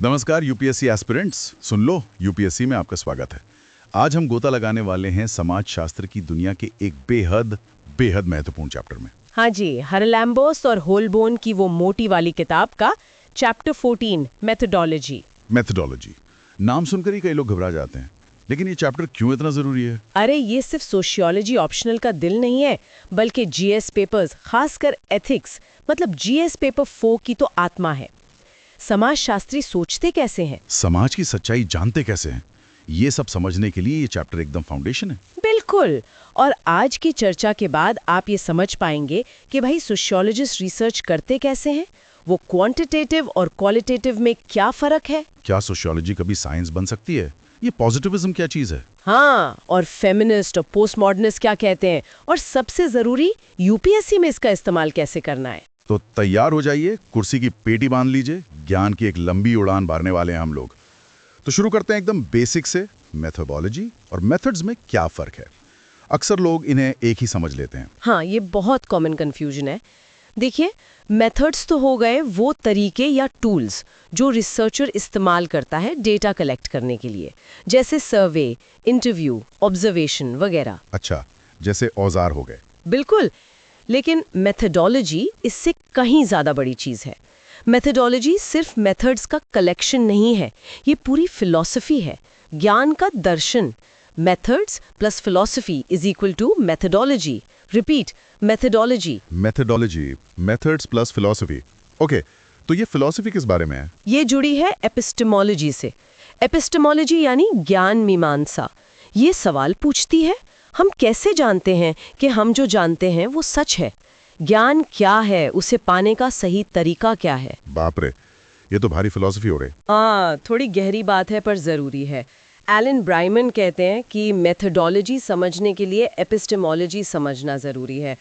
नमस्कार UPSC aspirants, सुन लो UPSC में आपका स्वागत है। आज हम गोता लगाने वाले हैं समाजशास्त्र की दुनिया के एक बेहद बेहद महत्वपूर्ण चैप्टर में। हाँ जी, हरलैम्बर्स और होलबोर्न की वो मोटी वाली किताब का चैप्टर 14 मेथोडोलॉजी। मेथोडोलॉजी नाम सुनकर ही कई लोग घबरा जाते हैं, लेकिन ये चैप्टर क्यों इतना जरूरी है? अरे ये सिर्फ सोशियोलॉजी ऑप्शनल का दिल नहीं है, बल्कि जीएस पेपर्स, खासकर एथिक्स मतलब जीएस पेपर 4 की तो आत्मा है। समाजशास्त्री सोचते कैसे हैं, समाज की सच्चाई जानते कैसे हैं, ये सब समझने के लिए ये चैप्टर एकदम फाउंडेशन है। बिल्कुल। और आज की चर्चा के बाद आप ये समझ पाएंगे कि भाई सोशियोलॉजिस्ट रिसर्च करते कैसे हैं, वो क्वांटिटेटिव और क्वालिटेटिव में क्या फर्क है। क्या सोशियोलॉजी कभी साइंस बन सकती है? ये पॉजिटिविज्म क्या चीज है? हाँ, और फेमिनिस्ट और पोस्ट मॉडर्निस्ट क्या कहते हैं, और सबसे जरूरी यूपीएससी में इसका इस्तेमाल कैसे करना है। तो तैयार हो जाइए, कुर्सी की पेटी बांध लीजिए, ज्ञान की एक लंबी उड़ान भरने वाले हैं हम लोग। तो शुरू करते हैं एकदम बेसिक से। मेथोडोलॉजी और मेथड्स में क्या फर्क है? अक्सर लोग इन्हें एक ही समझ लेते हैं। हाँ, ये बहुत कॉमन कंफ्यूजन है। देखिए, मेथड्स तो हो गए वो तरीके या टूल्स जो रिसर्चर इस्तेमाल करता है डेटा कलेक्ट करने के लिए, जैसे सर्वे, इंटरव्यू, ऑब्जर्वेशन वगैरह। अच्छा, जैसे औजार हो गए। बिल्कुल, लेकिन मेथडोलॉजी इससे कहीं ज्यादा बड़ी चीज है। मेथडोलॉजी सिर्फ मेथड्स का कलेक्शन नहीं है, ये पूरी फिलॉसफी है, ज्ञान का दर्शन। Methods plus philosophy is equal to methodology. Repeat, methodology. Methodology, methods plus philosophy. Okay, तो ये फिलॉसफी किस बारे में है? ये जुड़ी है एपिस्टेमोलॉजी से। एपिस्टेमोलॉजी यानी ज्ञान मीमांसा। ये सवाल पूछती है, हम कैसे जानते हैं कि हम जो जानते हैं वो सच है? ज्ञान क्या है, उसे पाने का सही तरीका क्या है? बाप रे, ये तो भारी फिलॉसफी हो गई। हाँ, थोड़ी गहरी बात है पर जरूरी है। एलन ब्राइमन कहते हैं कि मेथोडोलॉजी समझने के लिए एपिस्टेमोलॉजी समझना जरूरी है।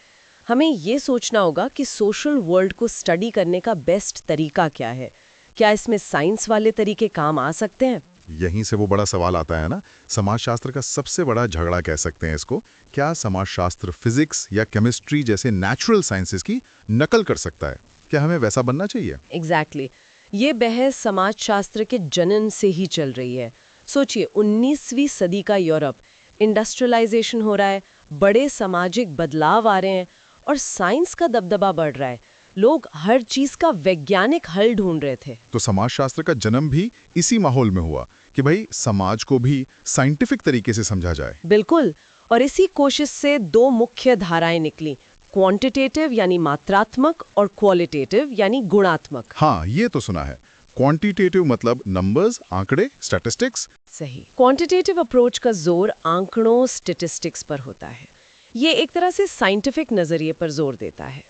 हमें ये सोचना होगा कि सोशल वर्ल्ड को स्टडी करने का बेस्ट तरीका क्या है। क्या इसमें साइंस वाले तरीके काम आ सकते हैं? यहीं से वो बड़ा सवाल आता है ना, समाजशास्त्र का सबसे बड़ा झगड़ा कह सकते हैं इसको। क्या समाजशास्त्र फिजिक्स या केमिस्ट्री जैसे नेचुरल साइंसेस की नकल कर सकता है? क्या हमें वैसा बनना चाहिए? एग्जैक्टली। ये बहस समाजशास्त्र के जनन से ही चल रही है। सोचिए, 19वीं सदी का यूरोप, इंडस्ट्रियलाइजेशन हो रहा है, बड़े सामाजिक बदलाव आ रहे हैं और साइंस का दबदबा बढ़ रहा है। लोग हर चीज का वैज्ञानिक हल ढूंढ रहे थे। तो समाजशास्त्र का जन्म भी इसी माहौल में हुआ कि भाई समाज को भी साइंटिफिक तरीके से समझा जाए। बिल्कुल, और इसी कोशिश से दो मुख्य धाराएं निकली, क्वांटिटेटिव यानी मात्रात्मक और क्वालिटेटिव यानी गुणात्मक। हाँ, ये तो सुना है। क्वांटिटेटिव मतलब नंबर्स, आंकड़े, स्टैटिस्टिक्स। सही। क्वांटिटेटिव अप्रोच का जोर आंकड़ों, स्टैटिस्टिक्स पर होता है। ये एक तरह से साइंटिफिक नजरिए पर जोर देता है,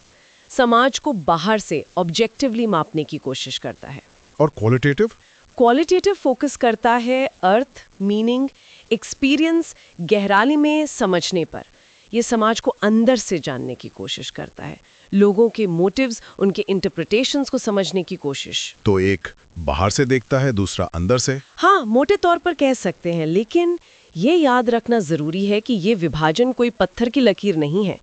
समाज को बाहर से ऑब्जेक्टिवली मापने की कोशिश करता है। और क्वालिटेटिव? क्वालिटेटिव फोकस करता है अर्थ, मीनिंग, एक्सपीरियंस, गहराई में समझने पर। ये समाज को अंदर से जानने की कोशिश करता है, लोगों के मोटिव्स, उनके इंटरप्रिटेशंस को समझने की कोशिश। तो एक बाहर से देखता है, दूसरा अंदर से। हाँ, मोटे तौर पर कह सकते हैं, लेकिन ये याद रखना जरूरी है कि ये विभाजन कोई पत्थर की लकीर नहीं है।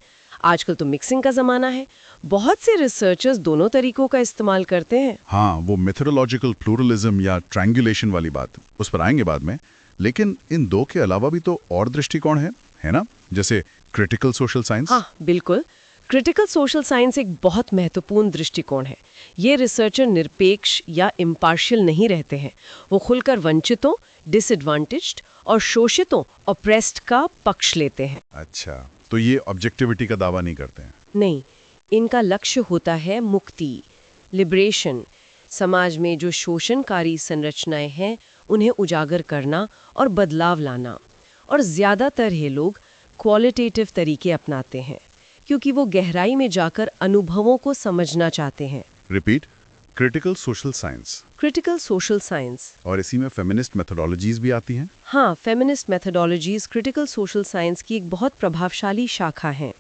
आजकल तो मिक्सिंग का जमाना है, बहुत से रिसर्चर्स दोनों तरीकों का इस्तेमाल करते हैं। हाँ, वो मेथोडोलॉजिकल प्लूरलिज्म या ट्रायंगुलेशन वाली बात, उस पर आएंगे बाद में। लेकिन इन दो के अलावा भी तो और दृष्टिकोण है ना? जैसे क्रिटिकल सोशल साइंस। हाँ, बिल्कुल। क्रिटिकल सोशल साइंस एक बहुत महत्वपूर्ण दृष्टिकोण है। ये रिसर्चर निरपेक्ष या इम्पार्शियल नहीं रहते हैं। वो खुलकर वंचितों, डिसएडवांटेज्ड और शोषितों, ऑप्रेस्ड का पक्ष लेते हैं। अच्छा, तो ये ऑब्जेक्टिविटी का दावा नहीं करते हैं? नहीं, इनका लक्ष्य होता है मुक्ति, लिबरेशन। समाज में जो शोषणकारी संरचनाएं हैं उन्हें उजागर करना और बदलाव लाना। और ज्यादातर ये लोग क्वालिटेटिव तरीके अपनाते हैं क्योंकि वो गहराई में जाकर अनुभवों को समझना चाहते हैं। Repeat, critical social science. Critical social science. और इसी में फेमिनिस्ट मेथोडोलॉजीज भी आती हैं? हाँ, feminist methodologies critical social science की एक बहुत प्रभावशाली शाखा हैं।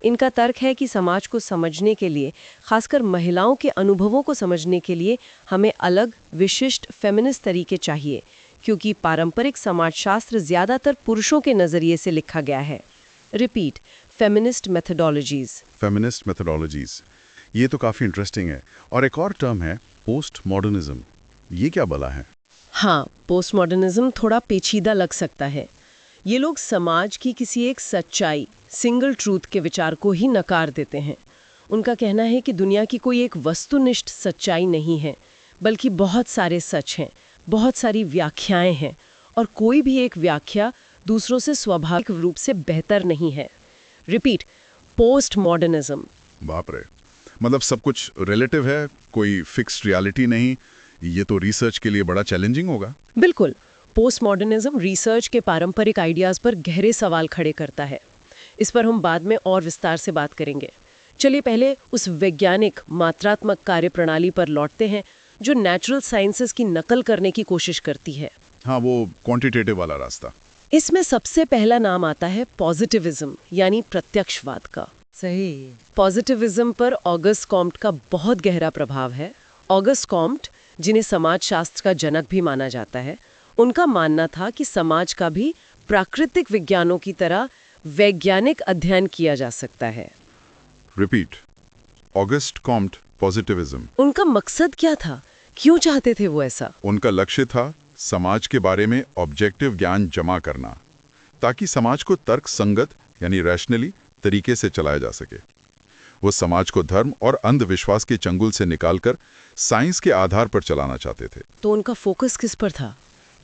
इनका तर्क है कि समाज को समझने के लिए, खासकर महिलाओं के अनुभवों को समझने के लिए, हमें अलग विशिष्ट फेमिनिस्ट तरीके चाहिए, क्योंकि पारंपरिक समाजशास्त्र ज्यादातर पुरुषों के नजरिए से लिखा गया है। Repeat, feminist methodologies. Feminist methodologies, ये तो काफ़ी इंटरेस्टिंग है। और एक और टर्म है पोस्ट मॉडर्निज्म, ये क्या भला है? हाँ, पोस्टमॉडर्निज्म थोड़ा पेचीदा लग सकता है। ये लोग समाज की किसी एक सच्चाई, सिंगल ट्रूथ के विचार को ही नकार देते हैं। उनका कहना है कि दुनिया की कोई एक वस्तुनिष्ठ सच्चाई नहीं है, बल्कि बहुत सारे सच हैं, बहुत सारी व्याख्याएं हैं, और कोई भी एक व्याख्या दूसरों से स्वाभाविक रूप से बेहतर नहीं है। Repeat, post modernism. बाप रे, मतलब सब कुछ रिलेटिव है, कोई फिक्स्ड रियलिटी नहीं। ये तो रिसर्च के लिए बड़ा चैलेंजिंग होगा। बिल्कुल, पोस्ट मॉडर्निज्म रिसर्च के पारंपरिक आइडियाज पर गहरे सवाल खड़े करता है। इस पर हम बाद में और विस्तार से बात करेंगे। चलिए पहले उस वैज्ञानिक मात्रात्मक कार्यप्रणाली पर लौटते हैं जो नेचुरल साइंसेस की नकल करने की कोशिश करती है। हाँ, वो क्वांटिटेटिव वाला रास्ता। इसमें सबसे पहला नाम आता है पॉजिटिविज्म, यानी प्रत्यक्षवाद का। सही। पॉजिटिविज्म पर ऑगस्ट कॉम्ट का बहुत गहरा प्रभाव है। ऑगस्ट कॉम्ट, जिन्हें समाजशास्त्र का जनक भी माना जाता है, उनका मानना था कि समाज का भी प्राकृतिक विज्ञानों की तरह वैज्ञानिक अध्ययन किया जा सकता है। Repeat, August Comte, positivism. उनका मकसद क्या था? क्यों चाहते थे वो ऐसा? उनका लक्ष्य था समाज के बारे में ऑब्जेक्टिव ज्ञान जमा करना, ताकि समाज को तर्क संगत यानी रैशनली तरीके से चलाया जा सके। वो समाज को धर्म और अंधविश्वास के चंगुल से निकालकर साइंस के आधार पर चलाना चाहते थे। तो उनका फोकस किस पर था?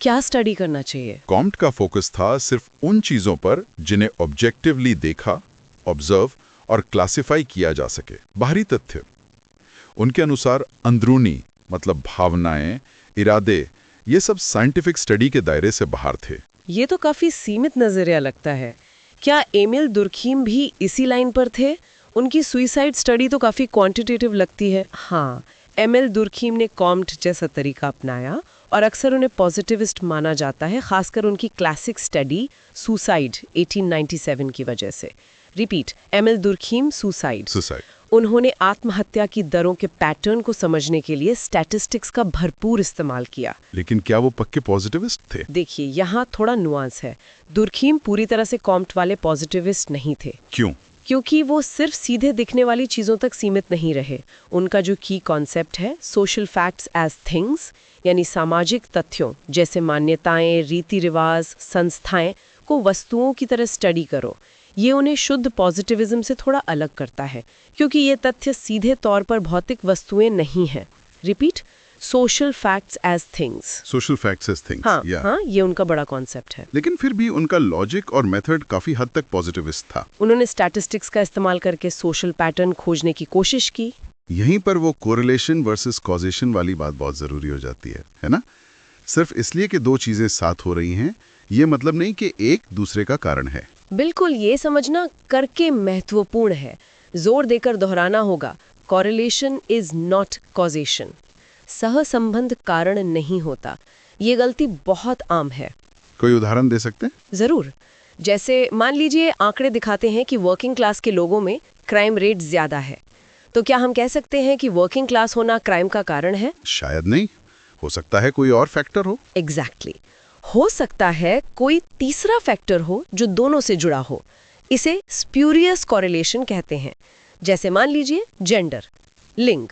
क्या स्टडी करना चाहिए? कॉम्ट का फोकस था सिर्फ उन चीजों पर जिन्हें ऑब्जेक्टिवली देखा, ऑब्जर्व और क्लासिफाई किया जा सके। बाहरी तथ्य उनके अनुसार अंदरूनी, मतलब भावनाएं, इरादे, ये सब साइंटिफिक स्टडी के दायरे से बाहर थे। ये तो काफी सीमित नजरिया लगता है। क्या एमिल दुर्खीम भी इसी लाइन पर थे? उनकी सुइसाइड स्टडी तो काफी क्वांटिटेटिव लगती है। हाँ, एमिल दुर्खीम ने कॉम्ट जैसा तरीका अपनाया और अक्सर उन्हें पॉजिटिविस्ट माना जाता है, खासकर उनकी क्लासिक स्टडी सुसाइड 1897 की वजह से। Repeat, Emile Durkheim, suicide. उन्होंने आत्महत्या की दरों के पैटर्न को समझने के लिए स्टैटिस्टिक्स का भरपूर इस्तेमाल किया। लेकिन क्या वो पक्के पॉजिटिविस्ट थे? देखिए, यहाँ थोड़ा नुआंस है। दुर्खीम पूरी तरह से कॉम्ट वाले पॉजिटिविस्ट नहीं थे। क्यों? क्योंकि वो सिर्फ सीधे दिखने वाली चीजों तक सीमित नहीं रहे। उनका जो की कॉन्सेप्ट है, सोशल फैक्ट्स एज थिंग्स, यानी सामाजिक तथ्यों जैसे मान्यताएं, रीति रिवाज, संस्थाएं को वस्तुओं की तरह स्टडी करो, ये उन्हें शुद्ध पॉजिटिविज्म से थोड़ा अलग करता है, क्योंकि ये तथ्य सीधे तौर पर भौतिक वस्तुएं नहीं हैं। Repeat, social facts as things. Social facts as things. हाँ, ये उनका बड़ा कॉन्सेप्ट है। लेकिन फिर भी उनका लॉजिक और मेथड काफी हद तक पॉजिटिविस्ट था। उन्होंने स्टैटिस्टिक्स का इस्तेमाल करके सोशल पैटर्न खोजने की कोशिश की। यहीं पर वो कोरिलेशन वर्सेस कॉजेशन वाली बात बहुत जरूरी हो जाती है ना? सिर्फ इसलिए कि दो चीजें साथ हो रही हैं, ये मतलब नहीं कि एक दूसरे का कारण है। बिल्कुल, ये समझना करके महत्वपूर्ण है। जोर देकर दोहराना होगा, कॉरिलेशन इज नॉट कॉजेशन। सहसंबंध कारण नहीं होता। ये गलती बहुत आम है। कोई उदाहरण दे सकते हैं? जरूर। जैसे मान लीजिए आंकड़े दिखाते हैं कि वर्किंग क्लास के लोगों में क्राइम रेट ज्यादा है, तो क्या हम कह सकते हैं कि वर्किंग क्लास होना क्राइम का कारण है? शायद नहीं, हो सकता है कोई और फैक्टर हो। एग्जैक्टली। हो सकता है कोई तीसरा फैक्टर हो जो दोनों से जुड़ा हो। इसे स्प्यूरियस कॉरिलेशन कहते हैं। जैसे मान लीजिए जेंडर, लिंग।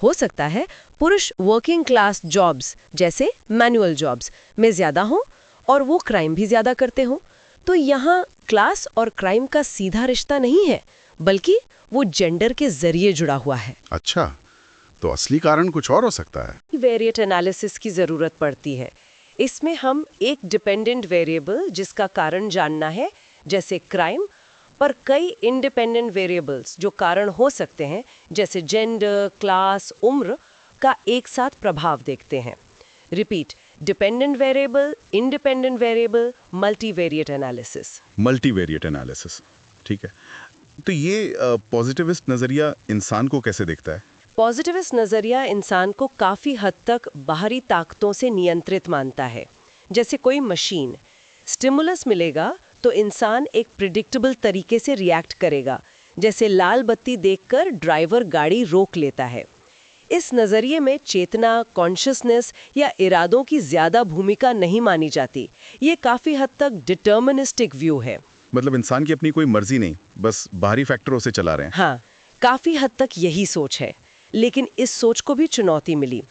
हो सकता है पुरुष वर्किंग क्लास जॉब्स जैसे मैनुअल जॉब्स में ज्यादा हो और वो क्राइम भी ज्यादा करते हो। तो यहाँ क्लास और क्राइम का सीधा रिश्ता नहीं है, बल्कि वो जेंडर के जरिए जुड़ा हुआ है। अच्छा, तो असली कारण कुछ और हो सकता है। वेरिएट एनालिसिस की जरूरत पड़ती है। इसमें हम एक डिपेंडेंट वेरिएबल जिसका कारण जानना है, जैसे क्राइम, पर कई इंडिपेंडेंट वेरिएबल्स जो कारण हो सकते हैं, जैसे जेंडर, क्लास, उम्र, का एक साथ प्रभाव देखते हैं। Repeat, dependent variable, independent variable, multivariate analysis. Multivariate analysis, ठीक है। तो ये पॉजिटिविस्ट नजरिया इंसान को कैसे देखता है? पॉजिटिविस्ट नजरिया इंसान को काफी हद तक बाहरी ताकतों से नियंत्रित मानता है। जैसे कोई मशीन, स्टिमुलस मिलेगा तो इंसान एक प्रिडिक्टेबल तरीके से रिएक्ट करेगा, जैसे लाल बत्ती देखकर ड्राइवर गाड़ी रोक लेता है। इस नजरिए में चेतना, कॉन्शियसनेस या इरादों की ज्यादा भूमिका नहीं मानी जाती। ये काफी हद तक डिटर्मिनिस्टिक व्यू है। मतलब इंसान की अपनी कोई मर्जी नहीं, बस बाहरी फैक्टरों से चला रहे हैं। हाँ, काफी हद तक यही सोच है। लेकिन इस सोच को भी चुनौती मिली।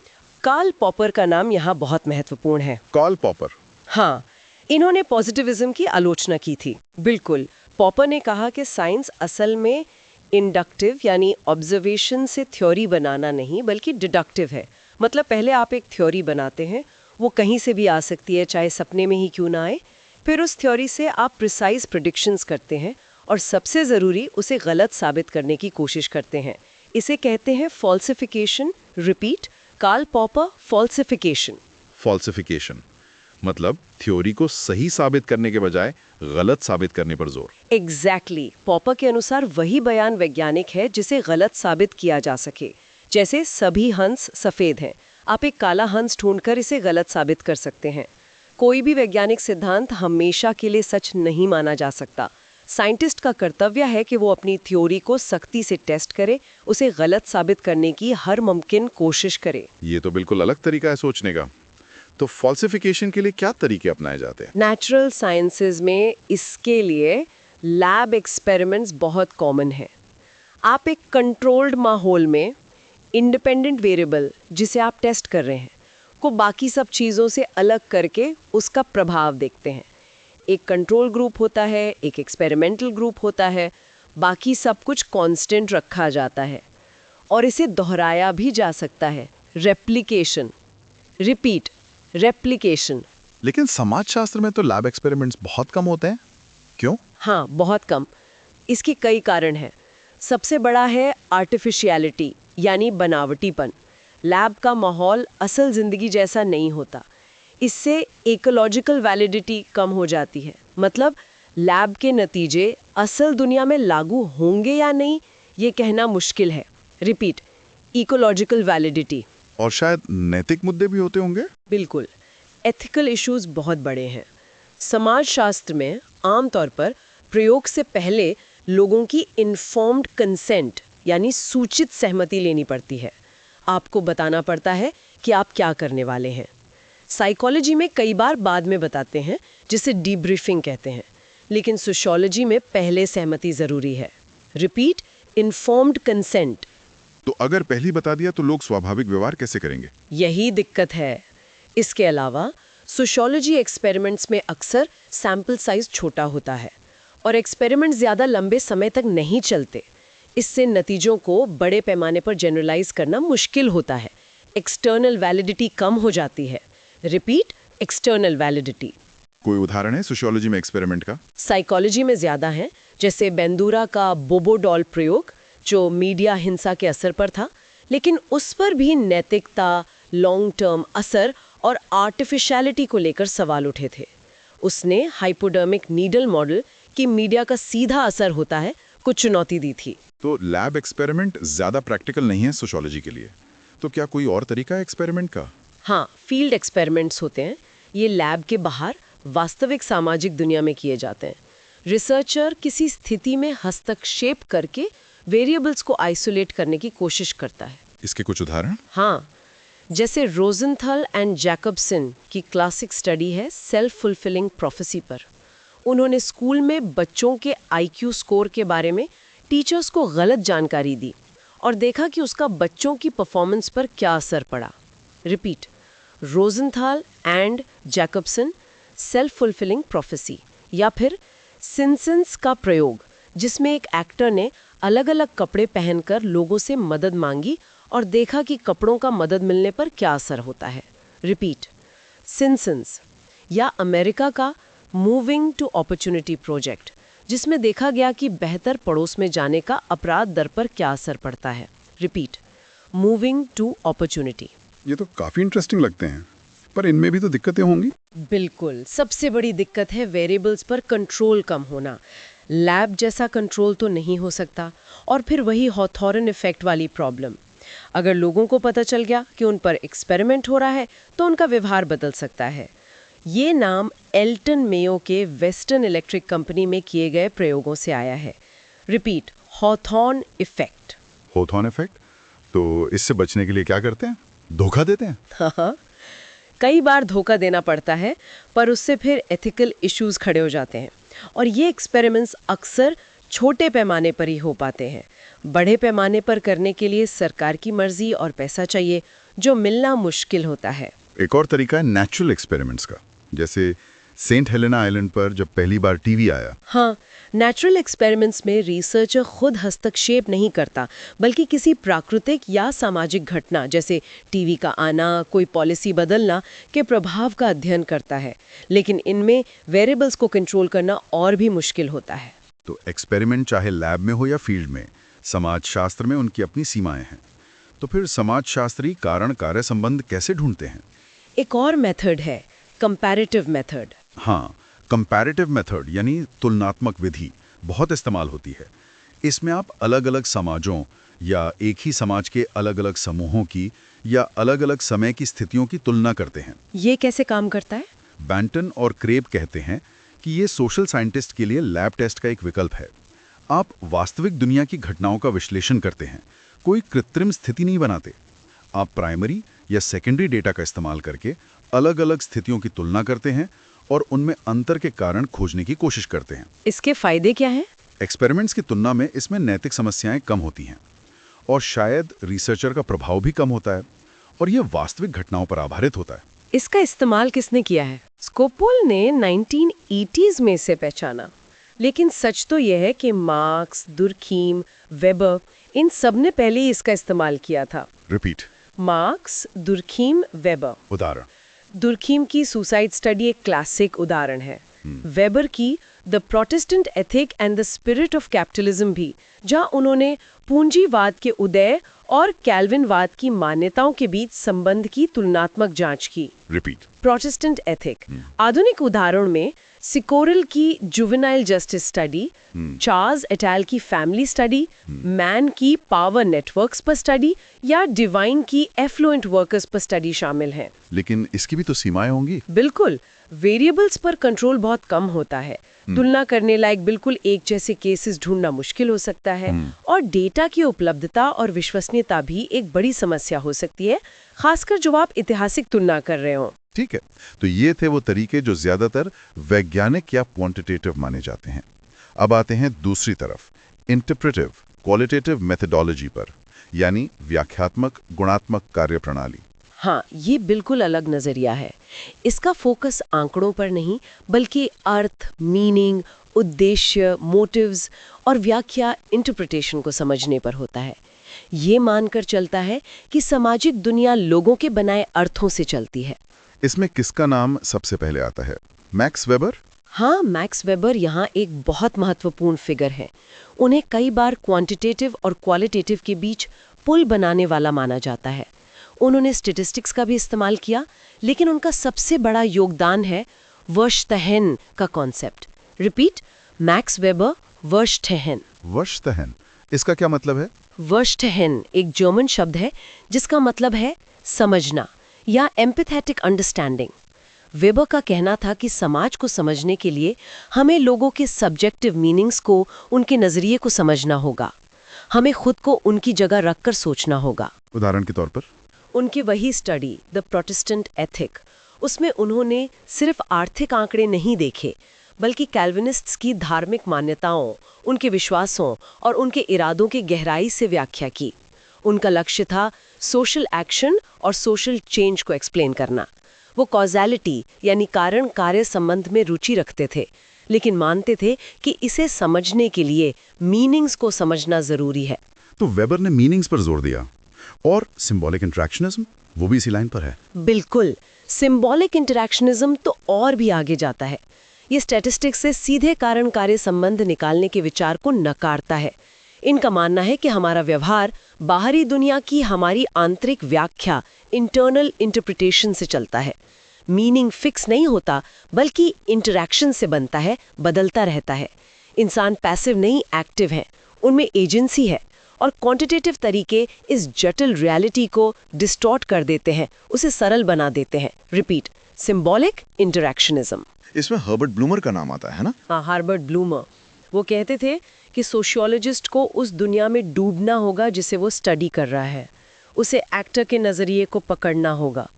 कार्ल पॉपर का नाम यहाँ बहुत महत्वपूर्ण है। Karl Popper. हाँ, इन्होंने पॉजिटिविज्म की आलोचना की थी। बिल्कुल, पॉपर ने कहा कि साइंस असल में इंडक्टिव यानी ऑब्जर्वेशन से थ्योरी बनाना नहीं बल्कि डिडक्टिव है। मतलब पहले आप एक थ्योरी बनाते हैं, वो कहीं से भी आ सकती है, चाहे सपने में ही क्यों ना आए। फिर उस थ्योरी से आप प्रिसाइज प्रेडिक्शंस करते हैं और सबसे ज़रूरी उसे गलत साबित करने की कोशिश करते हैं। इसे कहते हैं falsification. Repeat, Karl Popper, falsification. Falsification मतलब थ्योरी को सही साबित करने के बजाय गलत साबित करने पर जोर। एग्जैक्टली, पॉपर के अनुसार वही बयान वैज्ञानिक है जिसे गलत साबित किया जा सके। जैसे सभी हंस सफ़ेद हैं, आप एक काला हंस ढूंढकर इसे गलत साबित कर सकते हैं। कोई भी वैज्ञानिक सिद्धांत हमेशा के लिए सच नहीं माना जा सकता। साइंटिस्ट का कर्तव्य है कि वो अपनी थ्योरी को सख्ती से टेस्ट करे, उसे गलत साबित करने की हर मुमकिन कोशिश करे। ये तो बिल्कुल अलग तरीका है सोचने का। तो फॉल्सिफिकेशन के लिए क्या तरीके अपनाए जाते हैं? नेचुरल साइंसेज में इसके लिए लैब एक्सपेरिमेंट्स बहुत कॉमन है। आप एक कंट्रोल्ड माहौल में इंडिपेंडेंट वेरिएबल जिसे आप टेस्ट कर रहे हैं को बाकी सब चीज़ों से अलग करके उसका प्रभाव देखते हैं। एक कंट्रोल ग्रुप होता है, एक एक्सपेरिमेंटल ग्रुप होता है, बाकी सब कुछ कांस्टेंट रखा जाता है और इसे दोहराया भी जा सकता है। रेप्लिकेशन। Repeat, replication. लेकिन समाजशास्त्र में तो लैब एक्सपेरिमेंट्स बहुत कम होते हैं, क्यों? हाँ, बहुत कम। इसके कई कारण हैं। सबसे बड़ा है आर्टिफिशियलिटी यानी बनावटीपन। लैब का माहौल असल जिंदगी जैसा नहीं होता। इससे इकोलॉजिकल वैलिडिटी कम हो जाती है। मतलब लैब के नतीजे असल दुनिया में लागू होंगे या नहीं, ये कहना मुश्किल है। Repeat, ecological validity. और शायद नैतिक मुद्दे भी होते होंगे। बिल्कुल, एथिकल इश्यूज बहुत बड़े हैं। समाजशास्त्र में आमतौर पर प्रयोग से पहले लोगों की इन्फॉर्म्ड कंसेंट यानी सूचित सहमति लेनी पड़ती है। आपको बताना पड़ता है कि आप क्या करने वाले हैं। साइकोलॉजी में कई बार बाद में बताते हैं, जिसे डीब्रीफिंग कहते हैं, लेकिन सोशियोलॉजी में पहले सहमति ज़रूरी है। Repeat, informed consent. तो अगर पहले बता दिया तो लोग स्वाभाविक व्यवहार कैसे करेंगे? यही दिक्कत है। इसके अलावा सोशियोलॉजी एक्सपेरिमेंट्स में अक्सर सैंपल साइज छोटा होता है और एक्सपेरिमेंट ज़्यादा लंबे समय तक नहीं चलते। इससे नतीजों को बड़े पैमाने पर जनरलाइज करना मुश्किल होता है। एक्सटर्नल वैलिडिटी कम हो जाती है। Repeat, external validity. कोई उदाहरण है सोशियोलॉजी में एक्सपेरिमेंट का? साइकोलॉजी में ज़्यादा है, जैसे बेंदूरा का बोबोडॉल प्रयोग जो मीडिया हिंसा के असर पर था, लेकिन उस पर भी नैतिकता, लॉन्ग टर्म असर और आर्टिफिशियलिटी को लेकर सवाल उठे थे। उसने हाइपोडर्मिक नीडल मॉडल कि मीडिया का सीधा असर होता है को चुनौती दी थी। तो लैब एक्सपेरिमेंट ज़्यादा प्रैक्टिकल नहीं है सोशियोलॉजी के लिए। तो क्या कोई और तरीका है एक्सपेरिमेंट का? हाँ, फील्ड एक्सपेरिमेंट्स होते हैं। ये लैब के बाहर वास्तविक सामाजिक दुनिया में किए जाते हैं। रिसर्चर किसी स्थिति में हस्तक्षेप करके वेरिएबल्स को आइसोलेट करने की कोशिश करता है। इसके कुछ उदाहरण? हाँ, जैसे रोजेंथल एंड जैकबसन की क्लासिक स्टडी है सेल्फ फुलफिलिंग प्रोफेसी पर। उन्होंने स्कूल में बच्चों के आईक्यू स्कोर के बारे में टीचर्स को गलत जानकारी दी और देखा कि उसका बच्चों की परफॉर्मेंस पर क्या असर पड़ा। Repeat, Rosenthal and Jacobson self fulfilling prophecy. या फिर सिम्पसन्स का प्रयोग, जिसमें एक एक्टर ने अलग अलग कपड़े पहनकर लोगों से मदद मांगी और देखा कि कपड़ों का मदद मिलने पर क्या असर होता है। Repeat, Simpsons. या अमेरिका का मूविंग टू अपॉर्चुनिटी प्रोजेक्ट, जिसमें देखा गया कि बेहतर पड़ोस में जाने का अपराध दर पर क्या असर पड़ता है। Repeat, moving to opportunity. ये तो काफ़ी इंटरेस्टिंग लगते हैं, पर इनमें भी तो दिक्कतें होंगी। बिल्कुल, सबसे बड़ी दिक्कत है वेरिएबल्स पर कंट्रोल कम होना। लैब जैसा कंट्रोल तो नहीं हो सकता। और फिर वही हॉथॉर्न इफेक्ट वाली प्रॉब्लम। अगर लोगों को पता चल गया कि उन पर एक्सपेरिमेंट हो रहा है तो उनका व्यवहार बदल सकता है। ये नाम एल्टन मेयो के वेस्टर्न इलेक्ट्रिक कंपनी में किए गए प्रयोगों से आया है। Repeat, Hawthorne effect. Hawthorne effect? तो इससे बचने के लिए क्या करते हैं? धोखा देते हैं? हाँ, कई बार धोखा देना पड़ता है, पर उससे फिर एथिकल इश्यूज खड़े हो जाते हैं और ये एक्सपेरिमेंट्स अक्सर छोटे पैमाने पर ही हो पाते हैं। बड़े पैमाने पर करने के लिए सरकार की मर्जी और पैसा चाहिए, जो मिलना मुश्किल होता है। एक और तरीका है नेचुरल एक्सपेरिमेंट्स का, जैसे सेंट हेलेना आइलैंड पर जब पहली बार टीवी आया। हाँ, नेचुरल एक्सपेरिमेंट्स में रिसर्चर खुद हस्तक्षेप नहीं करता, बल्कि किसी प्राकृतिक या सामाजिक घटना जैसे टीवी का आना, कोई पॉलिसी बदलना के प्रभाव का अध्ययन करता है। लेकिन इनमें वेरिएबल्स को कंट्रोल करना और भी मुश्किल होता है। तो एक्सपेरिमेंट चाहे लैब में हो या फील्ड में, समाजशास्त्र में उनकी अपनी सीमाएं हैं। तो फिर समाजशास्त्री कारण कार्य संबंध कैसे ढूंढते हैं? एक और मेथड है कंपैरेटिव मेथड। हाँ, कंपैरेटिव मेथड यानी तुलनात्मक विधि बहुत इस्तेमाल होती है। इसमें आप अलग-अलग समाजों या एक ही समाज के अलग-अलग समूहों की या अलग-अलग समय की स्थितियों की तुलना करते हैं। ये कैसे काम करता है? बैंटन और क्रेब कहते हैं कि ये सोशल साइंटिस्ट के लिए लैब टेस्ट का एक विकल्प है। आप वास्तविक दुनिया की घटनाओं का विश्लेषण करते हैं, कोई कृत्रिम स्थिति नहीं बनाते। आप प्राइमरी या सेकेंडरी डेटा का इस्तेमाल करके अलग-अलग स्थितियों की तुलना करते हैं और उनमें अंतर के कारण खोजने की कोशिश करते हैं। इसके फायदे क्या हैं? एक्सपेरिमेंट्स की तुलना में इसमें नैतिक समस्याएं कम होती हैं और शायद रिसर्चर का प्रभाव भी कम होता है, और यह वास्तविक घटनाओं पर आधारित होता है। इसका इस्तेमाल किसने किया है? स्कोपोल ने 1980s में इसे पहचाना। लेकिन सच तो यह है कि मार्क्स, दुर्खीम, वेबर, इन सब ने पहले ही इसका इस्तेमाल किया था। रिपीट। Marks, Durkheim, weber. उदाहरण। दुर्खीम की सुसाइड स्टडी एक क्लासिक उदाहरण है। वेबर की the Protestant ethic and the spirit of capitalism भी, जहां उन्होंने पूंजीवाद के उदय और कैल्विनवाद की मान्यताओं के बीच संबंध की तुलनात्मक जांच की। रिपीट। Protestant ethic. आधुनिक उदाहरण में सिकोरल की जुवेनाइल जस्टिस स्टडी, चार्ल्स एटाल की फैमिली स्टडी, मैन की पावर नेटवर्क्स पर स्टडी या डिवाइन की एफ्लुएंट वर्कर्स पर स्टडी शामिल हैं। लेकिन इसकी भी तो सीमाएं होंगी। बिल्कुल, वेरिएबल्स पर कंट्रोल बहुत कम होता है। तुलना करने लायक बिल्कुल एक जैसे केसेस ढूंढना मुश्किल हो सकता है, और डेटा की उपलब्धता और विश्वसनीयता भी एक बड़ी समस्या हो सकती है, खासकर जब आप ऐतिहासिक तुलना कर रहे हो। ठीक है, तो ये थे वो तरीके जो ज्यादातर वैज्ञानिक या क्वांटिटेटिव माने जाते हैं। अब आते हैं दूसरी तरफ, इंटरप्रेटिव क्वालिटेटिव मेथोडोलॉजी पर, यानी व्याख्यात्मक गुणात्मक कार्यप्रणाली। हाँ, ये बिल्कुल अलग नजरिया है। इसका फोकस आंकड़ों पर नहीं, बल्कि अर्थ, मीनिंग, उद्देश्य, मोटिव्स और व्याख्या, इंटरप्रिटेशन को समझने पर होता है। ये मानकर चलता है कि सामाजिक दुनिया लोगों के बनाए अर्थों से चलती है। इसमें किसका नाम सबसे पहले आता है? Max weber? हाँ, मैक्स वेबर यहाँ एक बहुत महत्वपूर्ण फिगर है। उन्हें कई बार क्वांटिटेटिव और क्वालिटेटिव के बीच पुल बनाने वाला माना जाता है। उन्होंने स्टैटिस्टिक्स का भी इस्तेमाल किया, लेकिन उनका सबसे बड़ा योगदान है वर्शतहन का concept. Repeat, Max Weber, verstehen. Verstehen, इसका क्या मतलब है? वर्शतहन एक जर्मन शब्द है जिसका मतलब है समझना या एम्पैथेटिक अंडरस्टैंडिंग। वेबर का कहना था कि समाज को समझने के लिए हमें लोगों के सब्जेक्टिव मीनिंग्स को, उनके नजरिए को समझना होगा। हमें खुद को उनकी जगह रखकर सोचना होगा। उदाहरण के तौर पर? उनकी वही स्टडी द प्रोटेस्टेंट एथिक, उसमें उन्होंने सिर्फ आर्थिक आंकड़े नहीं देखे, बल्कि कैल्विनिस्ट्स की धार्मिक मान्यताओं, उनके विश्वासों और उनके इरादों की गहराई से व्याख्या की। उनका लक्ष्य था सोशल एक्शन और सोशल चेंज को एक्सप्लेन करना। वो कॉजैलिटी यानी कारण कार्य संबंध में रुचि रखते थे, लेकिन मानते थे कि इसे समझने के लिए मीनिंग्स को समझना जरूरी है। तो वेबर ने मीनिंग्स पर जोर दिया, और सिंबॉलिक इंटरैक्शनिज्म वो भी इसी लाइन पर है। बिल्कुल, सिंबॉलिक इंटरैक्शनिज्म तो और भी आगे जाता है। ये स्टैटिस्टिक्स से सीधे कारण कार्य संबंध निकालने के विचार को नकारता है। इनका मानना है कि हमारा व्यवहार बाहरी दुनिया की हमारी आंतरिक व्याख्या, इंटरनल इंटरप्रिटेशन से चलता है। मीनिंग फिक्स नहीं होता, बल्कि इंटरैक्शन से बनता है, बदलता रहता है। इंसान पैसिव नहीं, एक्टिव है, उनमें एजेंसी है, और क्वांटिटेटिव तरीके इस जटिल रियलिटी को डिस्टॉर्ट कर देते हैं, उसे सरल बना देते हैं। Repeat, symbolic interactionism. इसमें हर्बर्ट ब्लूमर का नाम आता है ना? हाँ, हर्बर्ट ब्लूमर। वो कहते थे कि सोशियोलॉजिस्ट को उस दुनिया में डूबना होगा जिसे वो स्टडी कर रहा है। उसे एक्टर के नज़रिए को पकड़ना होगा,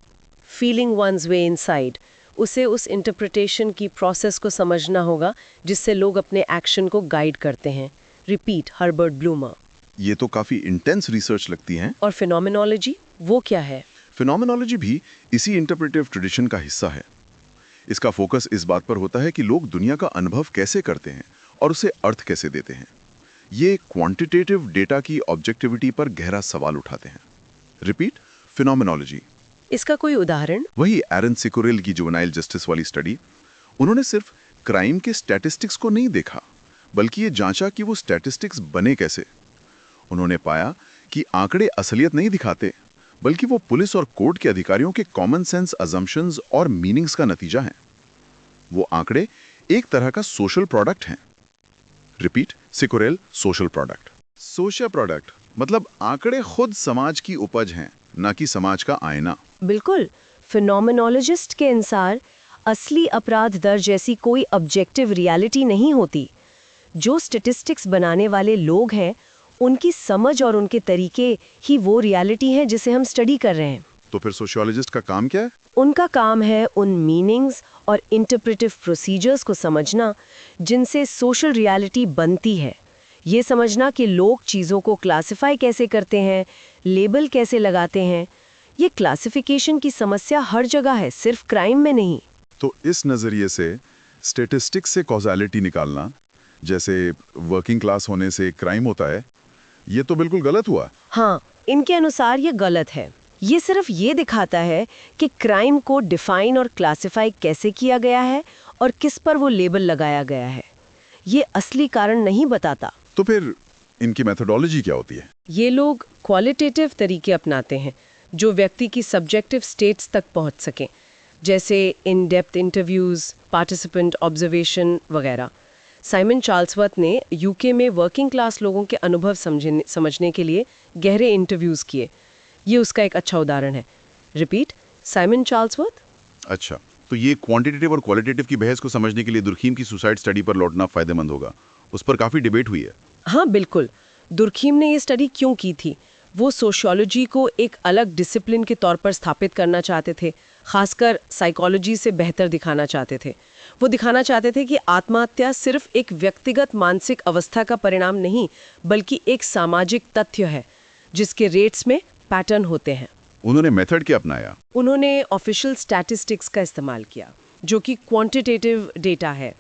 फीलिंग वंस वे इनसाइड। उसे उस इंटरप्रिटेशन की प्रोसेस को समझना होगा जिससे लोग अपने एक्शन को गाइड करते हैं। Repeat Herbert bloomer. ये तो काफी इंटेंस रिसर्च लगती है। और फिनोमिनोलॉजी, वो क्या है? फिनोमिनोलॉजी भी इसी इंटरप्रेटिव ट्रेडिशन का हिस्सा है। इसका फोकस इस बात पर होता है कि लोग दुनिया का अनुभव कैसे करते हैं और उसे अर्थ कैसे देते हैं। ये क्वांटिटेटिव डेटा की ऑब्जेक्टिविटी पर गहरा सवाल उठाते हैं। Repeat, phenomenology. इसका कोई उदाहरण? वही एरन सिकोरेल की जुवेनाइल जस्टिस वाली स्टडी। उन्होंने सिर्फ क्राइम के स्टैटिस्टिक्स को नहीं देखा, बल्कि ये जांचा कि वो स्टैटिस्टिक्स बने कैसे। उन्होंने पाया कि आंकड़े असलियत नहीं दिखाते, बल्कि वो पुलिस और कोर्ट के अधिकारियों के कॉमन सेंस अजम्पशंस और मीनिंग्स का नतीजा हैं। वो आंकड़े एक तरह का सोशल प्रोडक्ट हैं। Repeat, Cicourel, social product. Social product मतलब आंकड़े खुद समाज की उपज हैं, ना कि समाज का आईना। बिल्कुल। फिनोमिनोलॉजिस्ट के अनुसार असली अपराध दर जैसी कोई ऑब्जेक्टिव रियलिटी नहीं होती। जो स्टैटिस्टिक्स बनाने वाले लोग हैं, उनकी समझ और उनके तरीके ही वो रियलिटी है जिसे हम स्टडी कर रहे हैं। तो फिर सोशियोलॉजिस्ट का काम क्या है? उनका काम है उन मीनिंग्स और इंटरप्रेटिव प्रोसीजर्स को समझना जिनसे सोशल रियलिटी बनती है। ये समझना कि लोग चीज़ों को क्लासिफाई कैसे करते हैं, लेबल कैसे लगाते हैं। ये क्लासिफिकेशन की समस्या हर जगह है, सिर्फ क्राइम में नहीं। तो इस नज़रिए से स्टैटिस्टिक्स से कॉजालिटी निकालना, जैसे वर्किंग क्लास होने से क्राइम होता है, ये तो बिल्कुल गलत हुआ। हाँ, इनके अनुसार ये गलत है। ये सिर्फ ये दिखाता है कि क्राइम को डिफाइन और क्लासिफाई कैसे किया गया है और किस पर वो लेबल लगाया गया है। ये असली कारण नहीं बताता। तो फिर इनकी मेथोडोलॉजी क्या होती है? ये लोग क्वालिटेटिव तरीके अपनाते हैं जो व्यक्ति की सब्जेक्टिव स्टेट्स तक पहुंच सकें, जैसे in depth interviews, participant observation वगैरह। साइमन चार्ल्सवर्थ ने यूके में वर्किंग क्लास लोगों के अनुभव समझने के लिए गहरे इंटरव्यूज किए। ये उसका एक अच्छा उदाहरण है। Repeat, Simon Charlesworth. अच्छा, तो ये क्वांटिटेटिव और क्वालिटेटिव की बहस को समझने के लिए दुर्खीम की सुसाइड स्टडी पर लौटना फायदेमंद होगा। उस पर काफी डिबेट हुई है। हाँ बिल्कुल। दुर्खीम ने ये स्टडी क्यों की थी? वो सोशियोलॉजी को एक अलग डिसिप्लिन के तौर पर स्थापित करना चाहते थे, खासकर साइकोलॉजी से बेहतर दिखाना चाहते थे। वो दिखाना चाहते थे कि आत्महत्या सिर्फ एक व्यक्तिगत मानसिक अवस्था का परिणाम नहीं, बल्कि एक सामाजिक तथ्य है जिसके रेट्स में पैटर्न होते हैं। उन्होंने मेथड क्या अपनाया? उन्होंने ऑफिशियल स्टैटिस्टिक्स का इस्तेमाल किया, जो कि क्वांटिटेटिव डेटा है।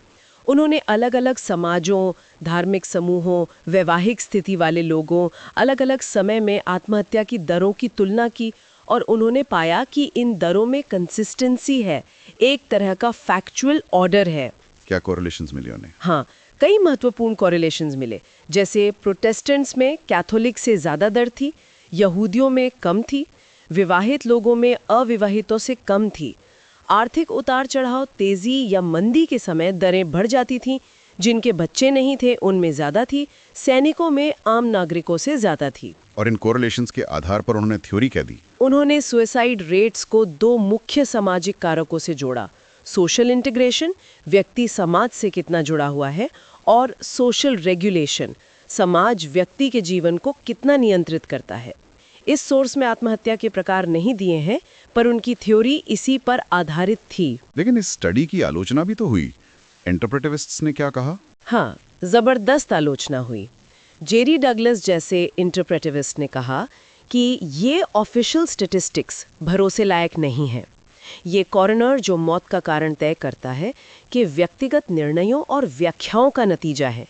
उन्होंने अलग अलग समाजों, धार्मिक समूहों, वैवाहिक स्थिति वाले लोगों, अलग अलग समय में आत्महत्या की दरों की तुलना की और उन्होंने पाया कि इन दरों में कंसिस्टेंसी है, एक तरह का फैक्चुअल ऑर्डर है। क्या कोरिलेशंस मिले उन्हें? हाँ, कई महत्वपूर्ण कोरिलेशंस मिले। जैसे प्रोटेस्टेंट्स में कैथोलिक से ज़्यादा दर थी, यहूदियों में कम थी, विवाहित लोगों में अविवाहितों से कम थी। आर्थिक उतार चढ़ाव, तेजी या मंदी के समय दरें बढ़ जाती थीं। जिनके बच्चे नहीं थे उनमें ज़्यादा थी, सैनिकों में आम नागरिकों से ज़्यादा थी। और इन कोरिलेशंस के आधार पर उन्होंने थ्योरी क्या दी? उन्होंने सुसाइड रेट्स को दो मुख्य सामाजिक कारकों से जोड़ा। सोशल इंटीग्रेशन, व्यक्ति समाज से कितना जुड़ा हुआ है, और सोशल रेगुलेशन, समाज व्यक्ति के जीवन को कितना नियंत्रित करता है। इस सोर्स में आत्महत्या के प्रकार नहीं दिए हैं, पर उनकी थ्योरी इसी पर आधारित थी। लेकिन इस स्टडी की आलोचना भी तो हुई। इंटरप्रेटिविस्ट्स ने क्या कहा? हाँ, जबरदस्त आलोचना हुई। जेरी डगलस जैसे इंटरप्रेटिविस्ट ने कहा कि ये ऑफिशियल स्टैटिस्टिक्स भरोसे लायक नहीं है। ये कॉरोनर जो मौत का कारण तय करता है कि व्यक्तिगत निर्णयों और व्याख्याओं का नतीजा है,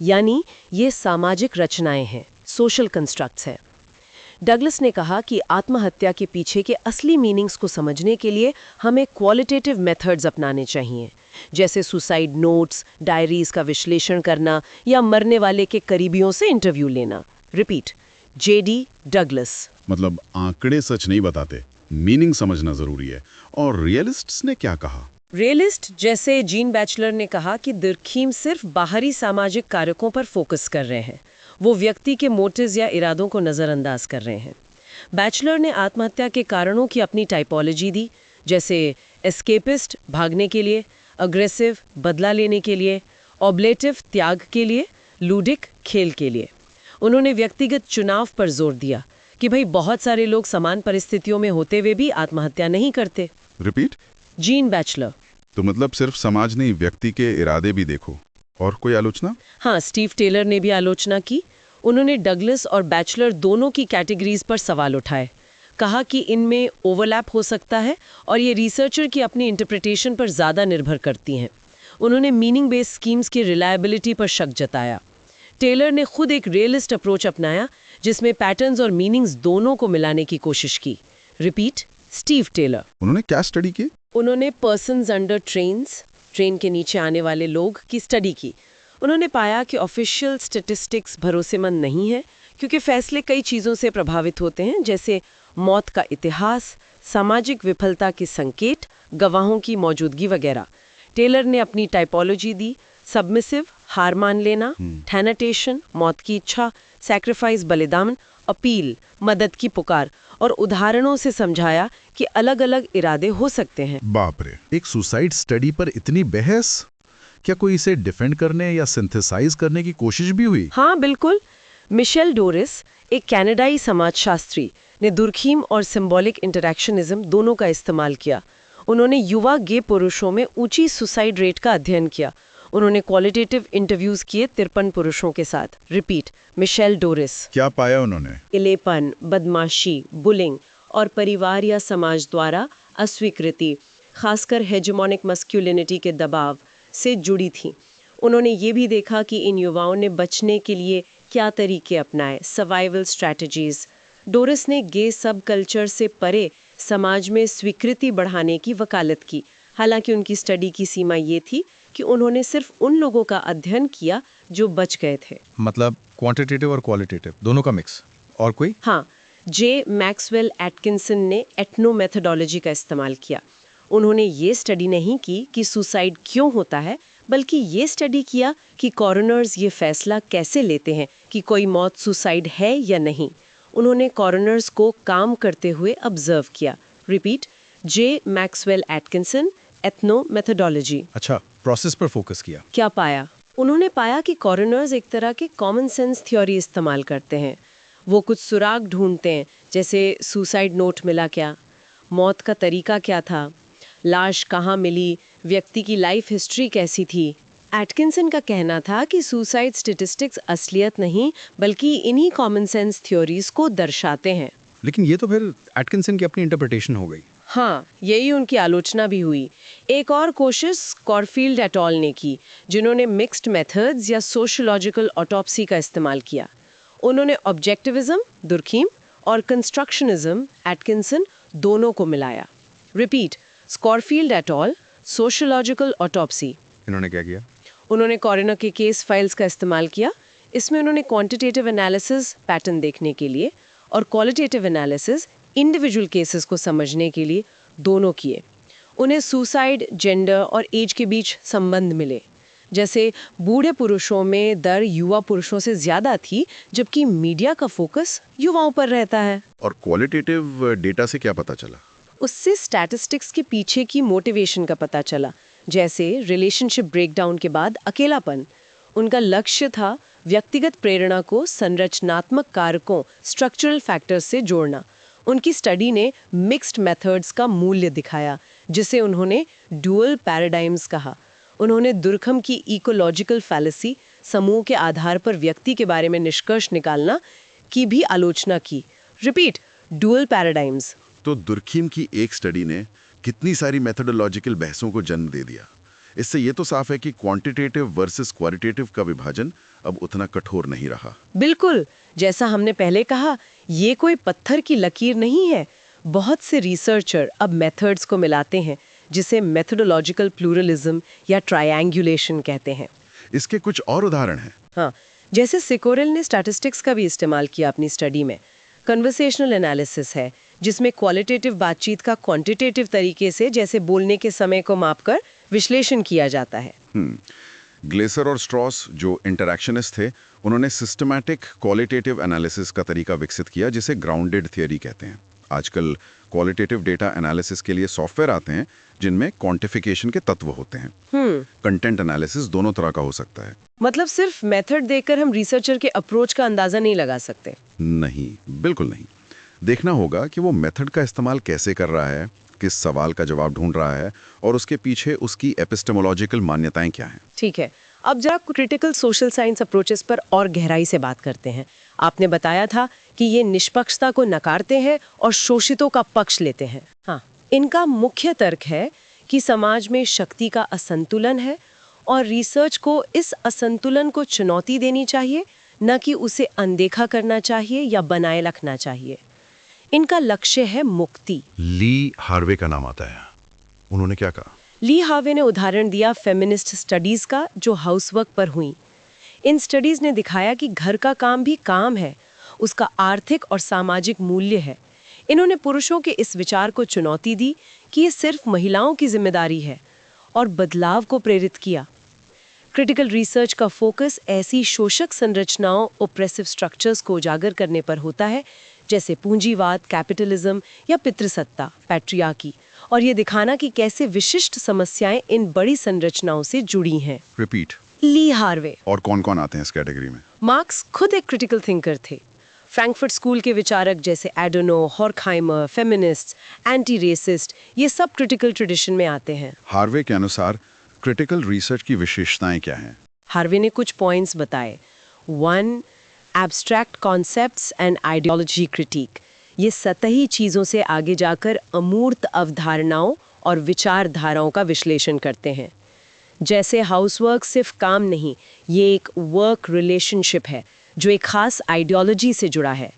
यानी ये सामाजिक रचनाएं हैं, सोशल कंस्ट्रक्ट्स हैं। डगलस ने कहा कि आत्महत्या के पीछे के असली मीनिंग्स को समझने के लिए हमें क्वालिटेटिव मेथड्स अपनाने चाहिए, जैसे सुसाइड नोट्स, डायरीज का विश्लेषण करना या मरने वाले के करीबियों से इंटरव्यू लेना। Repeat, JD Douglas. मतलब आंकड़े सच नहीं बताते, मीनिंग समझना जरूरी है। और रियलिस्ट्स ने क्या कहा? रियलिस्ट जैसे जीन बैचलर ने कहा कि दुर्खीम सिर्फ बाहरी सामाजिक कारकों पर फोकस कर रहे हैं, वो व्यक्ति के मोटिव्स या इरादों को नज़रअंदाज कर रहे हैं। बैचलर ने आत्महत्या के कारणों की अपनी टाइपोलॉजी दी, जैसे एस्केपिस्ट भागने के लिए, अग्रेसिव बदला लेने के लिए, ऑब्लेटिव त्याग के लिए, लूडिक खेल के लिए। उन्होंने व्यक्तिगत चुनाव पर जोर दिया कि भाई बहुत सारे लोग समान परिस्थितियों में होते हुए भी आत्महत्या नहीं करते। Repeat, gene bachelor. तो मतलब सिर्फ समाज नहीं, व्यक्ति के इरादे भी देखो। और कोई आलोचना? हाँ, स्टीव टेलर ने भी आलोचना की। उन्होंने डगलस और बैचलर दोनों की कैटेगरीज पर सवाल उठाए। कहा कि इनमें ओवरलैप हो सकता है और ये रिसर्चर की अपनी इंटरप्रिटेशन पर ज़्यादा निर्भर करती हैं। उन्होंने मीनिंग बेस्ड स्कीम्स की रिलायबिलिटी पर शक जताया। टेलर ने खुद एक रियलिस्ट अप्रोच अपनाया जिसमें पैटर्न्स और मीनिंग्स दोनों को मिलाने की कोशिश की। Repeat, Steve Taylor. उन्होंने क्या स्टडी की? उन्होंने पर्सन्स अंडर ट्रेन के नीचे आने वाले लोग की स्टडी की। उन्होंने पाया कि ऑफिशियल स्टैटिस्टिक्स भरोसेमंद नहीं है क्योंकि फैसले कई चीज़ों से प्रभावित होते हैं, जैसे मौत का इतिहास, सामाजिक विफलता के संकेत, गवाहों की मौजूदगी वगैरह। टेलर ने अपनी टाइपोलॉजी दी: सबमिसिव, हार मान लेना; थैनेटेशन, मौत की इच्छा; सैक्रिफाइस, बलिदान; अपील, मदद की पुकार, और उदाहरणों से समझाया कि अलग-अलग इरादे हो सकते हैं। बाप रे, एक सुसाइड स्टडी पर इतनी बहस! क्या कोई इसे डिफेंड करने या सिंथेसाइज करने की कोशिश भी हुई? हाँ, बिल्कुल। मिशेल डोरिस, एक कनाडाई समाजशास्त्री, ने दुर्खीम और सिंबॉलिक इंटरैक्शनिज्म दोनों का इस्तेमाल किया। उन्होंने युवा गे पुरुषों में ऊंची सुसाइड रेट का अध्ययन किया। उन्होंने क्वालिटेटिव इंटरव्यूज किए 53 पुरुषों के साथ। Repeat, Michelle Doris. क्या पाया उन्होंने? इलेपन, बदमाशी, बुलिंग और परिवार या समाज द्वारा अस्वीकृति, खासकर हेजेमोनिक मस्कुलिनिटी के दबाव से जुड़ी थी। उन्होंने ये भी देखा कि इन युवाओं ने बचने के लिए क्या तरीके अपनाए, सर्वाइवल स्ट्रैटेजीज। डोरिस ने गे सब कल्चर से परे समाज में स्वीकृति बढ़ाने की वकालत की। हालांकि उनकी स्टडी की सीमा ये थी कि उन्होंने सिर्फ उन लोगों का अध्ययन किया जो बच गए थे। मतलब क्वांटिटेटिव और क्वालिटेटिव दोनों का मिक्स। और कोई? हाँ, जे मैक्सवेल एटकिंसन ने एथनो मेथोडोलॉजी का इस्तेमाल किया। उन्होंने ये स्टडी नहीं की कि सुसाइड क्यों होता है, बल्कि ये स्टडी किया कि कॉरोनर्स ये फैसला कैसे लेते हैं कि कोई मौत सुसाइड है या नहीं। उन्होंने कॉरोनर्स को काम करते हुए ऑब्जर्व किया। रिपीट, जे मैक्सवेल एटकिंसन, एथनो मेथोडोलॉजी। अच्छा, प्रोसेस पर फोकस किया। क्या पाया? उन्होंने पाया कि कॉरोनर्स एक तरह के कॉमन सेंस थ्योरी इस्तेमाल करते हैं। वो कुछ सुराग ढूंढते हैं, जैसे सुसाइड नोट मिला क्या, मौत का तरीका क्या था, लाश कहाँ मिली, व्यक्ति की लाइफ हिस्ट्री कैसी थी। एटकिंसन का कहना था कि सुसाइड स्टैटिस्टिक्स असलियत नहीं बल्कि इन्हीं कॉमन सेंस थ्योरीज को दर्शाते हैं। लेकिन ये तो फिर एटकिंसन की अपनी इंटरप्रिटेशन हो गई। हाँ, यही उनकी आलोचना भी हुई। एक और कोशिश कॉरफील्ड एट ऑल ने की, जिन्होंने मिक्स्ड मेथड्स या सोशियोलॉजिकल ऑटोप्सी का इस्तेमाल किया। उन्होंने ऑब्जेक्टिविज्म, दुर्खीम, और कंस्ट्रक्शनिज्म, एटकिंसन, दोनों को मिलाया। Repeat, Scourfield et al, sociological autopsy. इन्होंने क्या किया? उन्होंने कॉरोनर के केस फाइल्स का इस्तेमाल किया। इसमें उन्होंने क्वांटिटेटिव एनालिसिस पैटर्न देखने के लिए और क्वालिटेटिव एनालिसिस इंडिविजुअल केसेस को समझने के लिए दोनों किए। उन्हें सुसाइड, जेंडर और एज के बीच संबंध मिले। जैसे बूढ़े पुरुषों में दर युवा पुरुषों से ज्यादा थी, जबकि मीडिया का फोकस युवाओं पर रहता है। और क्वालिटेटिव डेटा से क्या पता चला? उससे स्टैटिस्टिक्स के पीछे की मोटिवेशन का पता चला, जैसे रिलेशनशिप ब्रेकडाउन के बाद अकेलापन। उनका लक्ष्य था व्यक्तिगत प्रेरणा को संरचनात्मक कारकों, स्ट्रक्चरल फैक्टर्स से जोड़ना। उनकी स्टडी ने मिक्स्ड मेथड्स का मूल्य दिखाया, जिसे उन्होंने डुअल पैराडाइम्स कहा। उन्होंने दुर्खम की इकोलॉजिकल फैलेसी, समूह के आधार पर व्यक्ति के बारे में निष्कर्ष निकालना, की भी आलोचना की। Repeat, dual paradigms. तो दुर्खीम की एक स्टडी ने कितनी सारी मेथोडोलॉजिकल बहसों को जन्म दे दिया। इससे ये तो साफ है कि क्वांटिटेटिव वर्सेस क्वालिटेटिव का विभाजन अब उतना कठोर नहीं रहा। बिल्कुल, जैसा हमने पहले कहा, ये कोई पत्थर की लकीर नहीं है। बहुत से रिसर्चर अब मेथड्स को मिलाते हैं, जिसे मेथोडोलॉजिकल प्लूरलिज्म या ट्रायंगुलेशन कहते हैं। इसके कुछ और उदाहरण हैं? हाँ, जैसे सिकोरेल ने स्टैटिस्टिक्स का भी इस्तेमाल किया अपनी स्टडी में। कन्वर्सेशनल एनालिसिस है, जिसमें क्वालिटेटिव बातचीत का क्वांटिटेटिव तरीके से, जैसे बोलने के समय को मापकर, विश्लेषण किया जाता है। ग्लेसर और स्ट्रॉस, जो इंटरैक्शनिस्ट थे, उन्होंने सिस्टमैटिक क्वालिटेटिव एनालिसिस का तरीका विकसित किया, जिसे ग्राउंडेड थियरी कहते हैं। आजकल क्वालिटेटिव डेटा एनालिसिस के लिए सॉफ्टवेयर आते हैं जिनमें क्वांटिफिकेशन के तत्व होते हैं। कंटेंट एनालिसिस दोनों तरह का हो सकता है। मतलब सिर्फ मेथड देखकर हम रिसर्चर के अप्रोच का अंदाजा नहीं लगा सकते। नहीं, बिल्कुल नहीं। देखना होगा कि वो मेथड का इस्तेमाल कैसे कर रहा है, किस सवाल का जवाब ढूंढ रहा है और उसके पीछे उसकी एपिस्टेमोलॉजिकल मान्यताएं क्या हैं। ठीक है, अब जरा क्रिटिकल सोशल साइंस अप्रोचेस पर और गहराई से बात करते हैं। आपने बताया था कि ये निष्पक्षता को नकारते हैं और शोषितों का पक्ष लेते हैं। हाँ, इनका मुख्य तर्क है कि समाज में शक्ति का असंतुलन है और रिसर्च को इस असंतुलन को चुनौती देनी चाहिए, न कि उसे अनदेखा करना चाहिए या बनाए रखना चाहिए। इनका लक्ष्य है मुक्ति। ली हार्वे का नाम आता है, उन्होंने क्या कहा? ली हार्वे ने उदाहरण दिया फेमिनिस्ट स्टडीज का जो हाउसवर्क पर हुई। इन स्टडीज ने दिखाया कि घर का काम भी काम है, उसका आर्थिक और सामाजिक मूल्य है। इन्होंने पुरुषों के इस विचार को चुनौती दी कि ये सिर्फ महिलाओं की जिम्मेदारी है और बदलाव को प्रेरित किया। क्रिटिकल रिसर्च का फोकस ऐसी शोषक संरचनाओं, ओप्रेसिव स्ट्रक्चर्स को उजागर करने पर होता है, जैसे पूंजीवाद, कैपिटलिज्म या पितृसत्ता, पैट्रियार्की, और ये दिखाना कि कैसे विशिष्ट समस्याएं इन बड़ी संरचनाओं से जुड़ी हैं। रिपीट। Lee Harvey. और कौन कौन आते हैं इस कैटेगरी में? मार्क्स खुद एक क्रिटिकल थिंकर थे। फ्रैंकफर्ट स्कूल के विचारक जैसे एडोनो, हॉर्कहाइमर, फेमिनिस्ट, एंटी रेसिस्ट, ये सब क्रिटिकल ट्रेडिशन में आते हैं। हार्वे के अनुसार क्रिटिकल रिसर्च की विशेषताएं क्या हैं? हार्वे ने कुछ पॉइंट्स बताए। 1. Abstract concepts and ideology critic. ये सतही चीज़ों से आगे जाकर अमूर्त अवधारणाओं और विचारधाराओं का विश्लेषण करते हैं। जैसे हाउसवर्क सिर्फ काम नहीं, ये एक वर्क रिलेशनशिप है जो एक खास आइडियोलॉजी से जुड़ा है।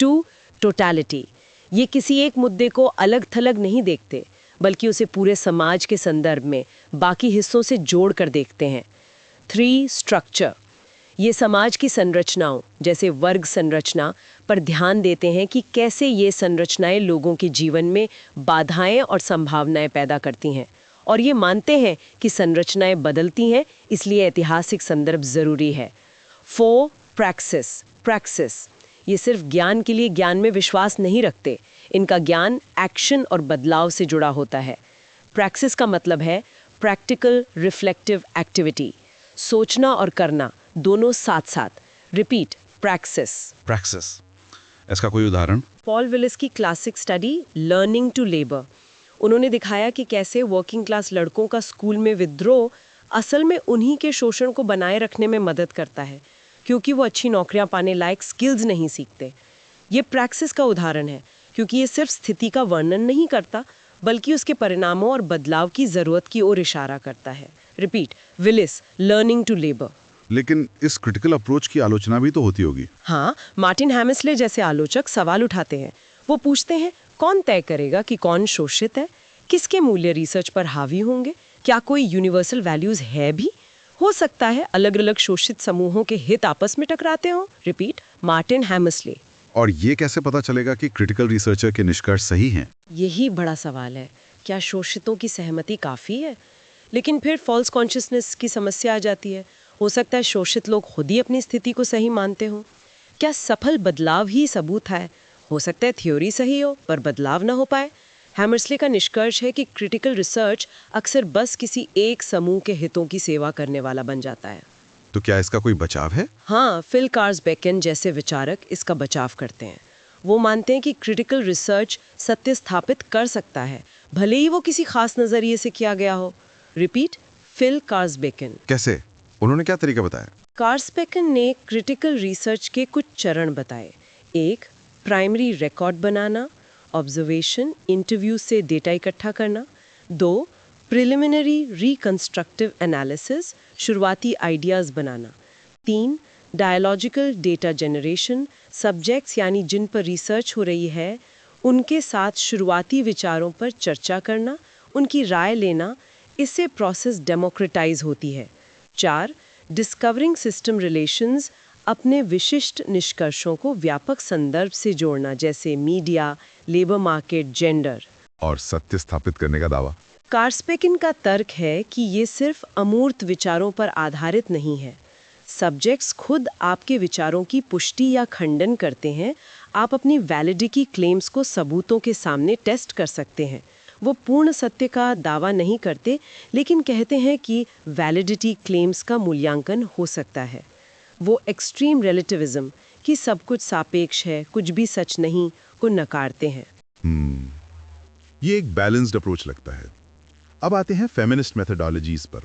2. टोटलिटी। ये किसी एक मुद्दे को अलग थलग नहीं देखते, बल्कि उसे पूरे समाज के संदर्भ में बाकी हिस्सों से जोड़ कर देखते हैं। 3. स्ट्रक्चर। ये समाज की संरचनाओं जैसे वर्ग संरचना पर ध्यान देते हैं कि कैसे ये संरचनाएं लोगों के जीवन में बाधाएं और संभावनाएं पैदा करती हैं, और ये मानते हैं कि संरचनाएं बदलती हैं, इसलिए ऐतिहासिक संदर्भ जरूरी है। 4. प्रैक्सिस। ये सिर्फ ज्ञान के लिए ज्ञान में विश्वास नहीं रखते, इनका ज्ञान एक्शन और बदलाव से जुड़ा होता है। प्रैक्सिस का मतलब है प्रैक्टिकल रिफ्लेक्टिव एक्टिविटी, सोचना और करना दोनों साथ साथ। Repeat, praxis. इसका कोई उदाहरण? पॉल विलिस की classic study learning to labour. उन्होंने दिखाया कि कैसे वर्किंग क्लास लड़कों का स्कूल में विद्रोह असल में उन्हीं के शोषण को बनाए रखने में मदद करता है, क्योंकि वो अच्छी नौकरियां पाने लायक स्किल्स नहीं सीखते। ये प्रैक्टिस का उदाहरण है, क्योंकि ये सिर्फ स्थिति का वर्णन नहीं करता, बल्कि उसके परिणामों और बदलाव की जरूरत की ओर इशारा करता है। Repeat, Willis, learning to labour. लेकिन इस क्रिटिकल अप्रोच की आलोचना भी तो होती होगी। हाँ, मार्टिन हैमिस्ले जैसे आलोचक सवाल उठाते हैं। वो पूछते हैं, कौन तय करेगा कि कौन शोषित है? किसके मूल्य रिसर्च पर हावी होंगे? क्या कोई यूनिवर्सल वैल्यूज है भी? हो सकता है अलग अलग शोषित समूहों के हित आपस में टकराते हों। Repeat, Martin Hammersley. और ये कैसे पता चलेगा कि क्रिटिकल रिसर्चर के निष्कर्ष सही हैं? यही बड़ा सवाल है। क्या शोषितों की सहमति काफ़ी है? लेकिन फिर फॉल्स कॉन्शियसनेस की समस्या आ जाती है। हो सकता है शोषित लोग खुद ही अपनी स्थिति को सही मानते हों। क्या सफल बदलाव ही सबूत है? हो सकता है थ्योरी सही हो पर बदलाव ना हो पाए। हैमर्सले का निष्कर्ष है कि क्रिटिकल रिसर्च अक्सर बस किसी एक समूह के हितों की सेवा करने वाला बन जाता है। तो क्या इसका कोई बचाव है? हाँ, फिल कार्ल्सबेकन जैसे विचारक इसका बचाव करते हैं। वो मानते हैं कि क्रिटिकल रिसर्च सत्य स्थापित कर सकता है, भले ही वो किसी खास नजरिए से किया गया हो। Repeat, Phil Carspecken. कैसे? उन्होंने क्या तरीका बताया? कार्ल्सबेकन ने क्रिटिकल रिसर्च के कुछ चरण बताए। 1. प्राइमरी रिकॉर्ड बनाना, ऑब्जर्वेशन, इंटरव्यू से डेटा इकट्ठा करना। 2. प्रिलिमिनरी रिकंस्ट्रक्टिव एनालिसिस, शुरुआती आइडियाज़ बनाना। 3. डायलॉजिकल डेटा जनरेशन, सब्जेक्ट्स यानी जिन पर रिसर्च हो रही है उनके साथ शुरुआती विचारों पर चर्चा करना, उनकी राय लेना। इससे प्रोसेस डेमोक्रेटाइज होती है। 4. डिस्कवरिंग सिस्टम रिलेशंस, अपने विशिष्ट निष्कर्षों को व्यापक संदर्भ से जोड़ना, जैसे मीडिया, लेबर मार्केट, जेंडर। और सत्य स्थापित करने का दावा? कार्ल्सबेकन का तर्क है कि ये सिर्फ अमूर्त विचारों पर आधारित नहीं है। सब्जेक्ट्स खुद आपके विचारों की पुष्टि या खंडन करते हैं। आप अपनी वैलिडिटी क्लेम्स को सबूतों के सामने टेस्ट कर सकते हैं। वो पूर्ण सत्य का दावा नहीं करते, लेकिन कहते हैं कि वैलिडिटी क्लेम्स का मूल्यांकन हो सकता है। वो एक्सट्रीम रिलेटिविज्म कि सब कुछ सापेक्ष है, कुछ भी सच नहीं, को नकारते हैं। ये एक बैलेंस्ड अप्रोच लगता है। अब आते हैं फेमिनिस्ट मेथोडोलॉजीज पर।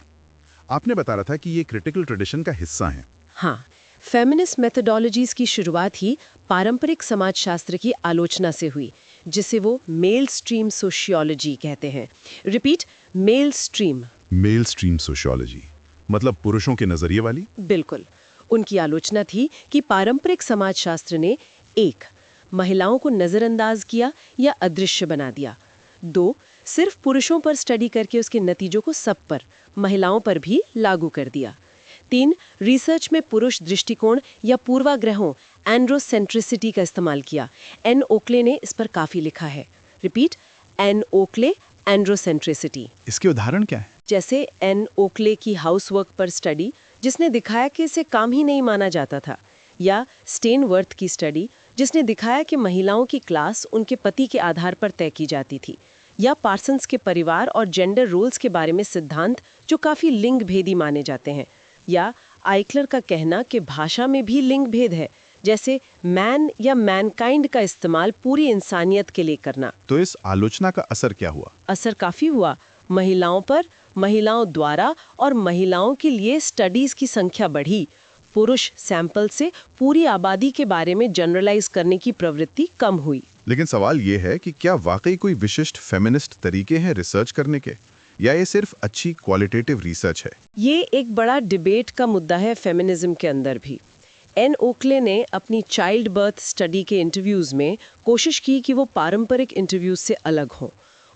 आपने बताया था कि ये क्रिटिकल ट्रेडिशन का हिस्सा हैं। हाँ, फेमिनिस्ट मेथोडोलॉजीज की शुरुआत ही पारंपरिक समाजशास्त्र की आलोचना से हुई, जिसे वो मेल स्ट्रीम सोशियोलॉजी कहते हैं। Repeat, male stream. Male stream sociology मतलब पुरुषों के नजरिए वाली। बिल्कुल। उनकी आलोचना थी कि पारंपरिक समाजशास्त्र ने 1. महिलाओं को नजरअंदाज किया या अदृश्य बना दिया। 2. सिर्फ पुरुषों पर स्टडी करके उसके नतीजों को सब पर, महिलाओं पर भी लागू कर दिया। 3. रिसर्च में पुरुष दृष्टिकोण या पूर्वाग्रहों एंड्रोसेंट्रिसिटी का इस्तेमाल किया। एन ओकले ने इस पर काफी लिखा है। Repeat, Ann Oakley, androcentricity. इसके उदाहरण क्या है? जैसे एन ओकले की हाउसवर्क पर स्टडी, जिसने दिखाया कि इसे काम ही नहीं माना जाता था, या स्टेनवर्थ की स्टडी, जिसने दिखाया कि महिलाओं की क्लास उनके पति के आधार पर तय की जाती थी, या पार्सन्स के परिवार और जेंडर रोल्स के बारे में सिद्धांत जो काफी लिंग भेदी माने जाते हैं, या आइकलर का कहना कि भाषा में भी लिंग भेद है, जैसे मैन या मैनकाइंड का इस्तेमाल पूरी इंसानियत के लिए करना। तो इस आलोचना का असर क्या हुआ? असर काफी हुआ। महिलाओं पर, महिलाओं द्वारा और महिलाओं के लिए स्टडीज की संख्या बढ़ी। पुरुष सैंपल से पूरी आबादी के बारे में जनरलाइज करने की प्रवृत्ति कम हुई। लेकिन सवाल ये है कि क्या वाकई कोई विशिष्ट फेमिनिस्ट तरीके हैं रिसर्च करने के, या ये सिर्फ अच्छी क्वालिटेटिव रिसर्च है? ये एक बड़ा डिबेट का मुद्दा है फेमिनिज्म के अंदर भी। एन ओकले ने अपनी चाइल्ड बर्थ स्टडी के इंटरव्यूज में कोशिश की कि वो पारंपरिक इंटरव्यूज से अलग हों।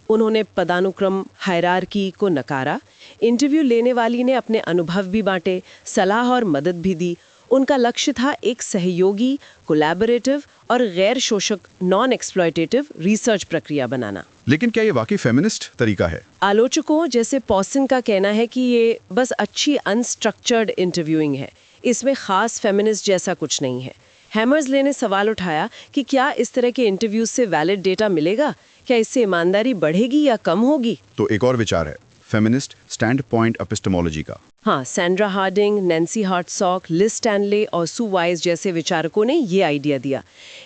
उन्होंने पदानुक्रम हायरार्की को नकारा। इंटरव्यू लेने वाली ने अपने अनुभव भी बांटे, सलाह और मदद भी दी। उनका लक्ष्य था एक सहयोगी, कोलैबोरेटिव और गैर शोषक नॉन एक्सप्लॉयटेटिव रिसर्च प्रक्रिया बनाना। लेकिन क्या ये वाकई फेमिनिस्ट तरीका है? आलोचकों जैसे पॉसन का कहना है कि ये बस अच्छी अनस्ट्रक्चर्ड इंटरव्यूइंग है, इसमें खास फेमिनिस्ट जैसा कुछ नहीं है। हैमर्सले ने सवाल उठाया कि क्या इस तरह के इंटरव्यूज से वैलिड डेटा मिलेगा, क्या इससे ईमानदारी बढ़ेगी या कम होगी? तो एक और विचार है फेमिनिस्ट स्टैंड पॉइंट एपिस्टेमोलॉजी का। हाँ, Sandra Harding, Nancy Hartsock, Liz Stanley और सू वाइज जैसे विचारकों ने ये आइडिया दिया।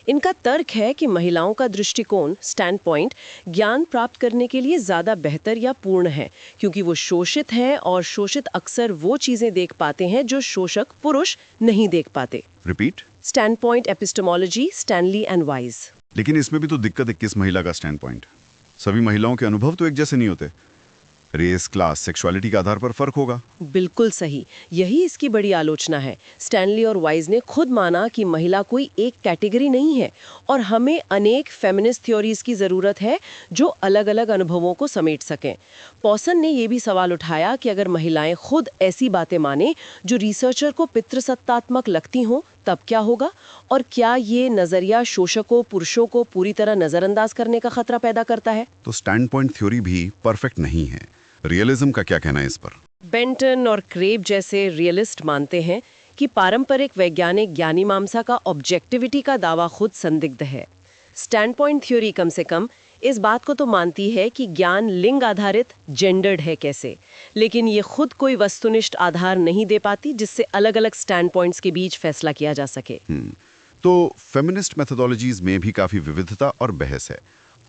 इनका तर्क है कि महिलाओं का दृष्टिकोण स्टैंड पॉइंट ज्ञान प्राप्त करने के लिए ज़्यादा बेहतर या पूर्ण है, क्योंकि वो शोषित हैं और शोषित अक्सर वो चीज़ें देख पाते हैं जो शोषक पुरुष नहीं देख पाते। Repeat, stand point epistemology, Stanley and wise. लेकिन इसमें भी तो दिक्कत है, किस महिला का स्टैंड पॉइंट? सभी महिलाओं के अनुभव तो एक जैसे नहीं होते। रेस, क्लास, सेक्सुअलिटी के आधार पर फर्क होगा। बिल्कुल सही, यही इसकी बड़ी आलोचना है। स्टैनली और वाइज ने खुद माना कि महिला कोई एक कैटेगरी नहीं है और हमें अनेक फेमिनिस्ट थ्योरीज की जरूरत है जो अलग अलग अनुभवों को समेट सकें। पॉसन ने यह भी सवाल उठाया कि अगर महिलाएं खुद ऐसी बातें माने जो रिसर्चर को पितृसत्तात्मक लगती हों, तब क्या होगा, और क्या ये नजरिया शोषकों पुरुषों को पूरी तरह नजरअंदाज करने का खतरा पैदा करता है? तो स्टैंड पॉइंट थ्योरी भी परफेक्ट नहीं है। रियलिज्म का क्या कहना है इस पर? बेंटन और क्रेब जैसे रियलिस्ट मानते हैं कि पारंपरिक वैज्ञानिक ज्ञानीमांसा का ऑब्जेक्टिविटी का दावा खुद संदिग्ध है। स्टैंड पॉइंट थ्योरी कम से कम इस बात को तो मानती है कि ज्ञान लिंग आधारित जेंडर्ड है कैसे, लेकिन ये खुद कोई वस्तुनिष्ठ आधार नहीं दे पाती जिससे अलग अलग स्टैंड पॉइंट्स के बीच फैसला किया जा सके। तो फेमिनिस्ट मेथोडोलॉजीज में भी काफी विविधता और बहस है।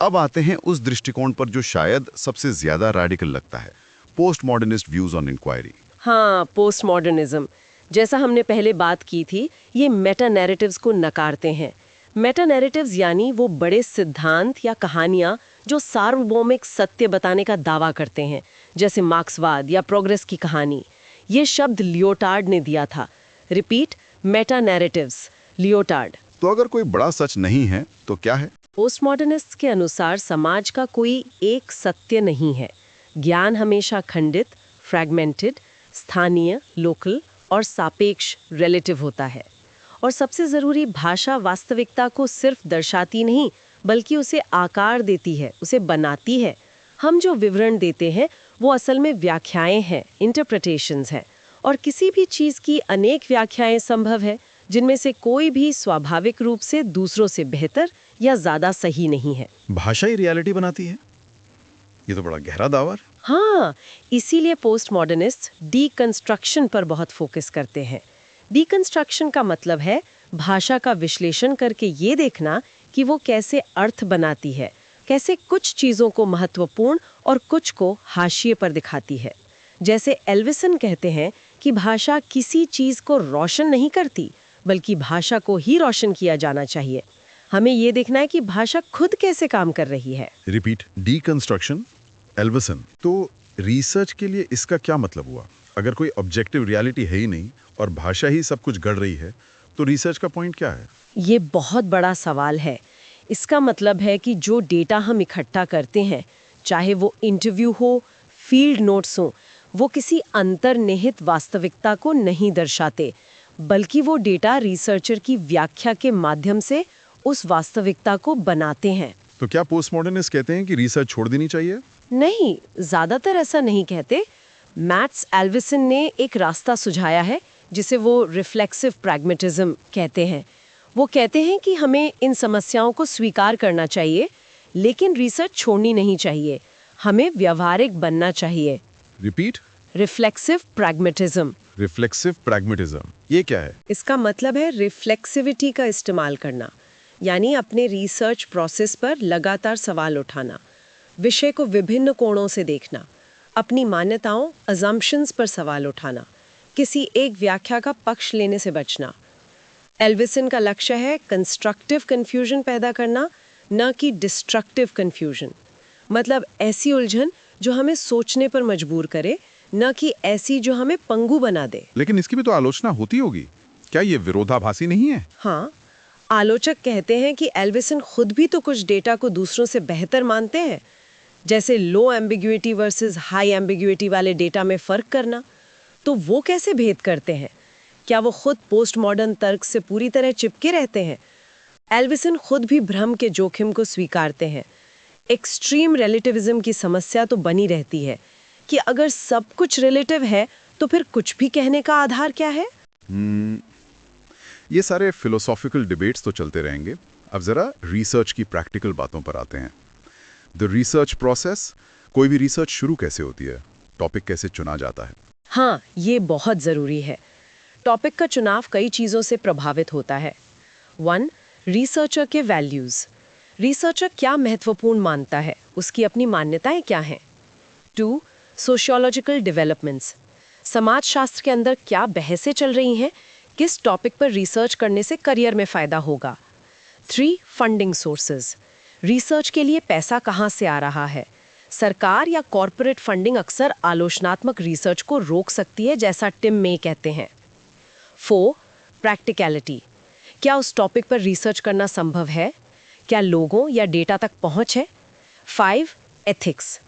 अब आते हैं उस दृष्टिकोण पर जो शायद सबसे ज्यादा रैडिकल लगता है, post modernist views on inquiry. हाँ, पोस्ट मॉडर्निज्म, जैसा हमने पहले बात की थी, ये मेटा नैरेटिव्स को नकारते हैं। मेटा नैरेटिव्स यानी वो बड़े सिद्धांत या कहानियां जो सार्वभौमिक सत्य बताने का दावा करते हैं, जैसे मार्क्सवाद या प्रोग्रेस की कहानी। ये शब्द लियोटार्ड ने दिया था। Repeat, Meta narratives, Leotard. तो अगर कोई बड़ा सच नहीं है तो क्या है? पोस्ट मॉडर्निस्ट के अनुसार समाज का कोई एक सत्य नहीं है। ज्ञान हमेशा खंडित, फ्रैगमेंटेड, स्थानीय, लोकल और सापेक्ष, रिलेटिव होता है। और सबसे जरूरी, भाषा वास्तविकता को सिर्फ दर्शाती नहीं बल्कि उसे आकार देती है, उसे बनाती है। हम जो विवरण देते हैं वो असल में व्याख्याएं हैं, इंटरप्रिटेशंस हैं, और किसी भी चीज़ की अनेक व्याख्याएं संभव है जिनमें से कोई भी स्वाभाविक रूप से दूसरों से बेहतर या ज़्यादा सही नहीं है। भाषा ही रियलिटी बनाती है? ये तो बड़ा गहरा दावा है। हाँ, इसीलिए पोस्ट मॉडर्निस्ट डीकंस्ट्रक्शन पर बहुत फोकस करते हैं। डीकंस्ट्रक्शन का मतलब है भाषा का विश्लेषण करके ये देखना कि वो कैसे अर्थ बनाती है, कैसे कुछ चीज़ों को महत्वपूर्ण और कुछ को हाशिए पर दिखाती है। जैसे एल्विसन कहते हैं कि भाषा किसी चीज़ को रोशन नहीं करती, बल्कि भाषा को ही रोशन किया जाना चाहिए। हमें ये देखना है कि भाषा खुद कैसे काम कर रही है। Repeat, deconstruction, Alvesson. तो रिसर्च के लिए इसका क्या मतलब हुआ? अगर कोई ऑब्जेक्टिव रियलिटी है ही नहीं और भाषा ही सब कुछ गढ़ रही है, तो रिसर्च का पॉइंट क्या है? ये बहुत बड़ा सवाल है। इसका मतलब है कि जो डेटा हम इकट्ठा करते हैं, चाहे वो इंटरव्यू हो, फील्ड नोट्स हो, वो किसी अंतर्निहित वास्तविकता को नहीं दर्शाते, बल्कि वो डेटा रिसर्चर की व्याख्या के माध्यम से उस वास्तविकता को बनाते हैं। तो क्या पोस्ट मॉडर्निस्ट कहते हैं कि रिसर्च छोड़ देनी चाहिए? नहीं, ज्यादातर ऐसा नहीं कहते। मैट्स एल्विसन ने एक रास्ता सुझाया है जिसे वो रिफ्लेक्सिव प्रैग्मेटिज्म कहते हैं। वो कहते हैं कि हमें इन समस्याओं को स्वीकार करना चाहिए, लेकिन रिसर्च छोड़नी नहीं चाहिए। हमें व्यवहारिक बनना चाहिए। Repeat, reflexive pragmatism. Reflexive pragmatism, ये क्या है? इसका मतलब है रिफ्लेक्सिविटी का इस्तेमाल करना, यानी अपने रिसर्च प्रोसेस पर लगातार सवाल उठाना, विषय को विभिन्न कोणों से देखना, अपनी मान्यताओं अजम्पशंस पर सवाल उठाना, किसी एक व्याख्या का पक्ष लेने से बचना। एल्विसन का लक्ष्य है कंस्ट्रक्टिव कन्फ्यूजन पैदा करना, न कि डिस्ट्रक्टिव कन्फ्यूजन। मतलब ऐसी उलझन जो हमें सोचने पर मजबूर करे, न कि ऐसी जो हमें पंगु बना दे। लेकिन इसकी भी तो आलोचना होती होगी, क्या ये विरोधाभासी नहीं है? हाँ, आलोचक कहते हैं कि एल्विसन खुद भी तो कुछ डेटा को दूसरों से बेहतर मानते हैं, जैसे लो एम्बिग्युइटी वर्सेस हाई एम्बिग्युइटी वाले डेटा में फर्क करना। तो वो कैसे भेद करते हैं? क्या वो खुद पोस्ट मॉडर्न तर्क से पूरी तरह चिपके रहते हैं? एल्विसन खुद भी भ्रम के जोखिम को स्वीकारते हैं। एक्सट्रीम रिलेटिविज्म की समस्या तो बनी रहती है कि अगर सब कुछ रिलेटिव है तो फिर कुछ भी कहने का आधार क्या है? ये सारे फिलोसॉफिकल डिबेट्स तो चलते रहेंगे। अब जरा रिसर्च की प्रैक्टिकल बातों पर आते हैं। द रिसर्च प्रोसेस, कोई भी रिसर्च शुरू कैसे होती है? टॉपिक कैसे चुना जाता है? हाँ, ये बहुत ज़रूरी है। टॉपिक का चुनाव कई चीज़ों से प्रभावित होता है। 1. रिसर्चर के वैल्यूज़। रिसर्चर क्या महत्वपूर्ण मानता है, उसकी अपनी मान्यताएं क्या हैं। 2. Sociological developments. समाजशास्त्र के अंदर क्या बहसें चल रही हैं, किस टॉपिक पर रिसर्च करने से करियर में फ़ायदा होगा। 3. Funding sources. रिसर्च के लिए पैसा कहाँ से आ रहा है। सरकार या कॉरपोरेट फंडिंग अक्सर आलोचनात्मक रिसर्च को रोक सकती है, जैसा टिम मे कहते हैं। 4. प्रैक्टिकलिटी। क्या उस टॉपिक पर रिसर्च करना संभव है? क्या लोगों या डेटा तक पहुंच है? 5. एथिक्स।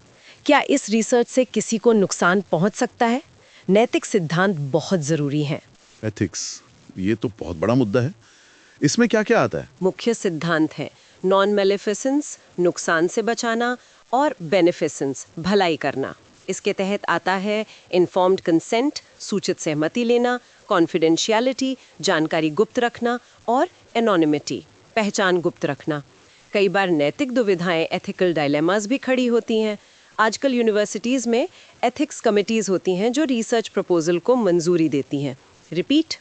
क्या इस रिसर्च से किसी को नुकसान पहुंच सकता है? नैतिक सिद्धांत बहुत ज़रूरी हैं। एथिक्स, ये तो बहुत बड़ा मुद्दा है। इसमें क्या क्या आता है? मुख्य सिद्धांत हैं नॉन मेलेफिसेंस, नुकसान से बचाना, और बेनिफिसेंस, भलाई करना। इसके तहत आता है इन्फॉर्म्ड कंसेंट, सूचित सहमति लेना, कॉन्फिडेंशियलिटी, जानकारी गुप्त रखना, और एनोनिमिटी, पहचान गुप्त रखना। कई बार नैतिक दुविधाएं, एथिकल डायलेमास भी खड़ी होती हैं। आजकल यूनिवर्सिटीज़ में एथिक्स कमिटीज़ होती हैं जो रिसर्च प्रपोजल को मंजूरी देती हैं। Repeat,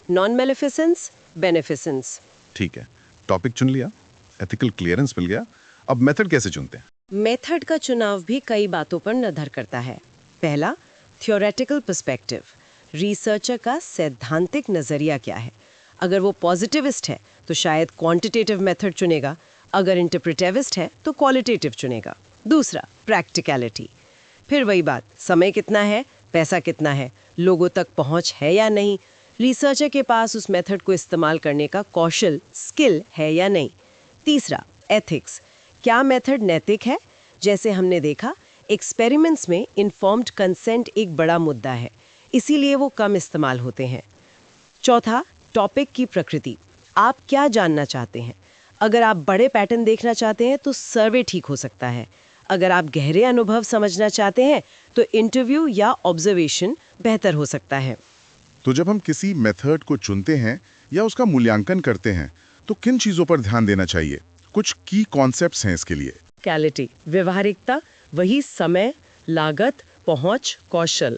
non maleficence, beneficence. ठीक है, टॉपिक चुन लिया, एथिकल क्लियरेंस मिल गया, अब मेथड कैसे चुनते हैं? मेथड का चुनाव भी कई बातों पर निर्भर करता है। पहला, थ्योरेटिकल पर्सपेक्टिव। रिसर्चर का सैद्धांतिक नज़रिया क्या है? अगर वो पॉजिटिविस्ट है तो शायद क्वांटिटेटिव मेथड चुनेगा, अगर इंटरप्रेटिविस्ट है तो क्वालिटेटिव चुनेगा। दूसरा, प्रैक्टिकलिटी। फिर वही बात, समय कितना है, पैसा कितना है, लोगों तक पहुंच है या नहीं, रिसर्चर के पास उस मेथड को इस्तेमाल करने का कौशल, स्किल है या नहीं। तीसरा, एथिक्स। क्या मेथड नैतिक है? जैसे हमने देखा, एक्सपेरिमेंट्स में इन्फॉर्म्ड कंसेंट एक बड़ा मुद्दा है, इसीलिए वो कम इस्तेमाल होते हैं। चौथा, टॉपिक की प्रकृति। आप क्या जानना चाहते हैं? अगर आप बड़े पैटर्न देखना चाहते हैं तो सर्वे ठीक हो सकता है। अगर आप गहरे अनुभव समझना चाहते हैं तो इंटरव्यू या ऑब्जर्वेशन बेहतर हो सकता है। तो जब हम किसी मेथड को चुनते हैं या उसका मूल्यांकन करते हैं तो किन चीज़ों पर ध्यान देना चाहिए? कुछ की कॉन्सेप्ट्स हैं इसके लिए। क्वालिटी, व्यवहारिकता, वही समय, लागत, पहुंच, कौशल।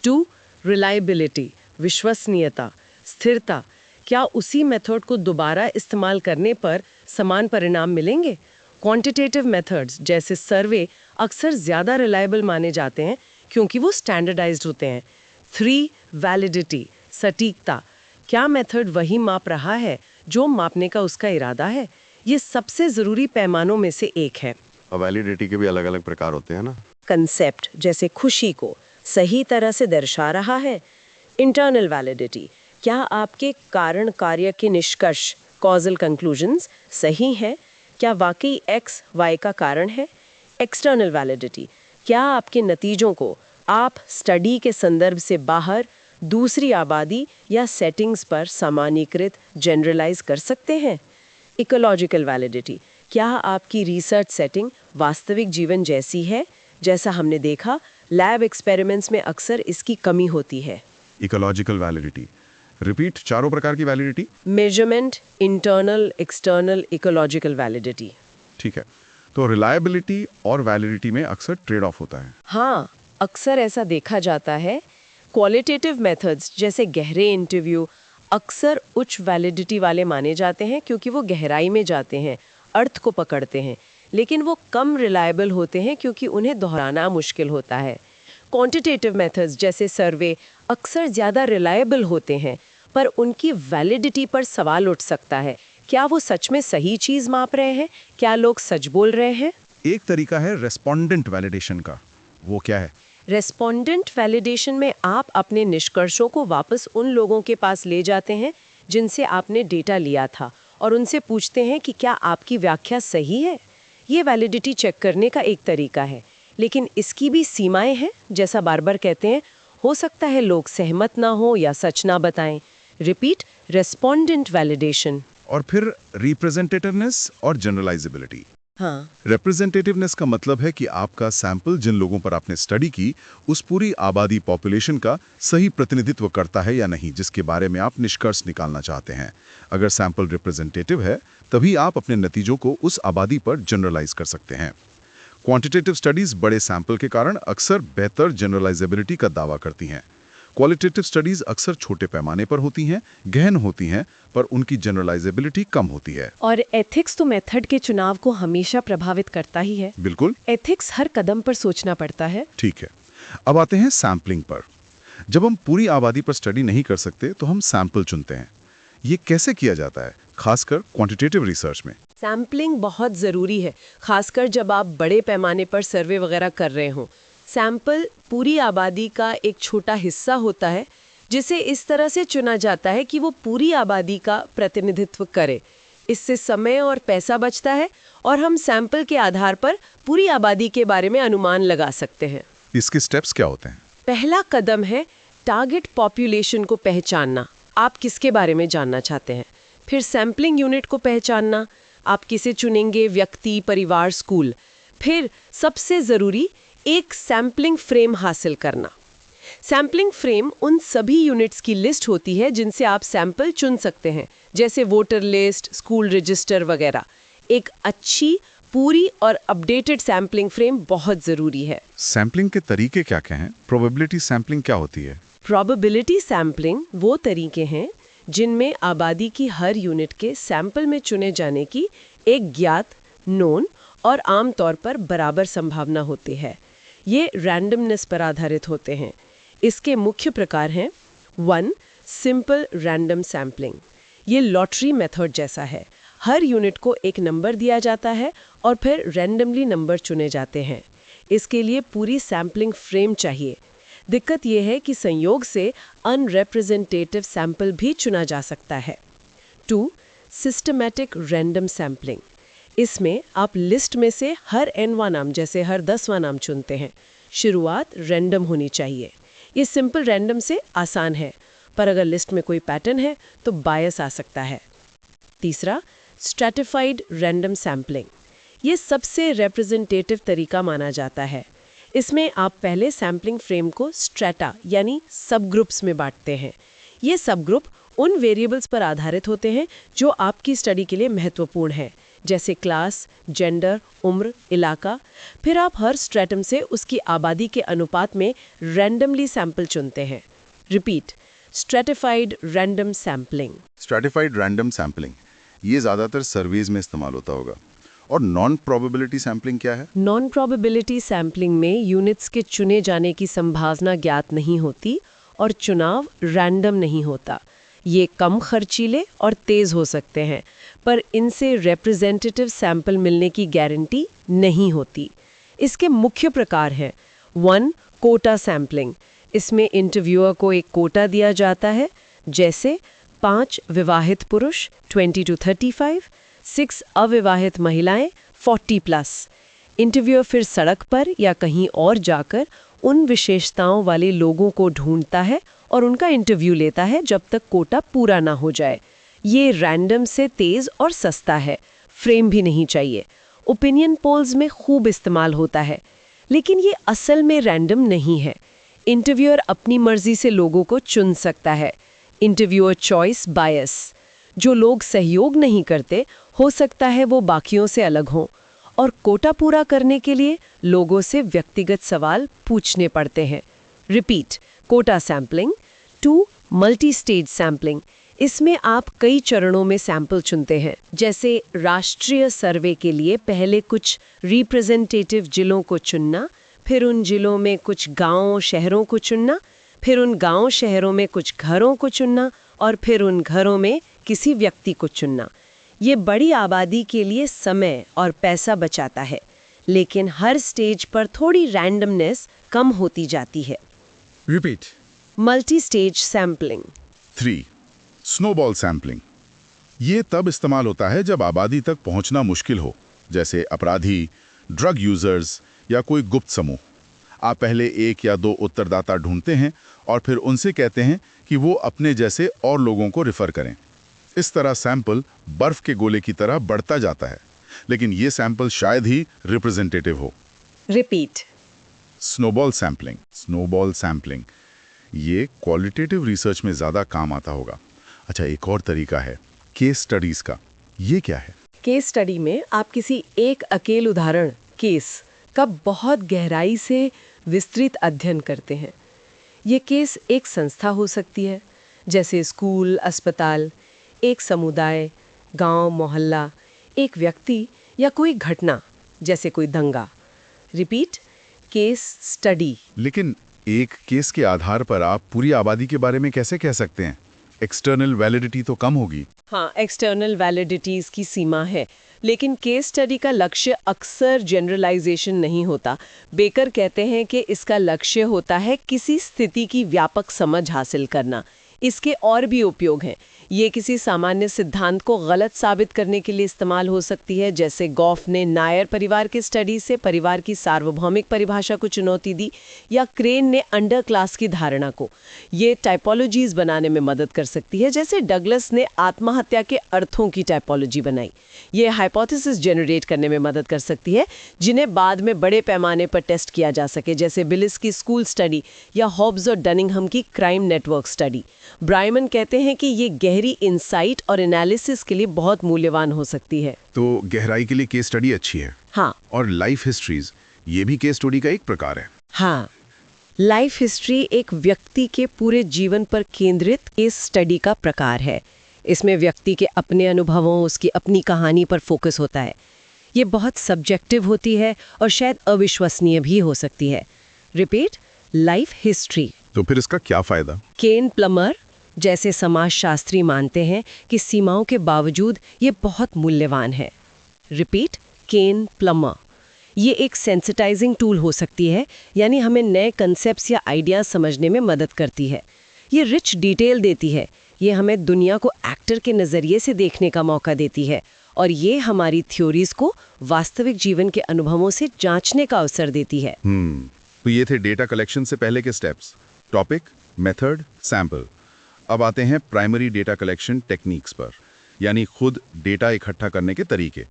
2. रिलायबिलिटी, विश्वसनीयता, स्थिरता। क्या उसी मेथड को दोबारा इस्तेमाल करने पर समान परिणाम मिलेंगे? क्वांटिटेटिव मेथड्स जैसे सर्वे अक्सर ज़्यादा रिलायबल माने जाते हैं क्योंकि वो स्टैंडर्डाइज्ड होते हैं। 3. वैलिडिटी, सटीकता। क्या मेथड वही माप रहा है जो मापने का उसका इरादा है? ये सबसे ज़रूरी पैमानों में से एक है। और वैलिडिटी के भी अलग अलग प्रकार होते हैं ना। कंसेप्ट जैसे खुशी को सही तरह से दर्शा रहा है। इंटरनल वैलिडिटी, क्या आपके कारण कार्य के निष्कर्ष कॉजल कंक्लूजन्स सही है? क्या वाकई एक्स वाई का कारण है? एक्सटर्नल वैलिडिटी, क्या आपके नतीजों को आप स्टडी के संदर्भ से बाहर दूसरी आबादी या सेटिंग्स पर सामान्यीकृत जनरलाइज कर सकते हैं? इकोलॉजिकल वैलिडिटी, क्या आपकी रिसर्च सेटिंग वास्तविक जीवन जैसी है? जैसा हमने देखा, लैब एक्सपेरिमेंट्स में अक्सर इसकी कमी होती है। इकोलॉजिकल वैलिडिटी, रिपीट चारों प्रकार की validity. Measurement, internal, external, ecological validity. ठीक है, तो रिलायबिलिटी और वैलिडिटी में अक्सर ट्रेड ऑफ होता है। हाँ, अक्सर ऐसा देखा जाता है। क्वालिटेटिव मेथड्स जैसे गहरे इंटरव्यू अक्सर उच्च वैलिडिटी वाले माने जाते हैं क्योंकि वो गहराई में जाते हैं, अर्थ को पकड़ते हैं, लेकिन वो कम रिलायबल होते हैं क्योंकि उन्हें दोहराना मुश्किल होता है। क्वांटिटेटिव मेथड्स जैसे सर्वे अक्सर ज़्यादा रिलायबल होते हैं, पर उनकी वैलिडिटी पर सवाल उठ सकता है। क्या वो सच में सही चीज़ माप रहे हैं? क्या लोग सच बोल रहे हैं? एक तरीका है रेस्पोंडेंट वैलिडेशन का। वो क्या है? रेस्पोंडेंट वैलिडेशन में आप अपने निष्कर्षों को वापस उन लोगों के पास ले जाते हैं जिनसे आपने डेटा लिया था और उनसे पूछते हैं कि क्या आपकी व्याख्या सही है। ये वैलिडिटी चेक करने का एक तरीका है, लेकिन इसकी भी सीमाएं हैं। जैसा बार-बार कहते हैं, हो सकता है लोग सहमत ना हो या सच ना बताएं। Repeat, respondent validation. और फिर रिप्रेजेंटेटिवनेस और जनरलाइजेबिलिटी। हाँ, रिप्रेजेंटेटिवनेस का मतलब है कि आपका सैंपल जिन लोगों पर आपने स्टडी की उस पूरी आबादी पॉपुलेशन का सही प्रतिनिधित्व करता है या नहीं, जिसके बारे में आप निष्कर्ष निकालना चाहते हैं। अगर सैंपल रिप्रेजेंटेटिव है तभी आप अपने नतीजों को उस आबादी पर जनरलाइज कर सकते हैं। क्वांटिटेटिव स्टडीज बड़े सैंपल के कारण अक्सर बेहतर जनरलाइजेबिलिटी का दावा करती हैं। क्वालिटेटिव स्टडीज अक्सर छोटे पैमाने पर होती हैं, गहन होती हैं, पर उनकी जनरलाइजेबिलिटी कम होती है। और एथिक्स तो मेथड के चुनाव को हमेशा प्रभावित करता ही है। बिल्कुल, एथिक्स हर कदम पर सोचना पड़ता है। ठीक है। अब आते हैं सैम्पलिंग पर। जब हम पूरी आबादी पर स्टडी नहीं कर सकते तो हम सैंपल चुनते हैं। ये कैसे किया जाता है, खासकर क्वांटिटेटिव रिसर्च में? सैम्पलिंग बहुत ज़रूरी है, खासकर जब आप बड़े पैमाने पर सर्वे वगैरह कर रहे हों। सैंपल पूरी आबादी का एक छोटा हिस्सा होता है जिसे इस तरह से चुना जाता है कि वो पूरी आबादी का प्रतिनिधित्व करे। इससे समय और पैसा बचता है और हम सैंपल के आधार पर पूरी आबादी के बारे में अनुमान लगा सकते हैं। इसके स्टेप्स क्या होते हैं? पहला कदम है टारगेट पॉपुलेशन को पहचानना। आप किसके बारे में जानना चाहते हैं। फिर सैंपलिंग यूनिट को पहचानना। आप किसे चुनेंगे, व्यक्ति, परिवार, स्कूल। फिर सबसे ज़रूरी एक सैंपलिंग फ्रेम हासिल करना। सैंपलिंग फ्रेम उन सभी यूनिट्स की लिस्ट होती है जिनसे आप सैंपल चुन सकते हैं, जैसे वोटर लिस्ट, स्कूल रजिस्टर वगैरह। एक अच्छी, पूरी और अपडेटेड सैंपलिंग फ्रेम बहुत ज़रूरी है। सैंपलिंग के तरीके क्या क्या हैं? प्रोबेबिलिटी सैंपलिंग क्या होती है? प्रोबेबिलिटी सैंपलिंग वो तरीके हैं जिनमें आबादी की हर यूनिट के सैंपल में चुने जाने की एक ज्ञात, नोन और आमतौर पर बराबर संभावना होती है। ये रैंडमनेस पर आधारित होते हैं। इसके मुख्य प्रकार हैं 1. Simple random sampling. ये लॉटरी मेथड जैसा है। हर यूनिट को एक नंबर दिया जाता है और फिर रैंडमली नंबर चुने जाते हैं। इसके लिए पूरी सैंपलिंग फ्रेम चाहिए। दिक्कत यह है कि संयोग से अनरिप्रेजेंटेटिव सैंपल भी चुना जा सकता है। 2. Systematic random sampling. इसमें आप लिस्ट में से हर nवां नाम, जैसे हर 10वां नाम चुनते हैं। शुरुआत रैंडम होनी चाहिए। ये सिंपल रैंडम से आसान है, पर अगर लिस्ट में कोई पैटर्न है तो बायस आ सकता है। 3. Stratified random sampling. ये सबसे रिप्रेजेंटेटिव तरीका माना जाता है। इसमें आप पहले सैंपलिंग फ्रेम को स्ट्रैटा यानी सब ग्रुप्स में बांटते हैं। ये सब ग्रुप उन वेरिएबल्स पर आधारित होते हैं जो आपकी स्टडी के लिए महत्वपूर्ण है, जैसे क्लास, जेंडर, उम्र, इलाका। फिर आप हर स्ट्रेटम से उसकी आबादी के अनुपात में रैंडमली सैंपल चुनते हैं। Repeat, stratified random sampling. Stratified random sampling, ये ज़्यादातर सर्वेज में इस्तेमाल होता होगा। और नॉन प्रोबेबिलिटी सैम्पलिंग क्या है? नॉन प्रोबेबिलिटी सैम्पलिंग में यूनिट्स के चुने जाने की संभावना ज्ञात नहीं होती और चुनाव रैंडम नहीं होता। ये कम खर्चीले और तेज हो सकते हैं, पर इनसे रिप्रेजेंटेटिव सैंपल मिलने की गारंटी नहीं होती। इसके मुख्य प्रकार हैं 1. कोटा सैम्पलिंग। इसमें इंटरव्यूअर को एक कोटा दिया जाता है, जैसे 5 विवाहित पुरुष 20 to 35, 6 अविवाहित महिलाएं 40+। इंटरव्यूअर फिर सड़क पर या कहीं और जाकर उन विशेषताओं वाले लोगों को ढूंढता है और उनका इंटरव्यू लेता है जब तक कोटा पूरा ना हो जाए। ये रैंडम से तेज और सस्ता है, फ्रेम भी नहीं चाहिए। ओपिनियन पोल्स में खूब इस्तेमाल होता है, लेकिन ये असल में रैंडम नहीं है। इंटरव्यूअर अपनी मर्जी से लोगों को चुन सकता है। इंटरव्यूअर चॉइस बायस। जो लोग सहयोग नहीं करते, हो सकता है वो बाकियों से अलग हों, और कोटा पूरा करने के लिए लोगों से व्यक्तिगत सवाल पूछने पड़ते हैं। Repeat, quota sampling. 2. Multi stage sampling. इसमें आप कई चरणों में सैंपल चुनते हैं, जैसे राष्ट्रीय सर्वे के लिए पहले कुछ रिप्रेजेंटेटिव जिलों को चुनना, फिर उन जिलों में कुछ गांवों शहरों को चुनना, फिर उन गांव शहरों में कुछ घरों को चुनना, और फिर उन घरों में किसी व्यक्ति को चुनना। ये बड़ी आबादी के लिए समय और पैसा बचाता है, लेकिन हर स्टेज पर थोड़ी रैंडमनेस कम होती जाती है। Repeat. Multi stage sampling. 3. Snowball sampling. ये तब इस्तेमाल होता है जब आबादी तक पहुंचना मुश्किल हो, जैसे अपराधी, ड्रग यूजर्स या कोई गुप्त समूह। आप पहले 1 या 2 उत्तरदाता ढूंढते हैं और फिर उनसे कहते हैं कि वो अपने जैसे और लोगों को रिफर करें। इस तरह सैंपल बर्फ के गोले की तरह बढ़ता जाता है, लेकिन ये सैंपल शायद ही रिप्रेजेंटेटिव हो। Repeat. Snowball sampling. Snowball sampling ये क्वालिटेटिव रिसर्च में ज़्यादा काम आता होगा। अच्छा, एक और तरीका है केस स्टडीज़ का। ये क्या है? केस स्टडी में आप किसी एक अकेले उदाहरण केस का बहुत गहराई से विस्तृत अध्ययन करते हैं। ये केस एक संस्था हो सकती है, जैसे स्कूल, अस्पताल, एक समुदाय, गांव, मोहल्ला, एक व्यक्ति या कोई घटना, जैसे कोई दंगा। Repeat, case study. लेकिन एक केस के आधार पर आप पूरी आबादी के बारे में कैसे कह सकते हैं? एक्सटर्नल वैलिडिटी तो कम होगी। हाँ, एक्सटर्नल वैलिडिटीज की सीमा है, लेकिन केस स्टडी का लक्ष्य अक्सर जनरलाइजेशन नहीं होता। बेकर कहते हैं कि इसका लक्ष्य होता है किसी स्थिति की व्यापक समझ हासिल करना। इसके और भी उपयोग हैं। ये किसी सामान्य सिद्धांत को गलत साबित करने के लिए इस्तेमाल हो सकती है, जैसे गॉफ ने नायर परिवार के स्टडी से परिवार की सार्वभौमिक परिभाषा को चुनौती दी, या क्रेन ने अंडर क्लास की धारणा को। ये टाइपोलॉजीज बनाने में मदद कर सकती है, जैसे डगलस ने आत्महत्या के अर्थों की टाइपोलॉजी बनाई। ये हाइपोथेसिस जनरेट करने में मदद कर सकती है, जिन्हें बाद में बड़े पैमाने पर टेस्ट किया जा सके, जैसे बिलिस की स्कूल स्टडी या हॉब्स और डनिंघम की क्राइम नेटवर्क स्टडी। ब्राइमन कहते हैं कि ये गहरी इंसाइट और एनालिसिस के लिए बहुत मूल्यवान हो सकती है। तो गहराई के लिए केस स्टडी अच्छी है। हाँ। और लाइफ हिस्ट्रीज, ये भी केस स्टडी का एक प्रकार है। हाँ, लाइफ हिस्ट्री एक व्यक्ति के पूरे जीवन पर केंद्रित केस स्टडी का प्रकार है। इसमें व्यक्ति के अपने अनुभवों, उसकी अपनी कहानी पर फोकस होता है। ये बहुत सब्जेक्टिव होती है और शायद अविश्वसनीय भी हो सकती है। Repeat, life history. तो फिर इसका क्या फायदा? केन प्लमर जैसे समाजशास्त्री मानते हैं कि सीमाओं के बावजूद ये बहुत मूल्यवान है। रिपीट, केन प्लमर। ये एक सेंसिटाइजिंग टूल हो सकती है, यानी हमें नए कंसेप्ट्स या आइडियाज समझने में मदद करती है। ये रिच डिटेल देती है, ये हमें दुनिया को एक्टर के नज़रिए से देखने का मौका देती है, और ये हमारी थ्योरीज को वास्तविक जीवन के अनुभवों से जांचने का अवसर देती है। तो ये थे डेटा कलेक्शन से पहले के स्टेप्स: टॉपिक, मेथड, सैंपल। अब आते हैं प्राइमरी डेटा कलेक्शन टेक्निक्स पर, यानी खुद डेटा इकट्ठा करने के तरीके।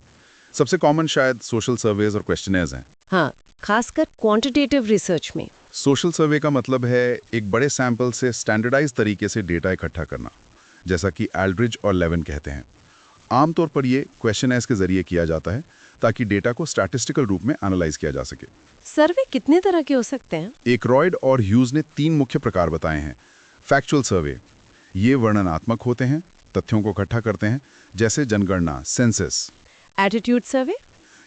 सबसे कॉमन शायद सोशल सर्वेज और क्वेश्चनर्स हैं। हाँ, खासकर क्वांटिटेटिव रिसर्च में। सोशल सर्वे का मतलब है एक बड़े सैंपल से स्टैंडर्डाइज तरीके से डेटा इकट्ठा करना, जैसा कि एल्ड्रिज और लेविन कहते हैं। आमतौर पर ये क्वेश्चनर्स के जरिए किया जाता है ताकि डेटा को स्टैटिस्टिकल रूप में एनालाइज किया जा सके। सर्वे कितने तरह के हो सकते हैं? एकरॉयड और ह्यूज ने 3 मुख्य प्रकार बताए हैं। फैक्चुअल सर्वे, ये वर्णनात्मक होते हैं, तथ्यों को इकट्ठा करते हैं, जैसे जनगणना, सेंसस। एटीट्यूड सर्वे,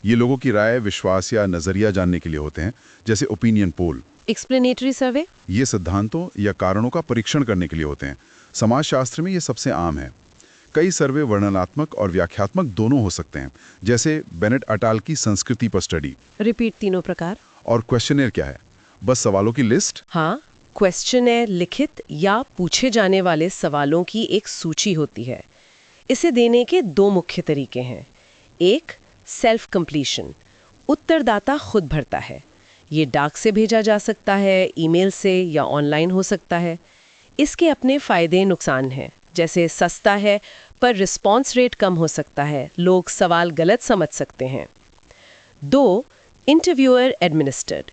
ये लोगों की राय, विश्वास या नजरिया जानने के लिए होते हैं, जैसे ओपिनियन पोल। एक्सप्लेनेटरी सर्वे? ये सिद्धांतों या कारणों का परीक्षण करने के लिए होते हैं। समाजशास्त्र में ये सबसे आम है। कई सर्वे वर्णनात्मक और व्याख्यात्मक दोनों हो सकते हैं, जैसे बेनेट अटाल की संस्कृति पर स्टडी। रिपीट तीनों प्रकार। और क्वेश्चनर क्या है? बस सवालों की लिस्ट? हाँ, क्वेश्चनर लिखित या पूछे जाने वाले सवालों की एक सूची होती है। इसे देने के दो मुख्य तरीके हैं। एक, सेल्फ कंप्लीशन, उत्तरदाता खुद भरता है। ये डाक से भेजा जा सकता है, ईमेल से या ऑनलाइन हो सकता है। इसके अपने फायदे नुकसान हैं, जैसे सस्ता है पर रिस्पॉन्स रेट कम हो सकता है, लोग सवाल गलत समझ सकते हैं। 2, इंटरव्यूअर एडमिनिस्टर्ड,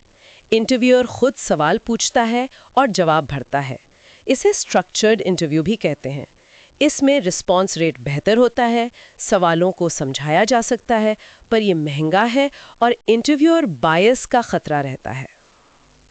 इंटरव्यूअर खुद सवाल पूछता है और जवाब भरता है। इसे स्ट्रक्चर्ड इंटरव्यू भी कहते हैं। इसमें रिस्पॉन्स रेट बेहतर होता है, सवालों को समझाया जा सकता है, पर यह महंगा है और इंटरव्यूअर बायस का खतरा रहता है।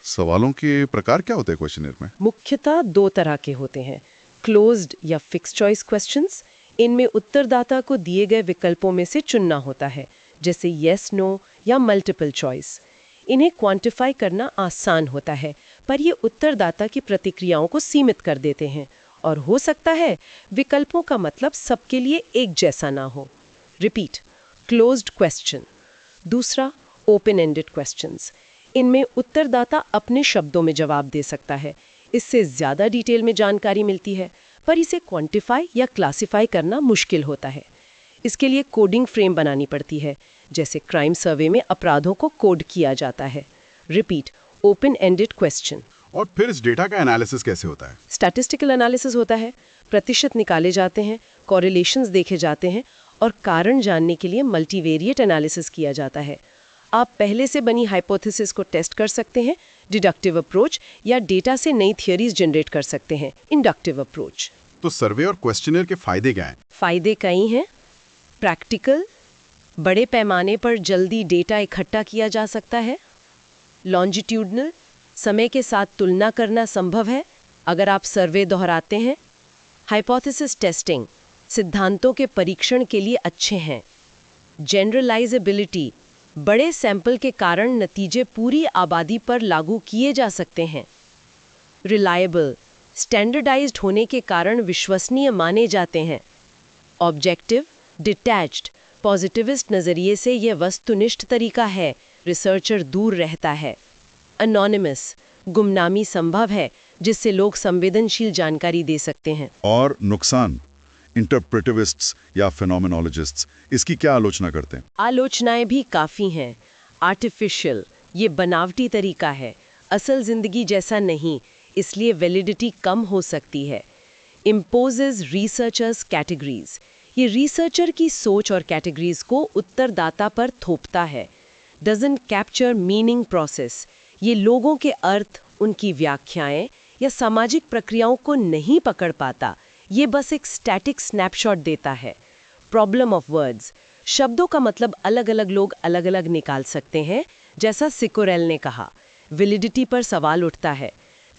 सवालों के प्रकार क्या होते हैं क्वेश्चनर में? मुख्यतः 2 तरह के होते हैं। क्लोज्ड या फिक्स चॉइस क्वेश्चंस, इनमें उत्तरदाता को दिए गए विकल्पों में से चुनना होता है, जैसे येस, नो या मल्टीपल चॉइस। इन्हें क्वांटिफाई करना आसान होता है, पर ये उत्तरदाता की प्रतिक्रियाओं को सीमित कर देते हैं और हो सकता है विकल्पों का मतलब सबके लिए एक जैसा ना हो। Repeat, closed question. दूसरा, ओपन एंडेड क्वेश्चंस। इनमें उत्तरदाता अपने शब्दों में जवाब दे सकता है। इससे ज़्यादा डिटेल में जानकारी मिलती है, पर इसे क्वांटिफाई या क्लासिफाई करना मुश्किल होता है। इसके लिए कोडिंग फ्रेम बनानी पड़ती है, जैसे क्राइम सर्वे में अपराधों को कोड किया जाता है। Repeat, open ended question. और फिर इस डेटा का एनालिसिस कैसे होता है? स्टैटिस्टिकल एनालिसिस होता है। प्रतिशत निकाले जाते हैं, कॉरिलेशंस देखे जाते हैं और कारण जानने के लिए मल्टीवेरिएट एनालिसिस किया जाता है। आप पहले से बनी हाइपोथेसिस को टेस्ट कर सकते हैं, डिडक्टिव अप्रोच, या डेटा से नई थियरीज जनरेट कर सकते हैं, इंडक्टिव अप्रोच। तो सर्वे और क्वेश्चनर के फायदे क्या हैं? फायदे कई हैं। प्रैक्टिकल, बड़े पैमाने पर जल्दी डेटा इकट्ठा किया जा सकता है। लॉन्जिट्यूडनल, समय के साथ तुलना करना संभव है अगर आप सर्वे दोहराते हैं। हाइपोथेसिस टेस्टिंग, सिद्धांतों के परीक्षण के लिए अच्छे हैं। जनरलाइजेबिलिटी, बड़े सैंपल के कारण नतीजे पूरी आबादी पर लागू किए जा सकते हैं। रिलायबल, स्टैंडर्डाइज्ड होने के कारण विश्वसनीय माने जाते हैं। ऑब्जेक्टिव, डिटैच्ड, पॉजिटिविस्ट नज़रिए से यह वस्तुनिष्ठ तरीका है, रिसर्चर दूर रहता है। अनोनिमस, गुमनामी संभव है, जिससे लोग संवेदनशील जानकारी दे सकते हैं। और नुकसान, इंटरप्रेटिविस्ट्स या फेनोमेनोलॉजिस्ट्स इसकी क्या आलोचना करते हैं? आलोचनाएं भी काफ़ी हैं। आर्टिफिशियल, ये बनावटी तरीका है, असल जिंदगी जैसा नहीं, इसलिए वैलिडिटी कम हो सकती है। इम्पोजेज रिसर्चर्स कैटेगरीज, ये रिसर्चर की सोच और कैटेगरीज को उत्तरदाता पर थोपता है। डजंट कैप्चर मीनिंग प्रोसेस, ये लोगों के अर्थ, उनकी व्याख्याएं या सामाजिक प्रक्रियाओं को नहीं पकड़ पाता, ये बस एक स्टैटिक स्नैपशॉट देता है। प्रॉब्लम ऑफ वर्ड्स, शब्दों का मतलब अलग अलग लोग अलग अलग निकाल सकते हैं, जैसा सिकोरेल ने कहा। वैलिडिटी पर सवाल उठता है।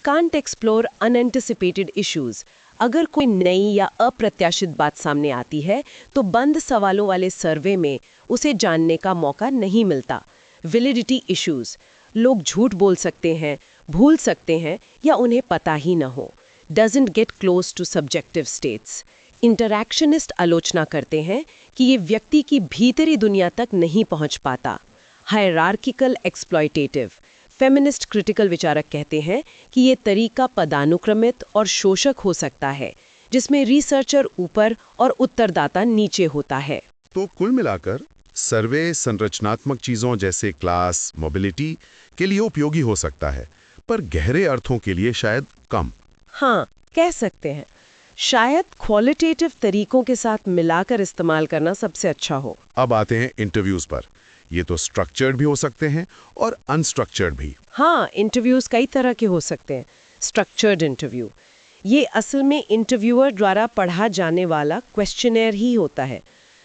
कांट एक्सप्लोर अनएंटिसिपेटेड इश्यूज, अगर कोई नई या अप्रत्याशित बात सामने आती है तो बंद सवालों वाले सर्वे में उसे जानने का मौका नहीं मिलता। वैलिडिटी इश्यूज, लोग झूठ बोल सकते हैं, भूल सकते हैं या उन्हें पता ही न हो। Doesn't get close to subjective states, interactionist आलोचना करते हैं कि ये व्यक्ति की भीतरी दुनिया तक नहीं पहुंच पाता। हायरार्किकल एक्सप्लॉयटेटिव, फेमिनिस्ट क्रिटिकल विचारक कहते हैं कि ये तरीका पदानुक्रमित और शोषक हो सकता है, जिसमें रिसर्चर ऊपर और उत्तरदाता नीचे होता है। तो कुल मिलाकर सर्वे संरचनात्मक चीजों जैसे क्लास, मोबिलिटी के लिए उपयोगी हो सकता है, पर गहरे अर्थों के लिए शायद कम। हाँ, कह सकते हैं। शायद क्वालिटेटिव तरीकों के साथ मिलाकर इस्तेमाल करना सबसे अच्छा हो। अब आते हैं इंटरव्यूज पर। ये तो स्ट्रक्चर्ड भी हो सकते हैं और अनस्ट्रक्चर्ड भी। हाँ, इंटरव्यूज कई तरह के हो सकते हैं। स्ट्रक्चर्ड इंटरव्यू, ये असल में इंटरव्यूअर द्वारा पढ़ा जाने वाला क्वेश्चनर ही होता है।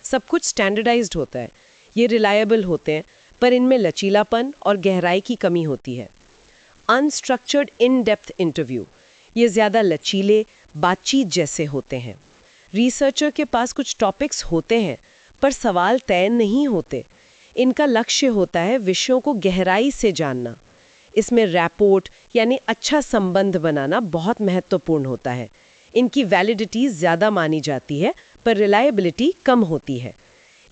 सब कुछ स्टैंडर्डाइज्ड होता है। ये रिलायबल होते हैं, पर इनमें लचीलापन और गहराई की कमी होती है। अनस्ट्रक्चर्ड इन डेप्थ इंटरव्यू, ये ज़्यादा लचीले, बातचीत जैसे होते हैं। रिसर्चर के पास कुछ टॉपिक्स होते हैं, पर सवाल तय नहीं होते। इनका लक्ष्य होता है विषयों को गहराई से जानना। इसमें रैपोर्ट यानी अच्छा संबंध बनाना बहुत महत्वपूर्ण होता है। इनकी वैलिडिटी ज़्यादा मानी जाती है पर रिलायबिलिटी कम होती है।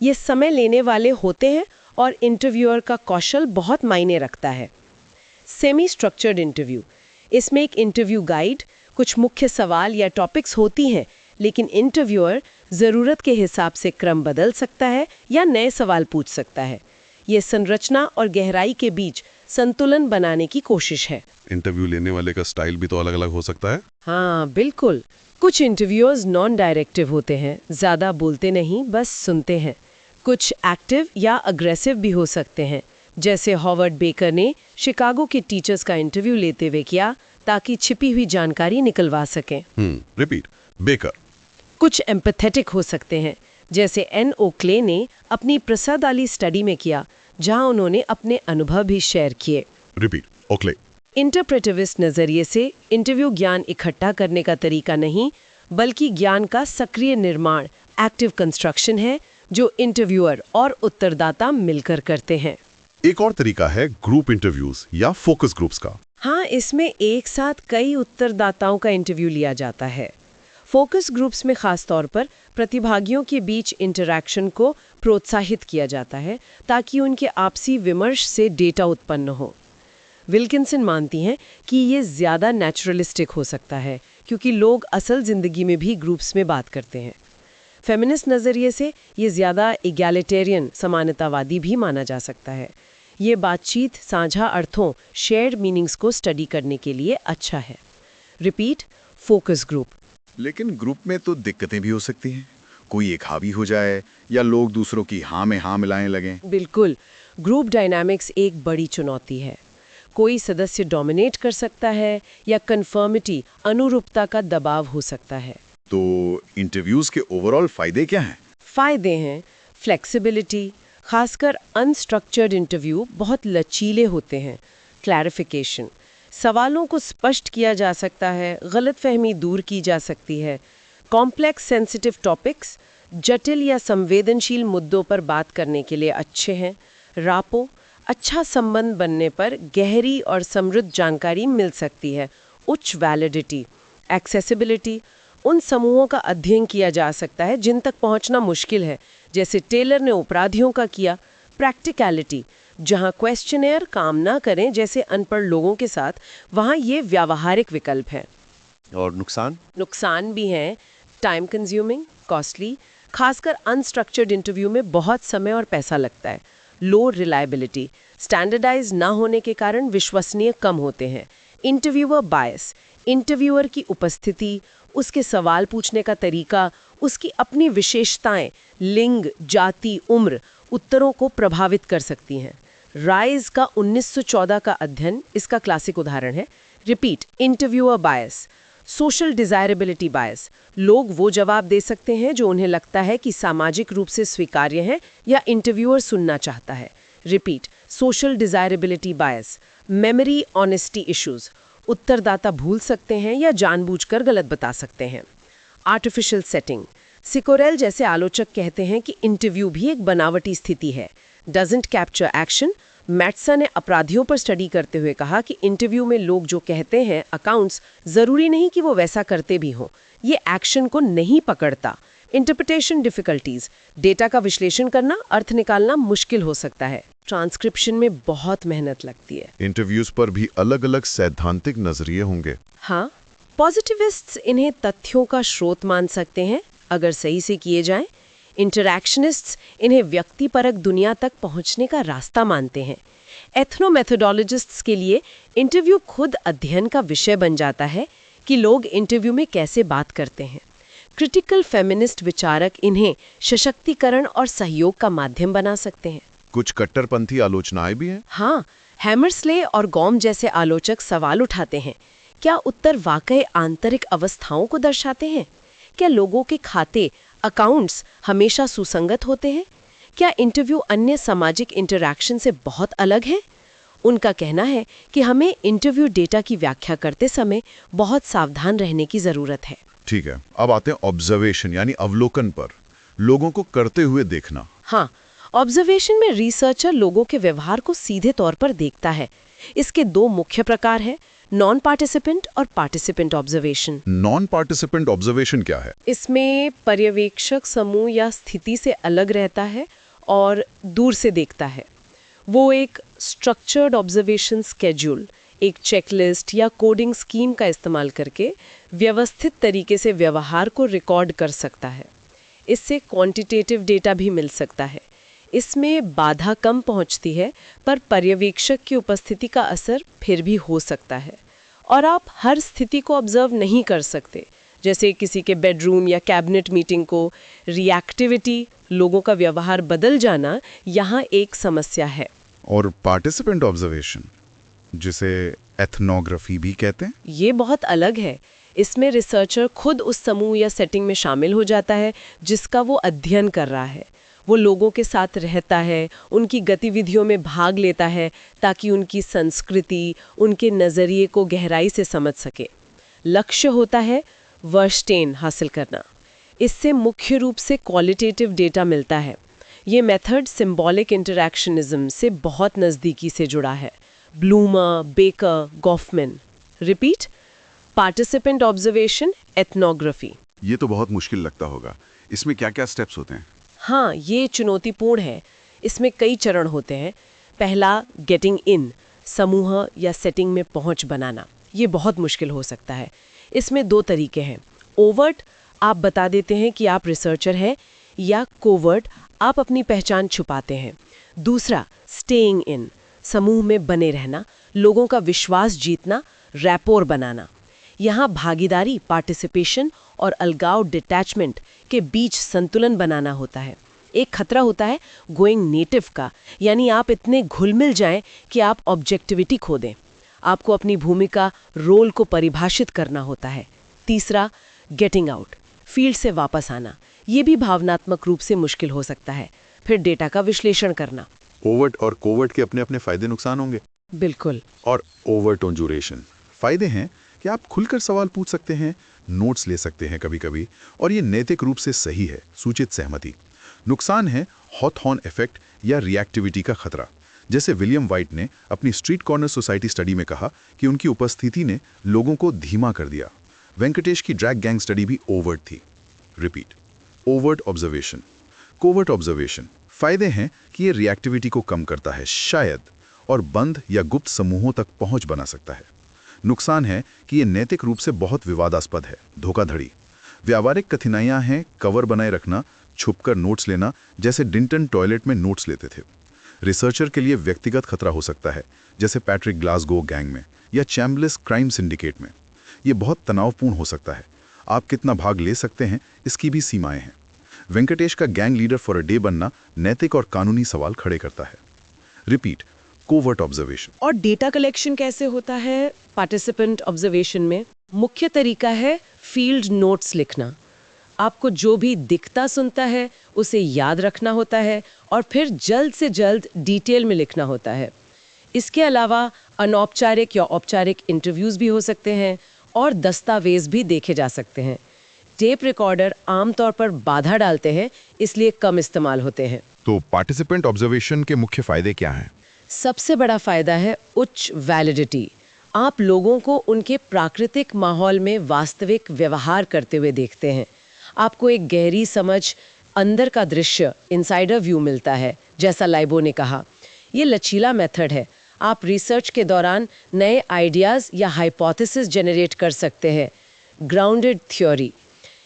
ये समय लेने वाले होते हैं और इंटरव्यूअर का कौशल बहुत मायने रखता है। सेमी स्ट्रक्चर्ड इंटरव्यू, इसमें एक इंटरव्यू गाइड, कुछ मुख्य सवाल या टॉपिक्स होती हैं, लेकिन इंटरव्यूअर ज़रूरत के हिसाब से क्रम बदल सकता है या नए सवाल पूछ सकता है। ये संरचना और गहराई के बीच संतुलन बनाने की कोशिश है। इंटरव्यू लेने वाले का स्टाइल भी तो अलग अलग हो सकता है। हाँ बिल्कुल, कुछ इंटरव्यूअर्स नॉन डायरेक्टिव होते हैं, ज़्यादा बोलते नहीं, बस सुनते हैं। कुछ एक्टिव या अग्रेसिव भी हो सकते हैं, जैसे हॉवर्ड बेकर ने शिकागो के टीचर्स का इंटरव्यू लेते हुए किया ताकि छिपी हुई जानकारी निकलवा सकें। रिपीट। बेकर। कुछ एम्पैथेटिक हो सकते हैं, जैसे एन ओक्ले ने अपनी प्रसाद अली स्टडी में किया, जहां उन्होंने अपने अनुभव भी शेयर किए। रिपीट। ओक्ले। इंटरप्रेटिविस्ट नजरिए से इंटरव्यू ज्ञान इकट्ठा करने का तरीका नहीं, बल्कि ज्ञान का सक्रिय निर्माण, एक्टिव कंस्ट्रक्शन है, जो इंटरव्यूअर और उत्तरदाता मिलकर करते हैं। एक और तरीका है ग्रुप इंटरव्यूज या फोकस ग्रुप्स का। हाँ, इसमें एक साथ कई उत्तरदाताओं का इंटरव्यू लिया जाता है। फोकस ग्रुप्स में खास तौर पर प्रतिभागियों के बीच इंटरैक्शन को प्रोत्साहित किया जाता है ताकि उनके आपसी विमर्श से डेटा उत्पन्न हो। विल्किंसन मानती हैं कि ये ज़्यादा नेचुरलिस्टिक हो सकता है क्योंकि लोग असल ज़िंदगी में भी ग्रुप्स में बात करते हैं। फेमिनिस्ट नज़रिए से ये ज़्यादा इगैलिटेरियन, समानतावादी भी माना जा सकता है। ये बातचीत साझा अर्थों, शेयर्ड मीनिंग्स को स्टडी करने के लिए अच्छा है। रिपीट। Focus group. लेकिन ग्रुप में तो दिक्कतें भी हो सकती हैं। कोई एक हावी हो जाए या लोग दूसरों की हाँ में हाँ मिलाने लगें। बिल्कुल, ग्रुप डायनामिक्स एक बड़ी चुनौती है। कोई सदस्य डोमिनेट कर सकता है या कन्फर्मिटी, अनुरूपता का दबाव हो सकता है। तो इंटरव्यूज के ओवरऑल फायदे क्या हैं? फायदे हैं फ्लेक्सिबिलिटी, खासकर अनस्ट्रक्चर्ड इंटरव्यू बहुत लचीले होते हैं। क्लैरिफिकेशन, सवालों को स्पष्ट किया जा सकता है, गलतफहमी दूर की जा सकती है। कॉम्प्लेक्स सेंसिटिव टॉपिक्स, जटिल या संवेदनशील मुद्दों पर बात करने के लिए अच्छे हैं। रापो, अच्छा संबंध बनने पर गहरी और समृद्ध जानकारी मिल सकती है। उच्च वैलिडिटी। एक्सेसिबिलिटी, उन समूहों का अध्ययन किया जा सकता है जिन तक पहुंचना मुश्किल है, जैसे टेलर ने अपराधियों का किया। प्रैक्टिकलिटी, जहां क्वेश्चनेयर काम ना करें जैसे अनपढ़ लोगों के साथ, वहां ये व्यावहारिक विकल्प है। और नुकसान भी हैं, टाइम कंज्यूमिंग, कॉस्टली, खासकर अनस्ट्रक्चर्ड इंटरव्यू में बहुत समय और पैसा लगता है। लो रिलायबिलिटी, स्टैंडर्डाइज ना होने के कारण विश्वसनीय कम होते हैं। इंटरव्यूअर बायस, इंटरव्यूअर की उपस्थिति, उसके सवाल पूछने का तरीका, उसकी अपनी विशेषताएं, लिंग, जाति, उम्र उत्तरों को प्रभावित कर सकती हैं। राइज का 1914 का अध्ययन इसका क्लासिक उदाहरण है। रिपीट। इंटरव्यूअर बायस। सोशल डिजायरेबिलिटी बायस, लोग वो जवाब दे सकते हैं जो उन्हें लगता है कि सामाजिक रूप से स्वीकार्य है या इंटरव्यूअर सुनना चाहता है। रिपीट। सोशल डिजायरेबिलिटी बायस। मेमोरी ऑनेस्टी इश्यूज, उत्तरदाता भूल सकते हैं या जानबूझकर गलत बता सकते हैं। आर्टिफिशियल सेटिंग, सिकोरेल जैसे आलोचक कहते हैं कि इंटरव्यू भी एक बनावटी स्थिति है। डजंट कैप्चर एक्शन, मैटसन ने अपराधियों पर स्टडी करते हुए कहा कि इंटरव्यू में लोग जो कहते हैं अकाउंट्स, जरूरी नहीं कि वो वैसा करते भी हों, ये एक्शन को नहीं पकड़ता। इंटरप्रिटेशन डिफिकल्टीज, डेटा का विश्लेषण करना, अर्थ निकालना मुश्किल हो सकता है। ट्रांसक्रिप्शन में बहुत मेहनत लगती है। इंटरव्यूज पर भी अलग अलग सैद्धांतिक नजरिए होंगे। हाँ, पॉजिटिविस्ट्स इन्हें तथ्यों का स्रोत मान सकते हैं अगर सही से किए जाएं। इंटरैक्शनिस्ट्स इन्हें व्यक्तिपरक दुनिया तक पहुंचने का रास्ता मानते हैं। एथनोमेथोडोलॉजिस्ट्स के लिए इंटरव्यू खुद अध्ययन का विषय बन जाता है कि लोग इंटरव्यू में कैसे बात करते हैं। क्रिटिकल फेमिनिस्ट विचारक इन्हें सशक्तिकरण और सहयोग का माध्यम बना सकते हैं। कुछ कट्टरपंथी आलोचनाएं भी हैं। हाँ, हैमर्सले और गॉम जैसे आलोचक सवाल उठाते हैं, क्या उत्तर वाकई आंतरिक अवस्थाओं को दर्शाते हैं? क्या लोगों के खाते, अकाउंट्स हमेशा सुसंगत होते हैं? क्या इंटरव्यू अन्य सामाजिक इंटरैक्शन से बहुत अलग है? उनका कहना है कि हमें इंटरव्यू डेटा की व्याख्या करते समय बहुत सावधान रहने की जरूरत है। ठीक है, अब आते हैं ऑब्जर्वेशन यानी अवलोकन पर, लोगों को करते हुए देखना। हाँ, ऑब्जर्वेशन में रिसर्चर लोगों के व्यवहार को सीधे तौर पर देखता है। इसके दो मुख्य प्रकार हैं, नॉन पार्टिसिपेंट और participant observation. Non participant observation क्या है? इसमें पर्यवेक्षक समूह या स्थिति से अलग रहता है और दूर से देखता है। वो एक स्ट्रक्चर्ड ऑब्जर्वेशन स्केड्यूल, एक चेकलिस्ट या कोडिंग स्कीम का इस्तेमाल करके व्यवस्थित तरीके से व्यवहार को रिकॉर्ड कर सकता है। इससे क्वांटिटेटिव डेटा भी मिल सकता है। इसमें बाधा कम पहुंचती है, पर पर्यवेक्षक की उपस्थिति का असर फिर भी हो सकता है। और आप हर स्थिति को ऑब्जर्व नहीं कर सकते, जैसे किसी के बेडरूम या कैबिनेट मीटिंग को। रिएक्टिविटी, लोगों का व्यवहार बदल जाना, यहाँ एक समस्या है। और पार्टिसिपेंट ऑब्जर्वेशन, जिसे एथनोग्राफी भी कहते हैं, ये बहुत अलग है। इसमें रिसर्चर खुद उस समूह या सेटिंग में शामिल हो जाता है जिसका वो अध्ययन कर रहा है। वो लोगों के साथ रहता है, उनकी गतिविधियों में भाग लेता है ताकि उनकी संस्कृति, उनके नज़रिए को गहराई से समझ सके। लक्ष्य होता है वर्स्टेन हासिल करना। इससे मुख्य रूप से क्वालिटेटिव डेटा मिलता है। ये मेथड सिंबॉलिक इंटरैक्शनिज्म से बहुत नज़दीकी से जुड़ा है। Bloomer, baker, Goffman. Repeat, participant observation, ethnography. ये तो बहुत मुश्किल लगता होगा। इसमें क्या क्या स्टेप्स होते हैं? हाँ, ये चुनौतीपूर्ण है। इसमें कई चरण होते हैं। पहला, गेटिंग इन, समूह या सेटिंग में पहुंच बनाना। ये बहुत मुश्किल हो सकता है। इसमें दो तरीके हैं। ओवर्ट, आप बता देते हैं कि आप रिसर्चर हैं, या कोवर्ट, आप अपनी पहचान छुपाते हैं। दूसरा, स्टेइंग इन, समूह में बने रहना, लोगों का विश्वास जीतना, रैपोर बनाना। यहाँ भागीदारी, पार्टिसिपेशन और अलगाव, डिटैचमेंट के बीच संतुलन बनाना होता है। एक खतरा होता है गोइंग नेटिव का, यानी आप इतने घुल-मिल जाएं कि आप ऑब्जेक्टिविटी खो दें। आपको अपनी भूमिका, रोल को परिभाषित करना होता है। तीसरा, गेटिंग आउट, फील्ड से वापस आना। ये भी भावनात्मक रूप से मुश्किल हो सकता है। फिर डेटा का विश्लेषण करना। ओवर्ट और कोवर्ट के अपने अपने फायदे नुकसान होंगे। बिल्कुल। और ओवर्ट ऑन ड्यूरेशन, फायदे हैं कि आप खुलकर सवाल पूछ सकते हैं, नोट्स ले सकते हैं कभी-कभी, और ये नैतिक रूप से सही है, सूचित सहमति। नुकसान है हॉथॉर्न इफेक्ट या रिएक्टिविटी का खतरा। जैसे विलियम वाइट ने अपनी स्ट्रीट कॉर्नर सोसाइटी स्टडी में कहा कि उनकी उपस्थिति ने लोगों को धीमा कर दिया। वेंकटेश की ड्रैग गैंग स्टडी भी ओवर्ट थी। Repeat, overt observation, covert observation. फायदे हैं कि ये रिएक्टिविटी को कम करता है शायद, और बंद या गुप्त समूहों तक पहुंच बना सकता है। नुकसान है कि ये नैतिक रूप से बहुत विवादास्पद है। धोखाधड़ी, व्यावहारिक कठिनाइयां हैं कवर बनाए रखना, छुपकर नोट्स लेना, जैसे डिंटन टॉयलेट में नोट्स लेते थे। रिसर्चर के लिए व्यक्तिगत खतरा हो सकता है, जैसे पैट्रिक ग्लासगो गैंग में या चैम्बलिस क्राइम सिंडिकेट में। ये बहुत तनावपूर्ण हो सकता है। आप कितना भाग ले सकते हैं, इसकी भी सीमाएं हैं। वेंकटेश का gang leader for a day बनना नैतिक और कानूनी सवाल खड़े करता है। Repeat, covert observation. और डेटा कलेक्शन कैसे होता है पार्टिसिपेंट ऑब्जर्वेशन में? मुख्य तरीका है फील्ड नोट्स लिखना। आपको जो भी दिखता सुनता है उसे याद रखना होता है और फिर जल्द से जल्द डिटेल में लिखना होता है। इसके अलावा अनौपचारिक या औपचारिक इंटरव्यूज भी हो सकते हैं और दस्तावेज भी देखे जा सकते हैं। टेप रिकॉर्डर आमतौर पर बाधा डालते हैं, इसलिए कम इस्तेमाल होते हैं। तो पार्टिसिपेंट ऑब्जर्वेशन के मुख्य फायदे क्या हैं? सबसे बड़ा फायदा है उच्च वैलिडिटी। आप लोगों को उनके प्राकृतिक माहौल में वास्तविक व्यवहार करते हुए देखते हैं। आपको एक गहरी समझ, अंदर का दृश्य, इनसाइडर व्यू मिलता है, जैसा लाइबो ने कहा। ये लचीला मेथड है। आप रिसर्च के दौरान नए आइडियाज़ या हाइपोथेसिस जनरेट कर सकते हैं। ग्राउंडेड थ्योरी,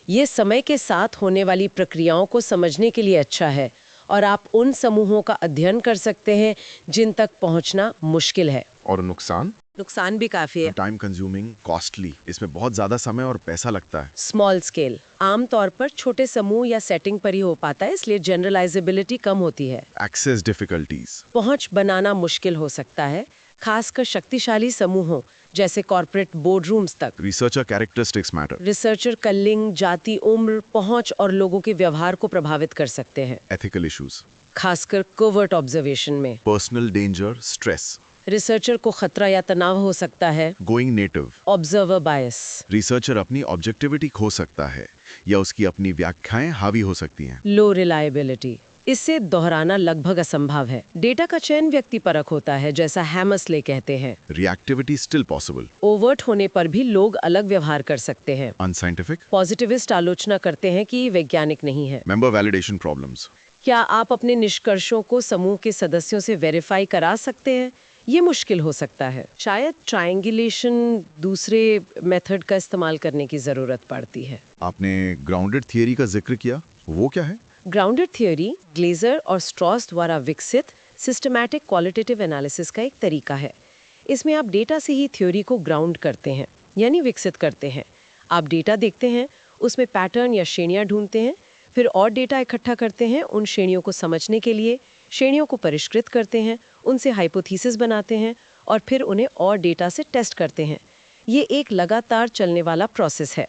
ये समय के साथ होने वाली प्रक्रियाओं को समझने के लिए अच्छा है और आप उन समूहों का अध्ययन कर सकते हैं जिन तक पहुंचना मुश्किल है। और नुकसान? नुकसान भी काफ़ी है। टाइम कंज्यूमिंग, कॉस्टली, इसमें बहुत ज़्यादा समय और पैसा लगता है। स्मॉल स्केल, आमतौर पर छोटे समूह या सेटिंग पर ही हो पाता है, इसलिए जनरलाइजेबिलिटी कम होती है। एक्सेस डिफिकल्टीज, पहुंच बनाना मुश्किल हो सकता है, खासकर शक्तिशाली समूहों जैसे कॉर्पोरेट बोर्डरूम्स तक। रिसर्चर कैरेक्टरिस्टिक्स मैटर, रिसर्चर का लिंग, जाति, उम्र, पहुंच और लोगों के व्यवहार को प्रभावित कर सकते हैं, एथिकल इश्यूज, खासकर कोवर्ट ऑब्जर्वेशन में। पर्सनल डेंजर, स्ट्रेस, रिसर्चर को खतरा या तनाव हो सकता है। गोइंग नेटिव, ऑब्जर्वर बायस, रिसर्चर अपनी ऑब्जेक्टिविटी खो सकता है या उसकी अपनी व्याख्याएं हावी हो सकती हैं। लो रिलायबिलिटी, इससे दोहराना लगभग असंभव है। डेटा का चयन व्यक्तिपरक होता है, जैसा हैमर्सले कहते हैं। Reactivity still possible. ओवर्ट होने पर भी लोग अलग व्यवहार कर सकते हैं। अनसाइंटिफिक। पॉजिटिविस्ट आलोचना करते हैं कि ये वैज्ञानिक नहीं है। Member validation problems. क्या आप अपने निष्कर्षों को समूह के सदस्यों से वेरीफाई करा सकते हैं? ये मुश्किल हो सकता है। शायद ट्रायंगुलेशन दूसरे मेथड का इस्तेमाल करने की जरूरत पड़ती है। आपने ग्राउंडेड थियरी का जिक्र किया, वो क्या है? ग्राउंडेड थियोरी ग्लेजर और स्ट्रॉस द्वारा विकसित सिस्टमैटिक क्वालिटेटिव एनालिसिस का एक तरीका है। इसमें आप डेटा से ही थ्योरी को ग्राउंड करते हैं, यानी विकसित करते हैं। आप डेटा देखते हैं, उसमें पैटर्न या श्रेणियां ढूंढते हैं, फिर और डेटा इकट्ठा करते हैं उन श्रेणियों को समझने के लिए, श्रेणियों को परिष्कृत करते हैं, उनसे हाइपोथेसिस बनाते हैं और फिर उन्हें और डेटा से टेस्ट करते हैं। ये एक लगातार चलने वाला प्रोसेस है।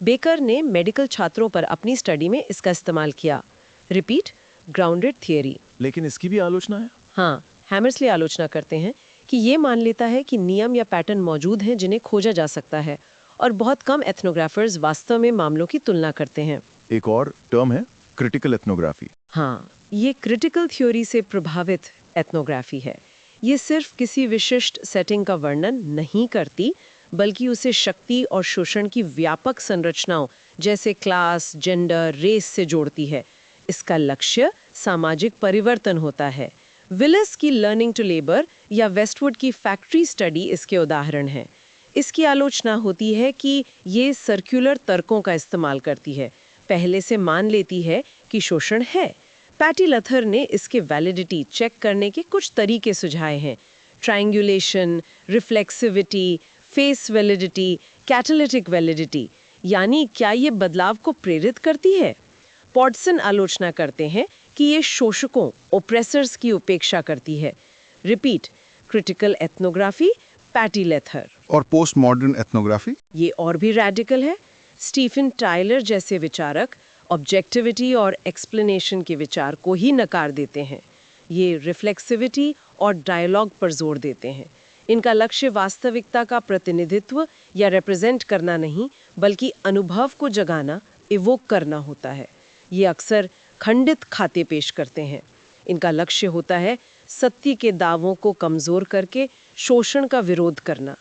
बेकर ने मेडिकल छात्रों पर अपनी स्टडी में इसका इस्तेमाल किया। Repeat, grounded theory. लेकिन इसकी भी आलोचना है। हाँ, हैमर्सले आलोचना करते हैं कि ये मान लेता है कि नियम या पैटर्न मौजूद हैं जिन्हें खोजा जा सकता है, और बहुत कम एथनोग्राफर्स वास्तव में मामलों की तुलना करते हैं। एक और टर्म है क्रिटिकल एथनोग्राफी। हाँ, ये क्रिटिकल थ्योरी से प्रभावित एथनोग्राफी है। ये सिर्फ किसी विशिष्ट सेटिंग का वर्णन नहीं करती, बल्कि उसे शक्ति और शोषण की व्यापक संरचनाओं जैसे क्लास, जेंडर, रेस से जोड़ती है। इसका लक्ष्य सामाजिक परिवर्तन होता है। विलिस की लर्निंग टू लेबर या वेस्टवुड की फैक्ट्री स्टडी इसके उदाहरण हैं। इसकी आलोचना होती है कि ये सर्कुलर तर्कों का इस्तेमाल करती है, पहले से मान लेती है कि शोषण है। पैटी लथर ने इसके वैलिडिटी चेक करने के कुछ तरीके सुझाए हैं: triangulation, reflexivity, face validity, catalytic validity, यानी क्या ये बदलाव को प्रेरित करती है। पॉडसन आलोचना करते हैं कि ये शोषकों, ओप्रेसर्स की उपेक्षा करती है। Repeat, critical ethnography, Patti Lather. और पोस्ट मॉडर्न एथनोग्राफी? ये और भी रेडिकल है। स्टीफन टाइलर जैसे विचारक ऑब्जेक्टिविटी और एक्सप्लेनेशन के विचार को ही नकार देते हैं। ये रिफ्लेक्सिविटी और डायलॉग पर जोर देते हैं। इनका लक्ष्य वास्तविकता का प्रतिनिधित्व या रिप्रेजेंट करना नहीं, बल्कि अनुभव को जगाना, इवोक करना होता है। ये अक्सर खंडित खाते पेश करते हैं। इनका लक्ष्य होता है सत्य के दावों को कमजोर करके शोषण का विरोध करना।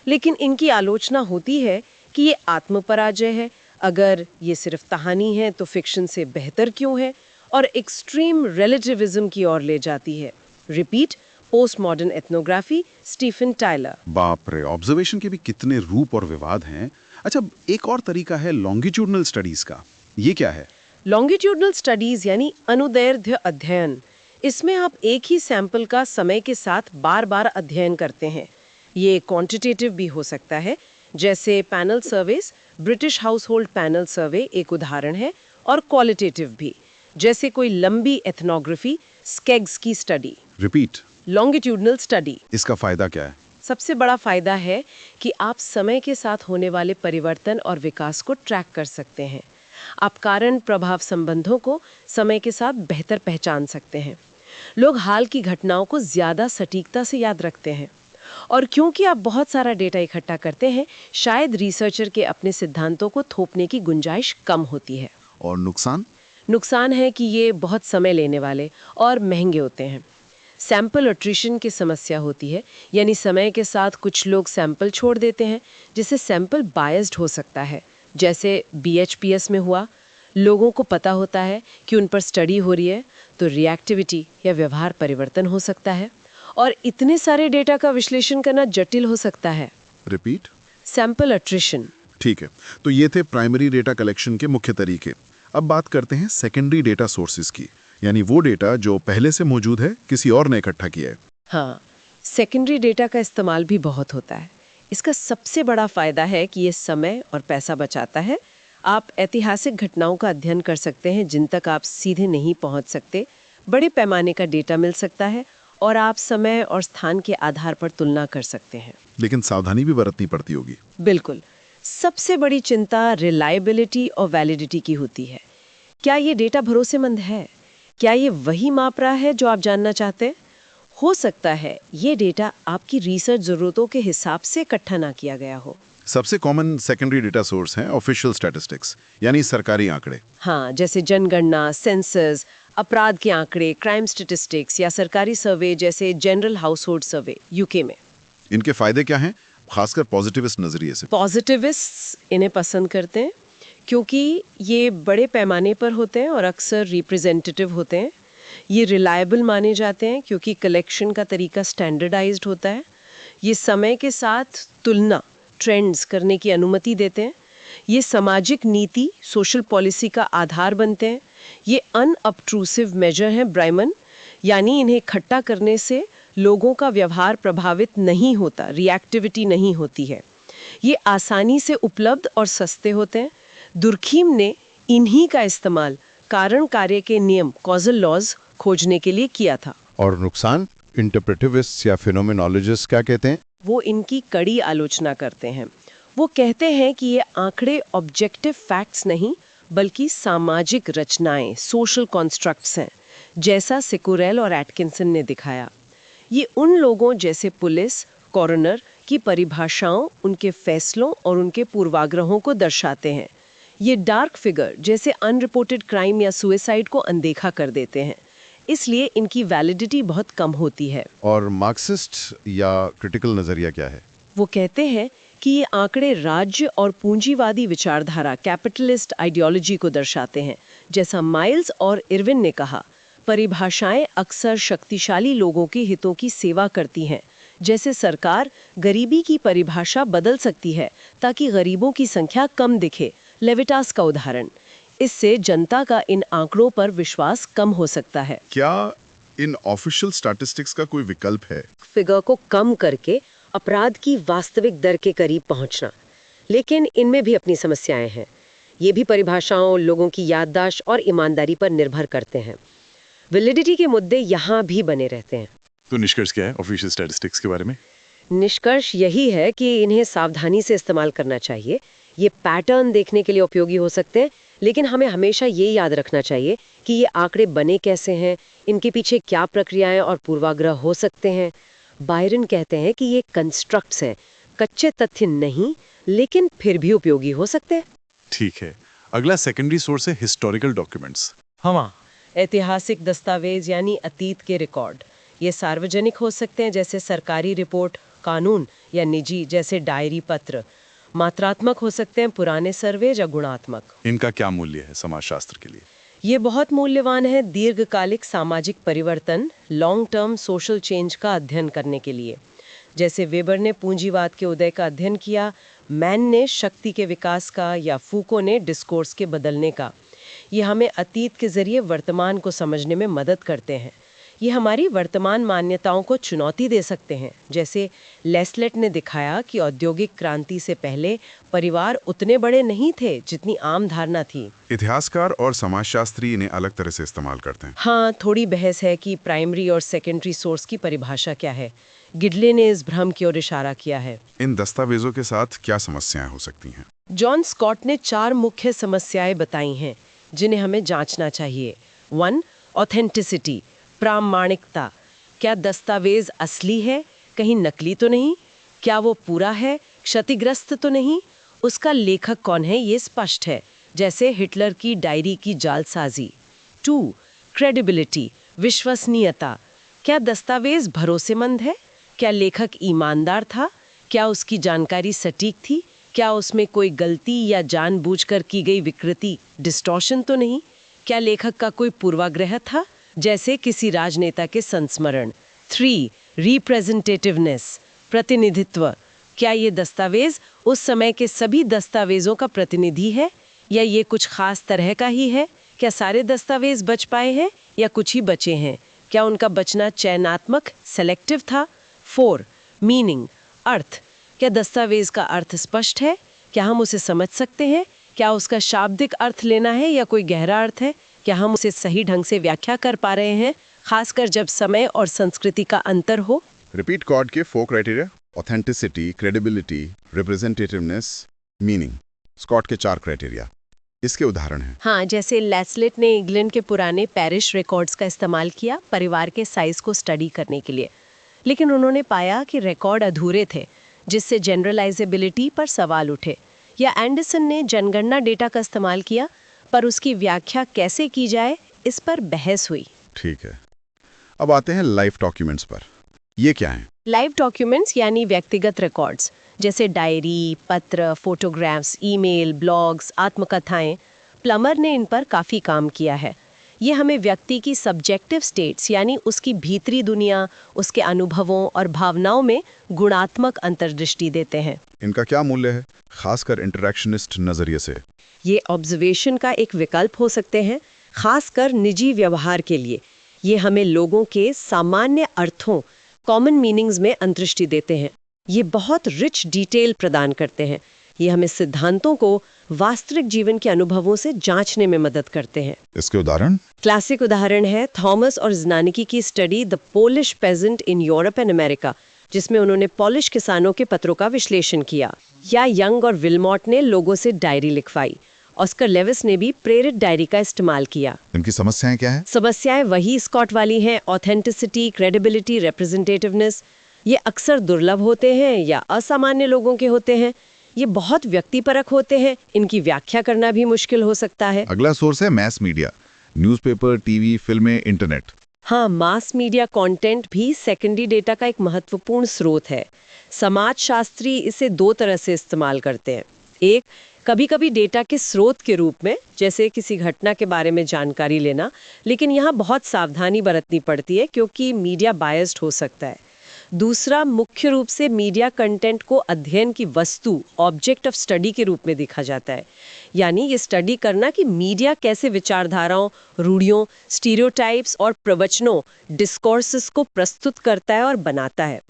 लेकिन इनकी आलोचना होती है कि ये आत्मपराजय है। अगर ये सिर्फ कहानी है तो फिक्शन से बेहतर क्यों है, और एक्सट्रीम रिलेटिविज्म की ओर ले जाती है। Repeat, post modern ethnography, Stephen Tyler. बाप रे, ऑब्जर्वेशन के भी कितने रूप और विवाद हैं। अच्छा, एक और तरीका है लॉन्गिट्यूडनल स्टडीज का, ये क्या है? लॉन्गिट्यूडनल स्टडीज यानी अनुदैर्ध्य अध्ययन। इसमें आप एक ही सैंपल का समय के साथ बार बार अध्ययन करते हैं। ये क्वांटिटेटिव भी हो सकता है, जैसे panel surveys, British household panel survey एक उदाहरण है, और क्वालिटेटिव भी, जैसे कोई लंबी एथनोग्राफी, स्केग्स की स्टडी। Repeat, longitudinal study. इसका फायदा क्या है? सबसे बड़ा फायदा है कि आप समय के साथ होने वाले परिवर्तन और विकास को ट्रैक कर सकते हैं। आप कारण प्रभाव संबंधों को समय के साथ बेहतर पहचान सकते हैं। लोग हाल की घटनाओं को ज्यादा सटीकता से याद रखते हैं, और क्योंकि आप बहुत सारा डेटा इकट्ठा करते हैं, शायद रिसर्चर के अपने सिद्धांतों को थोपने की गुंजाइश कम होती है। और नुकसान? नुकसान है कि ये बहुत समय लेने वाले और महंगे होते हैं। सैंपल अट्रिशन की समस्या होती है, यानी समय के साथ कुछ लोग सैंपल छोड़ देते हैं, जिससे सैंपल बायस्ड हो सकता है, जैसे BHPS में हुआ। लोगों को पता होता है कि उन पर स्टडी हो रही है, तो रिएक्टिविटी या व्यवहार परिवर्तन हो सकता है, और इतने सारे डेटा का विश्लेषण करना जटिल हो सकता है। Repeat, sample attrition. ठीक है, तो ये थे प्राइमरी डेटा कलेक्शन के मुख्य तरीके। अब बात करते हैं सेकेंडरी डेटा सोर्सेज की, यानी वो डेटा जो पहले से मौजूद है, किसी और ने इकट्ठा किया है। हाँ, सेकेंडरी डेटा का इस्तेमाल भी बहुत होता है। इसका सबसे बड़ा फायदा है कि ये समय और पैसा बचाता है। आप ऐतिहासिक घटनाओं का अध्ययन कर सकते हैं जिन तक आप सीधे नहीं पहुंच सकते। बड़े पैमाने का डेटा मिल सकता है, और आप समय और स्थान के आधार पर तुलना कर सकते हैं। लेकिन सावधानी भी बरतनी पड़ती होगी। बिल्कुल। सबसे बड़ी चिंता रिलायबिलिटी और वैलिडिटी की होती है। क्या ये डेटा भरोसेमंद है? क्या ये वही माप रहा है जो आप जानना चाहते हैं? हो सकता है ये डेटा आपकी रिसर्च जरूरतों के हिसाब से इकट्ठा ना किया गया हो। सबसे कॉमन सेकेंडरी डेटा सोर्स हैं ऑफिशियल स्टैटिस्टिक्स, यानी सरकारी आंकड़े। हाँ, जैसे जनगणना, सेंसस, अपराध के आंकड़े, क्राइम स्टैटिस्टिक्स या सरकारी सर्वे जैसे जनरल हाउसहोल्ड सर्वे यूके में। इनके फायदे क्या हैं, खासकर पॉजिटिविस्ट नजरिए से? पॉजिटिविस्ट्स इन्हें पसंद करते हैं क्योंकि ये बड़े पैमाने पर होते हैं और अक्सर रिप्रेजेंटेटिव होते हैं। ये रिलायबल माने जाते हैं क्योंकि कलेक्शन का तरीका स्टैंडर्डाइज्ड होता है। ये समय के साथ तुलना, ट्रेंड्स करने की अनुमति देते हैं। ये सामाजिक नीति, सोशल पॉलिसी का आधार बनते हैं। ये अनअब्ट्रूसिव मेजर हैं ब्राइमन, यानी इन्हें इकट्ठा करने से लोगों का व्यवहार प्रभावित नहीं होता, रिएक्टिविटी नहीं होती है। ये आसानी से उपलब्ध और सस्ते होते हैं। दुर्खीम ने इन्हीं का इस्तेमाल कारण कार्य के नियम, कॉजल लॉज खोजने के लिए किया था। और नुकसान? इंटरप्रेटिविस्ट या फिनोमेनोलॉजिस्ट क्या कहते हैं? वो इनकी कड़ी आलोचना करते हैं। वो कहते हैं कि ये आंकड़े ऑब्जेक्टिव फैक्ट्स नहीं बल्कि सामाजिक रचनाएं, सोशल कॉन्स्ट्रक्ट्स हैं, जैसा सिकुरेल और एटकिंसन ने दिखाया। ये उन लोगों जैसे पुलिस, कॉरोनर की परिभाषाओं, उनके फैसलों और उनके पूर्वाग्रहों को दर्शाते हैं। ये डार्क फिगर जैसे अनरिपोर्टेड क्राइम या सुसाइड को अनदेखा कर देते हैं। इसलिए इनकी वैलिडिटी बहुत कम होती है। और मार्क्सिस्ट या क्रिटिकल नजरिया क्या है? वो कहते हैं कि ये आंकड़े राज्य और पूंजीवादी विचारधारा, कैपिटलिस्ट आइडियोलॉजी को दर्शाते हैं। जैसा माइल्स और इरविन ने कहा, परिभाषाएं अक्सर शक्तिशाली लोगों के हितों की सेवा करती हैं। जैसे सरकार गरीबी की परिभाषा बदल सकती है ताकि गरीबों की संख्या कम दिखे, लेविटास का उदाहरण। इससे जनता का इन आंकड़ों पर विश्वास कम हो सकता है। क्या इन ऑफिशियल स्टैटिस्टिक्स का कोई विकल्प है? फिगर को कम करके अपराध की वास्तविक दर के करीब पहुंचना, लेकिन इनमें भी अपनी समस्याएं हैं। ये भी परिभाषाओं, लोगों की याददाश्त और ईमानदारी पर निर्भर करते हैं। वैलिडिटी के मुद्दे यहाँ भी बने रहते हैं। तो निष्कर्ष क्या है ऑफिशियल स्टैटिस्टिक्स के बारे में? निष्कर्ष यही है कि इन्हें सावधानी से इस्तेमाल करना चाहिए। ये पैटर्न देखने के लिए उपयोगी हो सकते हैं, लेकिन हमें हमेशा ये याद रखना चाहिए कि ये आंकड़े बने कैसे हैं, इनके पीछे क्या प्रक्रियाएं और पूर्वाग्रह हो सकते हैं। बायरन कहते हैं कि ये कंस्ट्रक्ट्स हैं, कच्चे तथ्य नहीं, लेकिन फिर भी उपयोगी हो सकते हैं। ठीक है, अगला सेकेंडरी सोर्स है हिस्टोरिकल डॉक्यूमेंट्स। हाँ, ऐतिहासिक दस्तावेज यानी अतीत के रिकॉर्ड। ये सार्वजनिक हो सकते हैं जैसे सरकारी रिपोर्ट, कानून, या निजी जैसे डायरी पत्र। मात्रात्मक हो सकते हैं, पुराने सर्वे, या गुणात्मक। इनका क्या मूल्य है समाजशास्त्र के लिए? ये बहुत मूल्यवान है दीर्घकालिक सामाजिक परिवर्तन, लॉन्ग टर्म सोशल चेंज का अध्ययन करने के लिए। जैसे वेबर ने पूंजीवाद के उदय का अध्ययन किया, मैन ने शक्ति के विकास का, या फूको ने डिस्कोर्स के बदलने का। ये हमें अतीत के जरिए वर्तमान को समझने में मदद करते हैं। ये हमारी वर्तमान मान्यताओं को चुनौती दे सकते हैं। जैसे लेस्लेट ने दिखाया कि औद्योगिक क्रांति से पहले परिवार उतने बड़े नहीं थे जितनी आम धारणा थी। इतिहासकार और समाजशास्त्री इन्हें अलग तरह से इस्तेमाल करते हैं। हाँ, थोड़ी बहस है कि प्राइमरी और सेकेंडरी सोर्स की परिभाषा क्या है। गिडले ने इस भ्रम की ओर इशारा किया है। इन दस्तावेजों के साथ क्या समस्याएं हो सकती हैं? जॉन स्कॉट ने 4 मुख्य समस्याएं बताई हैं जिन्हें हमें जांचना चाहिए। 1. ऑथेंटिसिटी, प्रामाणिकता। क्या दस्तावेज असली है, कहीं नकली तो नहीं? क्या वो पूरा है, क्षतिग्रस्त तो नहीं? उसका लेखक कौन है ये स्पष्ट है, जैसे हिटलर की डायरी की जालसाजी। 2. क्रेडिबिलिटी, विश्वसनीयता। क्या दस्तावेज भरोसेमंद है? क्या लेखक ईमानदार था? क्या उसकी जानकारी सटीक थी? क्या उसमें कोई गलती या जानबूझकर की गई विकृति, डिस्टॉर्शन तो नहीं? क्या लेखक का कोई पूर्वाग्रह था, जैसे किसी राजनेता के संस्मरण? 3. रिप्रेजेंटेटिवनेस, प्रतिनिधित्व। क्या ये दस्तावेज उस समय के सभी दस्तावेजों का प्रतिनिधि है, या ये कुछ खास तरह का ही है? क्या सारे दस्तावेज बच पाए हैं या कुछ ही बचे हैं? क्या उनका बचना चयनात्मक, सेलेक्टिव था? 4. मीनिंग, अर्थ। क्या दस्तावेज का अर्थ स्पष्ट है? क्या हम उसे समझ सकते हैं? क्या उसका शाब्दिक अर्थ लेना है या कोई गहरा अर्थ है? क्या हम उसे सही ढंग से व्याख्या कर पा रहे हैं, खासकर जब समय और संस्कृति का अंतर हो? रिपीट कॉर्ड के 4 criteria: authenticity, credibility, representativeness, meaning. Scott के 4 क्राइटेरिया। इसके उदाहरण हैं। हाँ, जैसे लेस्लेट ने इंग्लैंड के पुराने पैरिश रिकॉर्ड्स का इस्तेमाल किया परिवार के साइज को स्टडी करने के लिए, लेकिन उन्होंने पाया कि रिकॉर्ड अधूरे थे, जिससे जनरलाइजेबिलिटी पर सवाल उठे। या एंडरसन ने जनगणना डेटा का इस्तेमाल किया, पर उसकी व्याख्या कैसे की जाए इस पर बहस हुई। ठीक है, अब आते हैं लाइव डॉक्यूमेंट्स पर। ये क्या है? लाइव डॉक्यूमेंट्स यानी व्यक्तिगत रिकॉर्ड्स, जैसे डायरी, पत्र, फोटोग्राफ्स, ईमेल, ब्लॉग्स, आत्मकथाएं। प्लमर ने इन पर काफ़ी काम किया है। ये हमें व्यक्ति की सब्जेक्टिव स्टेट्स यानी उसकी भीतरी दुनिया, उसके अनुभवों और भावनाओं में गुणात्मक अंतर्दृष्टि देते हैं। इनका क्या मूल्य है, खासकर इंटरैक्शनिस्ट नजरिए से? ये ऑब्जर्वेशन का एक विकल्प हो सकते हैं, खासकर निजी व्यवहार के लिए। ये हमें लोगों के सामान्य अर्थों, कॉमन मीनिंग्स में अंतर्दृष्टि देते हैं। ये बहुत रिच डिटेल प्रदान करते हैं। ये हमें सिद्धांतों को वास्तविक जीवन के अनुभवों से जांचने में मदद करते हैं। इसके उदाहरण? क्लासिक उदाहरण है थॉमस और ज़नानिकी की study the Polish peasant in Europe and America, जिसमें उन्होंने पोलिश किसानों के पत्रों का विश्लेषण किया। या यंग और विलमॉट ने लोगों से डायरी लिखवाई। ऑस्कर लेविस ने भी प्रेरित डायरी का इस्तेमाल किया। इनकी समस्याएं क्या हैं? समस्याएं वही स्कॉट वाली हैं, ऑथेंटिसिटी, क्रेडिबिलिटी, रिप्रेजेंटेटिवनेस। ये अक्सर दुर्लभ होते हैं या असामान्य लोगों के होते हैं। ये बहुत व्यक्तिपरक होते हैं, इनकी व्याख्या करना भी मुश्किल हो सकता है। अगला सोर्स है मैस मीडिया, न्यूज़पेपर, टीवी, फिल्में, इंटरनेट। हाँ, मास मीडिया कंटेंट भी सेकेंडरी डेटा का एक महत्वपूर्ण स्रोत है। समाजशास्त्री इसे दो तरह से इस्तेमाल करते हैं। एक, कभी-कभी डेटा के स्रोत के रूप में, जैसे किसी घटना के बारे में जानकारी लेना, लेकिन यहाँ बहुत सावधानी बरतनी पड़ती है क्योंकि मीडिया बायस्ड हो सकता है। दूसरा, मुख्य रूप से मीडिया कंटेंट को अध्ययन की वस्तु, ऑब्जेक्ट ऑफ स्टडी के रूप में देखा जाता है। यानी ये स्टडी करना कि मीडिया कैसे विचारधाराओं, रूढ़ियों, स्टीरियोटाइप्स और प्रवचनों, डिस्कोर्सेस को प्रस्तुत करता है और बनाता है।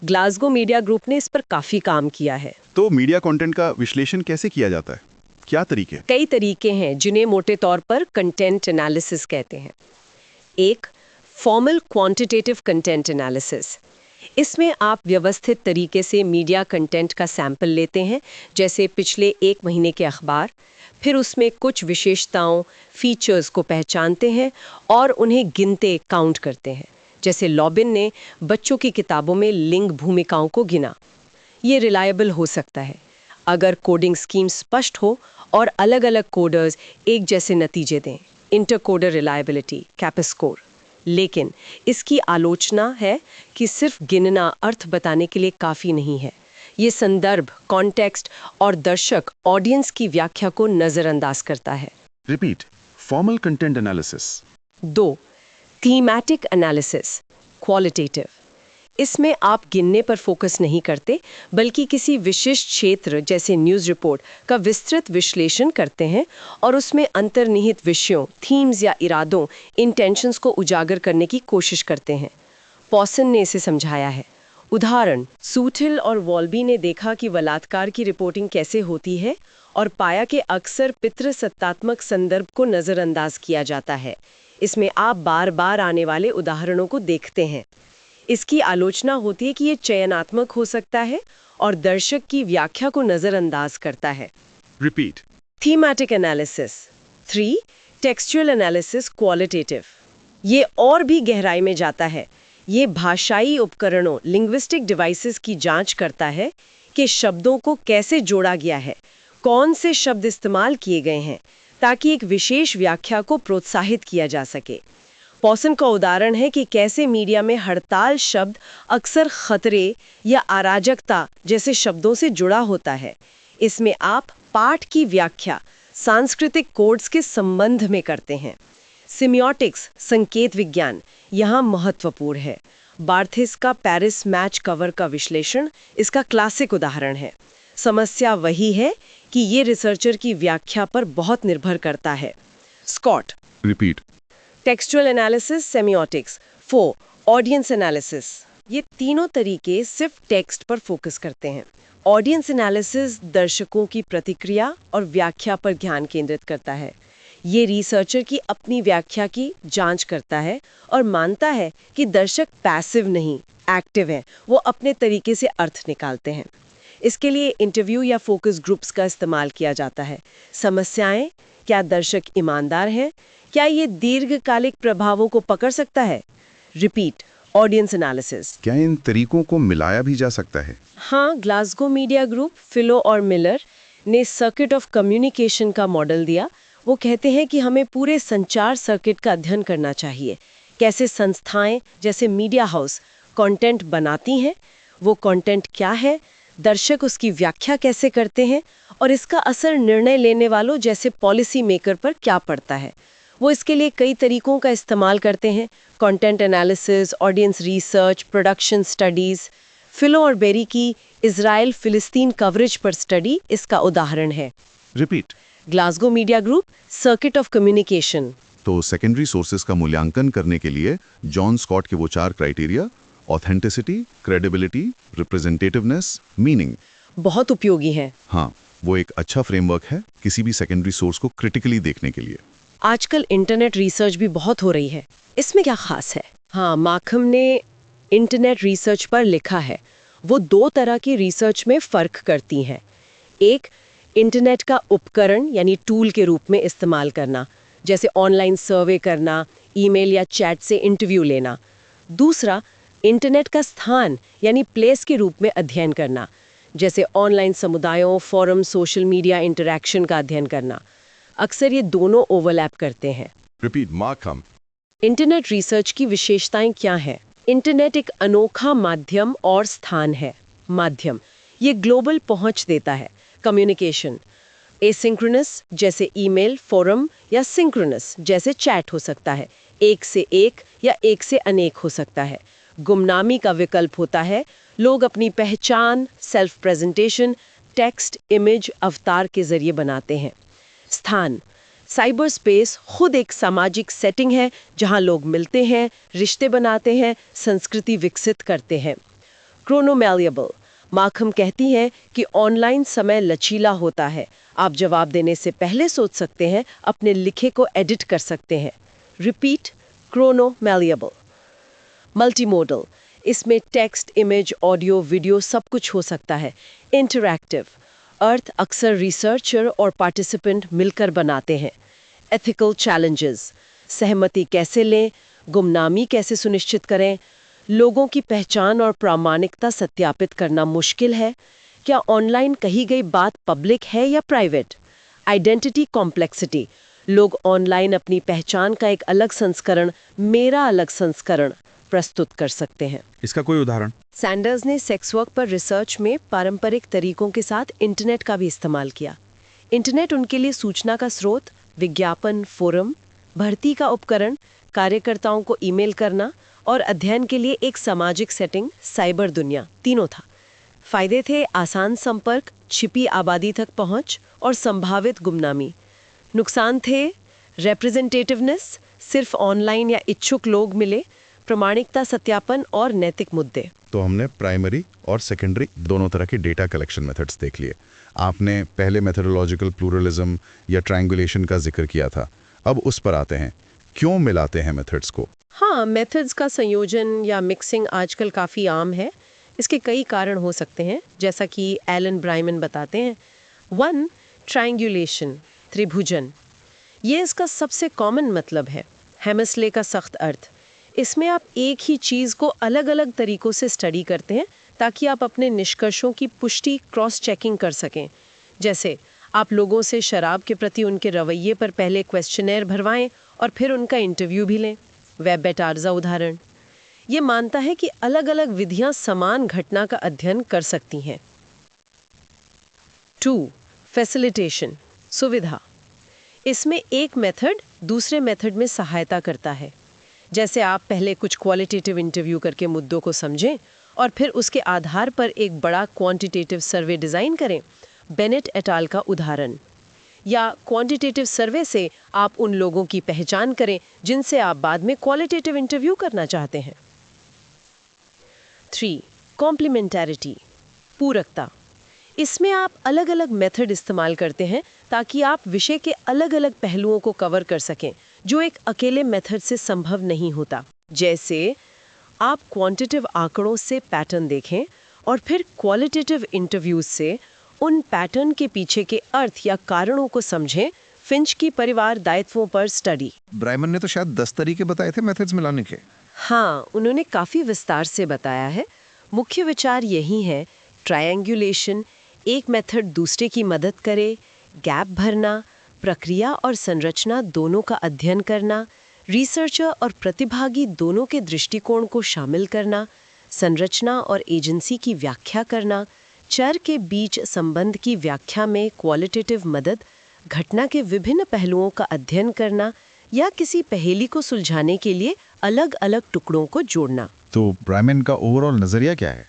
ग्लासगो मीडिया ग्रुप ने इस पर काफ़ी काम किया है। तो मीडिया कंटेंट का विश्लेषण कैसे किया जाता है? क्या तरीके? कई तरीके हैं जिन्हें मोटे तौर पर कंटेंट एनालिसिस कहते हैं। एक, फॉर्मल क्वांटिटेटिव कंटेंट एनालिसिस। इसमें आप व्यवस्थित तरीके से मीडिया कंटेंट का सैंपल लेते हैं, जैसे पिछले 1 महीने के अखबार। फिर उसमें कुछ विशेषताओं, फीचर्स को पहचानते हैं और उन्हें गिनते, काउंट करते हैं। जैसे लॉबिन ने बच्चों की किताबों में लिंग भूमिकाओं को गिना। ये रिलायबल हो सकता है अगर कोडिंग स्कीम स्पष्ट हो और अलग-अलग कोडर्स एक जैसे नतीजे दें। इंटरकोडर रिलायबिलिटी, कैपस स्कोर। लेकिन इसकी आलोचना है कि सिर्फ गिनना अर्थ बताने के लिए काफ़ी नहीं है। ये संदर्भ, कॉन्टेक्स्ट और दर्शक, ऑडियंस की व्याख्या को नज़रअंदाज करता है। Repeat, formal content analysis. 2, thematic analysis, qualitative. इसमें आप गिनने पर फोकस नहीं करते, बल्कि किसी विशिष्ट क्षेत्र जैसे न्यूज़ रिपोर्ट का विस्तृत विश्लेषण करते हैं और उसमें अंतर्निहित विषयों, थीम्स या इरादों, इंटेंशंस को उजागर करने की कोशिश करते हैं। पॉसन ने इसे समझाया है। उदाहरण, सूथिल और वॉल्बी ने देखा कि बलात्कार की रिपोर्टिंग कैसे होती है और पाया कि अक्सर पितृसत्तात्मक संदर्भ को नज़रअंदाज किया जाता है। इसमें आप बार बार आने वाले उदाहरणों को देखते हैं। इसकी आलोचना होती है कि ये चयनात्मक हो सकता है और दर्शक की व्याख्या को नज़रअंदाज करता है। Repeat, thematic analysis. 3, textual analysis, qualitative. ये और भी गहराई में जाता है। ये भाषाई उपकरणों, लिंग्विस्टिक डिवाइसेस की जांच करता है कि शब्दों को कैसे जोड़ा गया है, कौन से शब्द इस्तेमाल किए गए हैं, ताकि एक विशेष व्याख्या को प्रोत्साहित किया जा सके। पॉसन का उदाहरण है कि कैसे मीडिया में हड़ताल शब्द अक्सर खतरे या अराजकता जैसे शब्दों से जुड़ा होता है। इसमें आप पाठ की व्याख्या सांस्कृतिक कोड्स के संबंध में करते हैं। सिमियोटिक्स, संकेत विज्ञान, यहाँ महत्वपूर्ण है। बार्थेस का पेरिस मैच कवर का विश्लेषण इसका क्लासिक उदाहरण है। समस्या वही है कि ये रिसर्चर की व्याख्या पर बहुत निर्भर करता है। Scott. Repeat, textual analysis, semiotics. 4, audience analysis. ये तीनों तरीके सिर्फ टेक्स्ट पर फोकस करते हैं। ऑडियंस एनालिसिस दर्शकों की प्रतिक्रिया और व्याख्या पर ध्यान केंद्रित करता है। ये रिसर्चर की अपनी व्याख्या की जांच करता है और मानता है कि दर्शक पैसिव नहीं, एक्टिव हैं, वो अपने तरीके से अर्थ निकालते हैं। इसके लिए इंटरव्यू या फोकस ग्रुप्स का इस्तेमाल किया जाता है। समस्याएं, क्या दर्शक ईमानदार हैं? क्या ये दीर्घकालिक प्रभावों को पकड़ सकता है? Repeat, audience analysis. क्या इन तरीकों को मिलाया भी जा सकता है? हाँ, ग्लासगो मीडिया ग्रुप, फिलो और मिलर ने सर्किट ऑफ कम्युनिकेशन का मॉडल दिया। वो कहते हैं कि हमें पूरे संचार सर्किट का अध्ययन करना चाहिए। कैसे संस्थाएं जैसे मीडिया हाउस कंटेंट बनाती हैं, वो कंटेंट क्या है, दर्शक उसकी व्याख्या कैसे करते हैं और इसका असर निर्णय लेने वालों जैसे पॉलिसी मेकर पर क्या पड़ता है। वो इसके लिए कई तरीकों का इस्तेमाल करते हैं, content analysis, audience research, production studies. Philo और बेरी की इजराइल फिलिस्तीन कवरेज पर स्टडी इसका उदाहरण है। Repeat. Glasgow media group, circuit of communication. तो सेकेंडरी सोर्सेज का मूल्यांकन करने के लिए जॉन स्कॉट के वो 4 criteria, authenticity, credibility, representativeness, meaning, बहुत उपयोगी है। हाँ, वो एक अच्छा फ्रेमवर्क है किसी भी सेकेंडरी सोर्स को क्रिटिकली देखने के लिए। आजकल इंटरनेट रिसर्च भी बहुत हो रही है, इसमें क्या खास है? हाँ, मार्कम ने इंटरनेट रिसर्च पर लिखा है। वो 2 तरह की रिसर्च में फ़र्क करती हैं। एक, इंटरनेट का उपकरण यानी टूल के रूप में इस्तेमाल करना, जैसे ऑनलाइन सर्वे करना, ईमेल या चैट से इंटरव्यू लेना। दूसरा, इंटरनेट का स्थान यानी प्लेस के रूप में अध्ययन करना, जैसे ऑनलाइन समुदायों, फोरम, सोशल मीडिया इंटरैक्शन का अध्ययन करना। अक्सर ये दोनों ओवरलैप करते हैं। Repeat, Markham. इंटरनेट रिसर्च की विशेषताएं क्या हैं? इंटरनेट एक अनोखा माध्यम और स्थान है। माध्यम, ये ग्लोबल पहुंच देता है। कम्युनिकेशन, एसिंक्रोनस जैसे ईमेल, फोरम, या सिंक्रोनस जैसे चैट हो सकता है। एक से एक या एक से अनेक हो सकता है। गुमनामी का विकल्प होता है। लोग अपनी पहचान, सेल्फ प्रेजेंटेशन, टेक्स्ट, इमेज, अवतार के जरिए बनाते हैं। स्थान, साइबर स्पेस खुद एक सामाजिक सेटिंग है जहां लोग मिलते हैं, रिश्ते बनाते हैं, संस्कृति विकसित करते हैं। क्रोनोमैलिएबल, मार्कम कहती हैं कि ऑनलाइन समय लचीला होता है। आप जवाब देने से पहले सोच सकते हैं, अपने लिखे को एडिट कर सकते हैं। रिपीट, क्रोनोमैलिएबल। मल्टीमोडल, इसमें टेक्स्ट, इमेज, ऑडियो, वीडियो सब कुछ हो सकता है। इंटरैक्टिव, अर्थ अक्सर रिसर्चर और पार्टिसिपेंट मिलकर बनाते हैं। एथिकल चैलेंजेस, सहमति कैसे लें, गुमनामी कैसे सुनिश्चित करें, लोगों की पहचान और प्रामाणिकता सत्यापित करना मुश्किल है। क्या ऑनलाइन कही गई बात पब्लिक है या प्राइवेट? आइडेंटिटी कॉम्प्लेक्सिटी, लोग ऑनलाइन अपनी पहचान का एक अलग संस्करण, मेरा अलग संस्करण प्रस्तुत कर सकते हैं। इसका कोई उदाहरण? सैंडर्स ने सेक्स वर्क पर रिसर्च में पारंपरिक तरीकों के साथ इंटरनेट का भी इस्तेमाल किया। इंटरनेट उनके लिए सूचना का स्रोत, विज्ञापन, फोरम, भर्ती का उपकरण, कार्यकर्ताओं को ईमेल करना और अध्ययन के लिए एक सामाजिक सेटिंग, साइबर दुनिया, तीनों था। फायदे थे आसान संपर्क, छिपी आबादी तक पहुंच और संभावित गुमनामी। नुकसान थे रिप्रेजेंटेटिवनेस, सिर्फ ऑनलाइन या इच्छुक लोग मिले, प्रामाणिकता सत्यापन और नैतिक मुद्दे। तो हमने प्राइमरी और सेकेंडरी दोनों तरह के डेटा कलेक्शन मेथड्स देख लिए। आपने पहले मेथोडोलॉजिकल प्लूरलिज्म या ट्रायंगुलेशन का जिक्र किया था। अब उस पर आते हैं, क्यों मिलाते हैं मेथड्स को? हाँ, मेथड्स का संयोजन या मिक्सिंग आजकल काफ़ी आम है। इसके कई कारण हो सकते हैं, जैसा कि एलन ब्राइमन बताते हैं। 1, ट्रायंगुलेशन, त्रिभुजन। ये इसका सबसे कॉमन मतलब है। हेमस्ले का सख्त अर्थ, इसमें आप एक ही चीज़ को अलग अलग तरीकों से स्टडी करते हैं ताकि आप अपने निष्कर्षों की पुष्टि, क्रॉस चेकिंग कर सकें। जैसे आप लोगों से शराब के प्रति उनके रवैये पर पहले क्वेश्चनेयर भरवाएं और फिर उनका इंटरव्यू भी लें। वेब बेटार्जा उदाहरण ये मानता है कि अलग अलग विधियां समान घटना का अध्ययन कर सकती हैं। 2, फैसिलिटेशन, सुविधा। इसमें एक मेथड दूसरे मेथड में सहायता करता है। जैसे आप पहले कुछ क्वालिटेटिव इंटरव्यू करके मुद्दों को समझें और फिर उसके आधार पर एक बड़ा क्वांटिटेटिव सर्वे डिज़ाइन करें। बेनेट एट अल का उदाहरण। या क्वांटिटेटिव सर्वे से आप उन लोगों की पहचान करें जिनसे आप बाद में क्वालिटेटिव इंटरव्यू करना चाहते हैं। 3, कॉम्प्लीमेंटैरिटी, पूरकता। इसमें आप अलग अलग मेथड इस्तेमाल करते हैं ताकि आप विषय के अलग अलग पहलुओं को कवर कर सकें जो एक अकेले मेथड से संभव नहीं होता। जैसे आप क्वांटिटेटिव आंकड़ों से पैटर्न देखें और फिर क्वालिटेटिव इंटरव्यूज से उन पैटर्न के पीछे के अर्थ या कारणों को समझें। फिंच की परिवार दायित्वों पर स्टडी। ब्राइमन ने तो शायद 10 तरीके बताए थे मेथड्स मिलाने के। हाँ, उन्होंने काफ़ी विस्तार से बताया है। मुख्य विचार यही है, ट्रायंगुलेशन, एक मेथड दूसरे की मदद करे, गैप भरना, प्रक्रिया और संरचना दोनों का अध्ययन करना, रिसर्चर और प्रतिभागी दोनों के दृष्टिकोण को शामिल करना, संरचना और एजेंसी की व्याख्या करना, चर के बीच संबंध की व्याख्या में क्वालिटेटिव मदद, घटना के विभिन्न पहलुओं का अध्ययन करना या किसी पहेली को सुलझाने के लिए अलग अलग टुकड़ों को जोड़ना। तो ब्रायमैन का ओवरऑल नजरिया क्या है?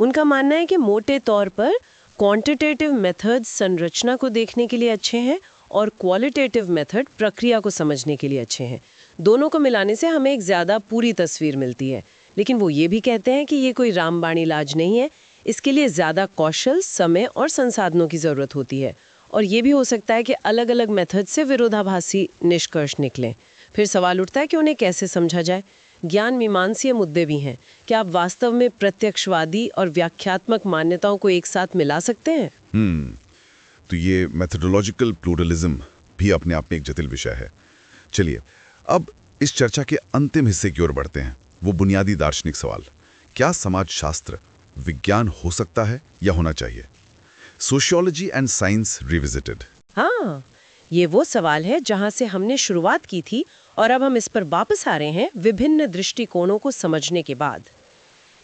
उनका मानना है कि मोटे तौर पर क्वांटिटेटिव मेथड्स संरचना को देखने के लिए अच्छे हैं और क्वालिटेटिव मेथड प्रक्रिया को समझने के लिए अच्छे हैं। दोनों को मिलाने से हमें एक ज़्यादा पूरी तस्वीर मिलती है। लेकिन वो ये भी कहते हैं कि ये कोई रामबाण इलाज नहीं है, इसके लिए ज़्यादा कौशल, समय और संसाधनों की ज़रूरत होती है। और ये भी हो सकता है कि अलग अलग मेथड से विरोधाभासी निष्कर्ष निकलें। फिर सवाल उठता है कि उन्हें कैसे समझा जाए। ज्ञान मीमांसीय मुद्दे भी हैं। क्या आप वास्तव में प्रत्यक्षवादी और व्याख्यात्मक मान्यताओं को एक साथ मिला सकते हैं? तो ये मेथोडोलॉजिकल प्लूरलिज्म भी अपने आप में एक जटिल विषय है। चलिए अब इस चर्चा के अंतिम हिस्से की ओर बढ़ते हैं, वो बुनियादी दार्शनिक सवाल। क्या समाजशास्त्र विज्ञान हो सकता है या होना चाहिए? Sociology and science revisited. हाँ, ये वो सवाल है जहां से हमने शुरुआत की थी और अब हम इस पर वापस आ रहे हैं विभिन्न दृष्टिकोणों को समझने के बाद।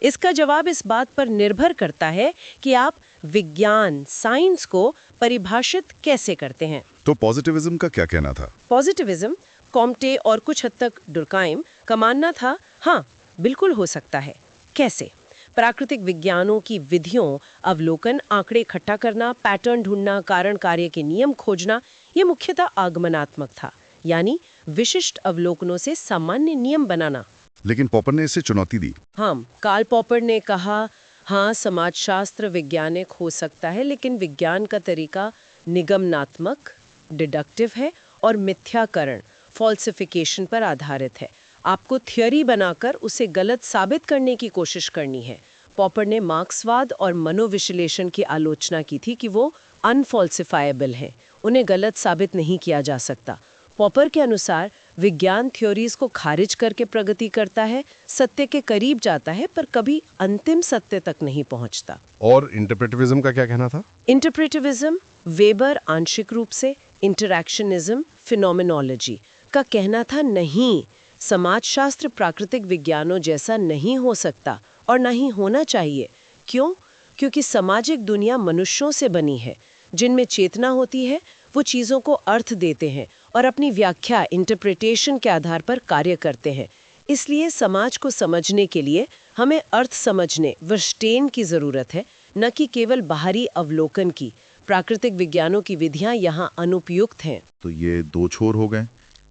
इसका जवाब इस बात पर निर्भर करता है कि आप विज्ञान, साइंस को परिभाषित कैसे करते हैं। तो पॉजिटिविज्म का क्या कहना था? पॉजिटिविज्म, कॉम्टे और कुछ हद तक डुर्काइम का मानना था, हाँ बिल्कुल हो सकता है। कैसे? प्राकृतिक विज्ञानों की विधियों, अवलोकन, आंकड़े इकट्ठा करना, पैटर्न ढूंढना, कारण कार्य के नियम खोजना, ये मुख्यतः आगमनात्मक था, यानी विशिष्ट अवलोकनों से सामान्य नियम बनाना। लेकिन पॉपर ने इसे चुनौती दी। हाँ, कार्ल पॉपर ने कहा, हाँ समाजशास्त्र वैज्ञानिक हो सकता है, लेकिन विज्ञान का तरीका निगमनात्मक, डिडक्टिव है और मिथ्याकरण, फॉल्सिफिकेशन पर आधारित है। आपको थ्योरी बनाकर उसे गलत साबित करने की कोशिश करनी है। पॉपर ने मार्क्सवाद और मनोविश्लेषण की आलोचना की थी कि वो अनफॉल्सिफाएबल हैं, उन्हें गलत साबित नहीं किया जा सकता। पॉपर के अनुसार विज्ञान थ्योरीज को खारिज करके प्रगति करता है, सत्य के करीब जाता है पर कभी अंतिम सत्य तक नहीं पहुंचता। और इंटरप्रेटिविज्म का क्या कहना था? इंटरप्रेटिविज्म, वेबर आंशिक रूप से, इंटरैक्शनिज्म, फिनोमेनोलॉजी का कहना था नहीं, समाजशास्त्र प्राकृतिक विज्ञानों जैसा नहीं हो सकता और नहीं होना चाहिए। क्यों? क्योंकि सामाजिक दुनिया मनुष्यों से बनी है, जिनमें चेतना होती है, वो चीज़ों को अर्थ देते हैं और अपनी व्याख्या, इंटरप्रिटेशन के आधार पर कार्य करते हैं। इसलिए समाज को समझने के लिए हमें अर्थ समझने, वर्स्टेन की ज़रूरत है, न कि केवल बाहरी अवलोकन की। प्राकृतिक विज्ञानों की विधियां यहाँ अनुपयुक्त हैं। तो ये दो छोर हो गए,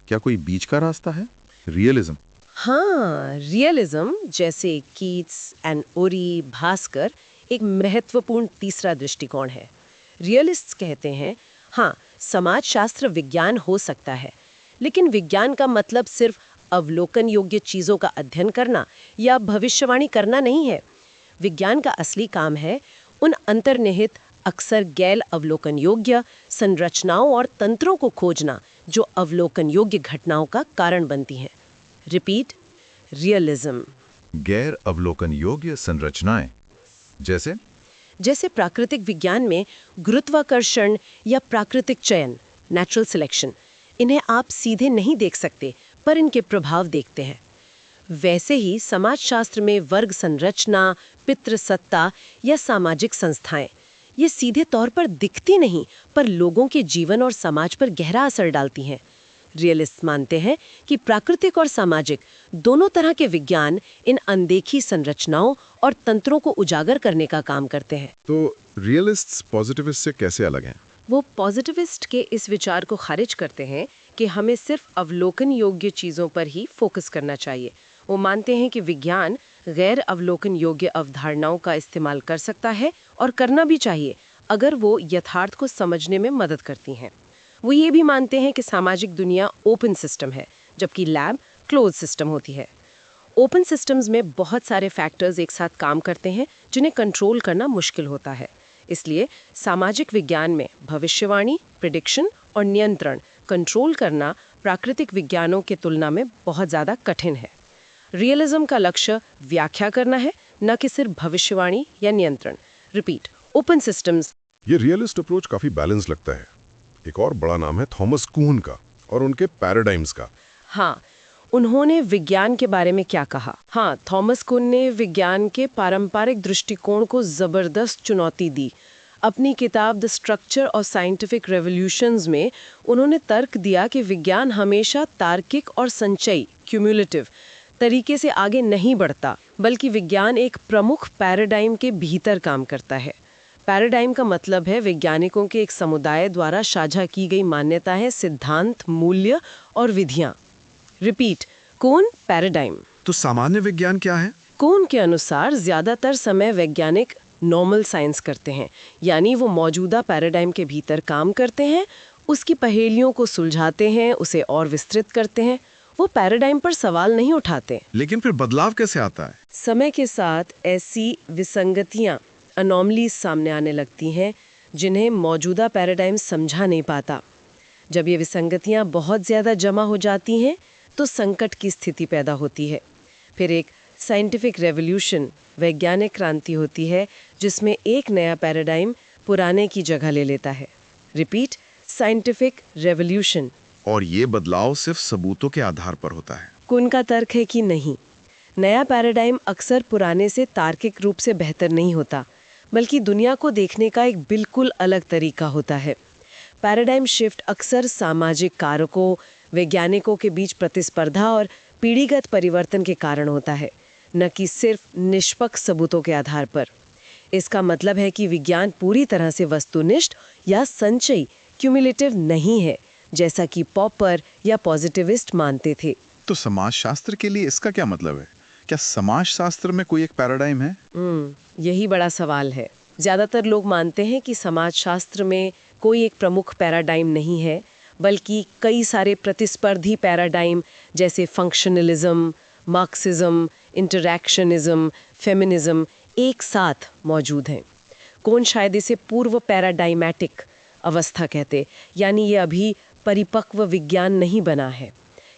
क्या कोई बीच का रास्ता है? रियलिज्म। हाँ, रियलिज्म जैसे कीट्स एंड ओरी, भास्कर एक महत्वपूर्ण तीसरा दृष्टिकोण है। रियलिस्ट्स कहते हैं, हाँ समाजशास्त्र विज्ञान हो सकता है, लेकिन विज्ञान का मतलब सिर्फ अवलोकन योग्य चीज़ों का अध्ययन करना या भविष्यवाणी करना नहीं है। विज्ञान का असली काम है उन अंतर्निहित, अक्सर गैर अवलोकन योग्य संरचनाओं और तंत्रों को खोजना जो अवलोकन योग्य घटनाओं का कारण बनती हैं। Repeat, realism. गैर अवलोकन योग्य संरचनाएं जैसे प्राकृतिक विज्ञान में गुरुत्वाकर्षण या प्राकृतिक चयन, नेचुरल सिलेक्शन, इन्हें आप सीधे नहीं देख सकते पर इनके प्रभाव देखते हैं। वैसे ही समाजशास्त्र में वर्ग संरचना, पितृसत्ता या सामाजिक संस्थाएं, ये सीधे तौर पर दिखती नहीं पर लोगों के जीवन और समाज पर गहरा असर डालती हैं। रियलिस्ट मानते हैं कि प्राकृतिक और सामाजिक दोनों तरह के विज्ञान इन अनदेखी संरचनाओं और तंत्रों को उजागर करने का काम करते हैं। तो रियलिस्ट्स पॉजिटिविस्ट से कैसे अलग हैं? वो पॉजिटिविस्ट के इस विचार को खारिज करते हैं कि हमें सिर्फ अवलोकन योग्य चीज़ों पर ही फोकस करना चाहिए। वो मानते हैं कि विज्ञान गैर अवलोकन योग्य अवधारणाओं का इस्तेमाल कर सकता है और करना भी चाहिए अगर वो यथार्थ को समझने में मदद करती हैं। वो ये भी मानते हैं कि सामाजिक दुनिया ओपन सिस्टम है, जबकि लैब क्लोज सिस्टम होती है। ओपन सिस्टम्स में बहुत सारे फैक्टर्स एक साथ काम करते हैं जिन्हें कंट्रोल करना मुश्किल होता है। इसलिए सामाजिक विज्ञान में भविष्यवाणी, प्रिडिक्शन और नियंत्रण कंट्रोल करना प्राकृतिक विज्ञानों के तुलना में बहुत ज़्यादा कठिन है। रियलिज्म का लक्ष्य व्याख्या करना है, न कि सिर्फ भविष्यवाणी या नियंत्रण। Repeat, open systems. ये रियलिस्ट अप्रोच काफी बैलेंस लगता है। एक और बड़ा नाम है थॉमस कुहन का और उनके पैराडाइम्स का। हाँ, उन्होंने विज्ञान के बारे में क्या कहा? हाँ, थॉमस कुन ने विज्ञान के पारंपरिक दृष्टिकोण को जबरदस्त चुनौती दी। अपनी किताब the structure of scientific revolutions में उन्होंने तर्क दिया कि विज्ञान हमेशा तार्किक और संचयी क्यूमुलेटिव तरीके से आगे नहीं बढ़ता, बल्कि विज्ञान एक प्रमुख पैराडाइम के भीतर काम करता है। पैराडाइम का मतलब है वैज्ञानिकों के एक समुदाय द्वारा साझा की गई मान्यताएं, सिद्धांत, मूल्य और विधियां। रिपीट, कौन पैराडाइम। तो सामान्य विज्ञान क्या है? कौन के अनुसार ज्यादातर समय वैज्ञानिक नॉर्मल साइंस करते हैं, यानी वो मौजूदा पैराडाइम के भीतर काम करते हैं, उसकी पहेलियों को सुलझाते हैं, उसे और विस्तृत करते हैं। वो पैराडाइम पर सवाल नहीं उठाते। लेकिन फिर बदलाव कैसे आता है? समय के साथ ऐसी विसंगतियां, अनोमलीज सामने आने लगती हैं जिन्हें मौजूदा पैराडाइम समझा नहीं पाता। जब ये विसंगतियां बहुत ज़्यादा जमा हो जाती हैं तो संकट की स्थिति पैदा होती है। फिर एक साइंटिफिक रेवोल्यूशन, वैज्ञानिक क्रांति होती है जिसमें एक नया पैराडाइम पुराने की जगह ले लेता है। Repeat, scientific revolution. और ये बदलाव सिर्फ सबूतों के आधार पर होता है? कुन का तर्क है कि नहीं, नया पैराडाइम अक्सर पुराने से तार्किक रूप से बेहतर नहीं होता, बल्कि दुनिया को देखने का एक बिल्कुल अलग तरीका होता है। पैराडाइम शिफ्ट अक्सर सामाजिक कारकों, वैज्ञानिकों के बीच प्रतिस्पर्धा और पीढ़ीगत परिवर्तन के कारण होता है, न कि सिर्फ निष्पक्ष सबूतों के आधार पर। इसका मतलब है कि विज्ञान पूरी तरह से वस्तुनिष्ठ या संचयी क्यूमुलेटिव नहीं है, जैसा कि पॉपर या पॉजिटिविस्ट मानते थे। तो समाजशास्त्र के लिए इसका क्या मतलब है? क्या समाजशास्त्र में कोई एक पैराडाइम है? यही बड़ा सवाल है। ज़्यादातर लोग मानते हैं कि समाजशास्त्र में कोई एक प्रमुख पैराडाइम नहीं है, बल्कि कई सारे प्रतिस्पर्धी पैराडाइम जैसे फंक्शनलिज्म, मार्क्सिज्म, इंटरैक्शनिज्म, फेमिनिज्म एक साथ मौजूद हैं। कौन शायद इसे पूर्व पैराडाइमैटिक अवस्था कहते, यानी ये अभी परिपक्व विज्ञान नहीं बना है।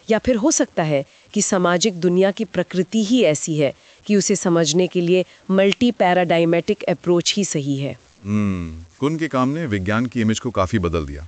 या फिर हो सकता है कि सामाजिक दुनिया की प्रकृति ही ऐसी है कि उसे समझने के लिए मल्टी पैराडाइमेटिक अप्रोच ही सही है। कुन के काम ने विज्ञान की इमेज को काफी बदल दिया।